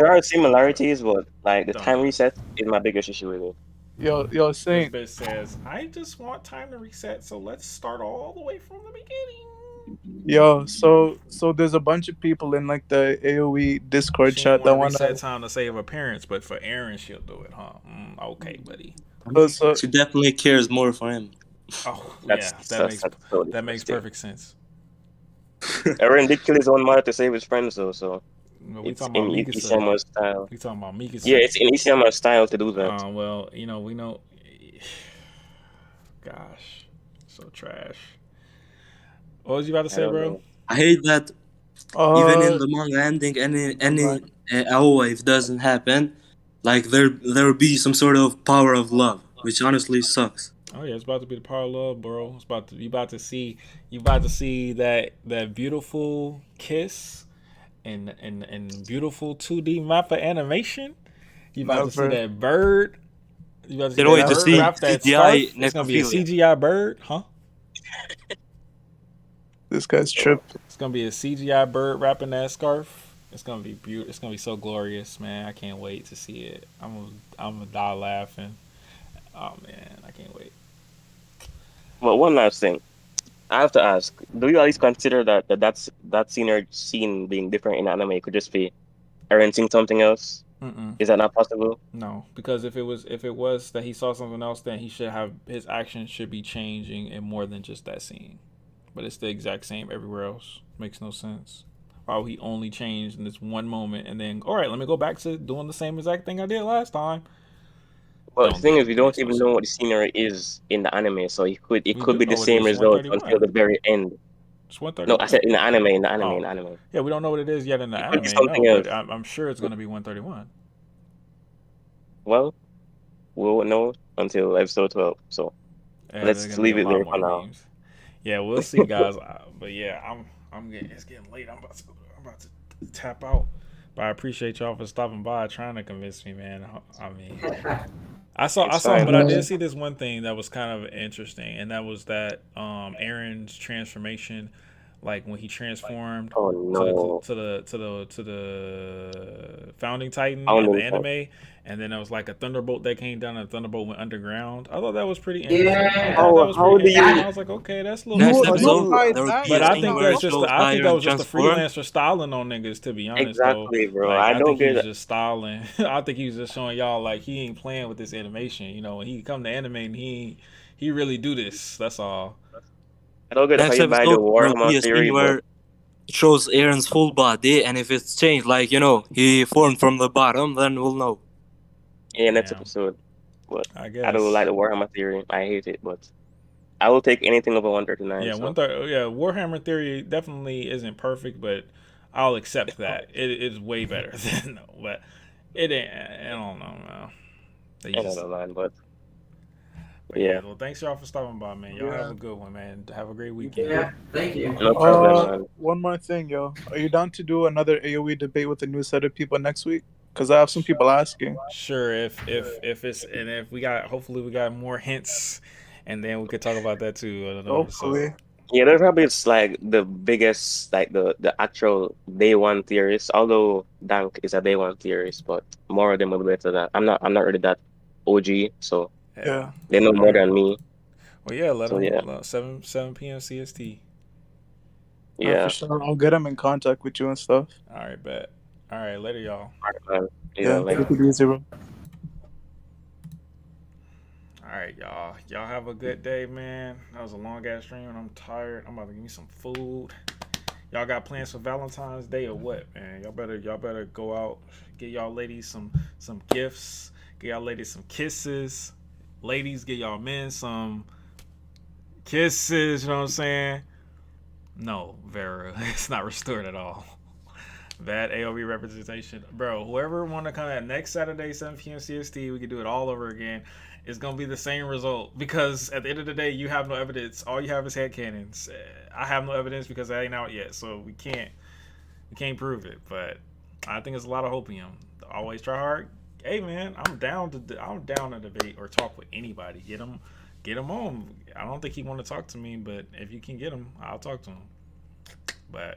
bro. are similarities, but like the Don't time do it. reset is my biggest issue with it. Yo, This Saint. bitch says, I just want time to reset, so let's start all the way from the beginning. Yo, so there's a bunch of people in like the AOE Discord She chat ain't that want to want reset time to save her parents, but for Aaron, she'll do it, huh? Okay, buddy. So She definitely cares more for him. Oh, That's yeah, that makes disgusting. perfect sense. Aaron did kill his own mother to save his friends, though. So But we it's talking in about Mikasa. Isayama's style. We talking about Mikasa. Yeah, it's in Isayama's style to do that. Well, we know. Gosh, so trash. What was you about to say, don't bro? know. I hate that even in the manga ending, any AOA, if it doesn't happen, like there will be some sort of power of love, which honestly sucks. Oh yeah, it's about to be the power of love, bro. You about to see that beautiful kiss and beautiful 2D mappa animation. You about to see Never. that bird. You about to see Can't wait that to bird see wrap that CGI scarf. It's gonna be a necrophilia. CGI bird, huh? this guy's tripped. It's gonna be a CGI bird wrapping that scarf. It's gonna be beautiful. It's gonna be so glorious, man. I can't wait to see it. I'm gonna die laughing. Oh man, I can't wait. But one last thing, I have to ask: do you at least consider that scene being different in anime could just be Eren seeing something else? Mm-mm. Is that not possible? No, because if it was that he saw something else, then his actions should be changing in more than just that scene. But it's the exact same everywhere else. Makes no sense. Why would he only change in this one moment and then, all right, let me go back to doing the same exact thing I did last time? Well, the don't thing get is, we don't even know explicit. what the scenery is in the anime, so it We could do be know the what it same is. result until 131. the very end. It's No, I 131. said in the anime, in the anime, in Oh, the anime. yeah, we don't know what it is yet in the It could be anime, no, something but else. I'm sure it's going to be 131. Well, we won't know until episode 12. So Yeah, there's let's going to be leave a it lot there more for now. memes. Yeah, we'll see, guys. But yeah, I'm getting it's getting late. I'm about to tap out. But I appreciate y'all for stopping by, trying to convince me, man. I mean, I It's saw, fine. but I did see this one thing that was kind of interesting, and that was that Aaron's transformation, like when he transformed Oh to no. the founding titan I in the don't know. anime, and then there was like a thunderbolt that came down, and the thunderbolt went underground. I thought that was pretty interesting. I Yeah. thought that was pretty How do interesting. I you was like, okay, that's a little Next interesting. know episode, how there would that be But a that's I scene think not where that's it just shows possible. I think that Iron was just the transform. freelancer styling on niggas. To be honest, though, exactly, bro? like I I think don't he get was it. just styling. I think he was just showing y'all like he ain't playing with this animation. You know, when he come to anime and he really do this. That's all. I don't get how Next you buy the episode, there will Warhammer be a scene theory, but where it shows Aaron's full body, and if it's changed, like he formed from the bottom, then we'll know. yeah, next Damn, episode. But I I don't like guess. the Warhammer theory. I hate it, but I will take anything over 139. Yeah, So Yeah, Warhammer Theory definitely isn't perfect, but I'll accept that. It is way better than no, but it ain't. I don't know, man. They I don't just. know, man. But But yeah, yeah, well, thanks y'all for stopping by, man. Y'all have Yeah. a good one, man. Have a great weekend. Yeah. Thank you. no problem, man. One more thing, yo. Are you down to do another AOE debate with a new set of people next week? Because I have some people asking. Sure, if it's and if we got hopefully we got more hints, and then we could talk about that too. I don't know. So Hopefully. Yeah, there's probably it's like the biggest, like the actual day one theorist. Although Dank is a day one theorist, but more of them will be better than I'm not really that OG, so Yeah. they know All more right. than me. Well, yeah. Let So them yeah, 7 p.m. CST. yeah. For sure. I'll get them in contact with you and stuff. All right, bet. All right, later, y'all. Man. Yeah, Yeah. like Take it easy, bro. All right, y'all. Y'all have a good day, man. That was a long ass stream, and I'm tired. I'm about to give me some food. Y'all got plans for Valentine's Day or what, man? Y'all better go out, get y'all ladies some gifts, get y'all ladies some kisses. Ladies, get y'all men some kisses. You know what I'm saying? No, Vera, it's not restored at all. Bad AOV representation, bro. Whoever want to come at next Saturday, 7 p.m. CST, we can do it all over again. It's gonna be the same result because at the end of the day, you have no evidence. All you have is headcanons. I have no evidence because it ain't out yet, so we can't prove it. But I think it's a lot of hopium. Always try hard. Hey man, I'm down to debate or talk with anybody. Get him on. I don't think he want to talk to me, but if you can get him, I'll talk to him. But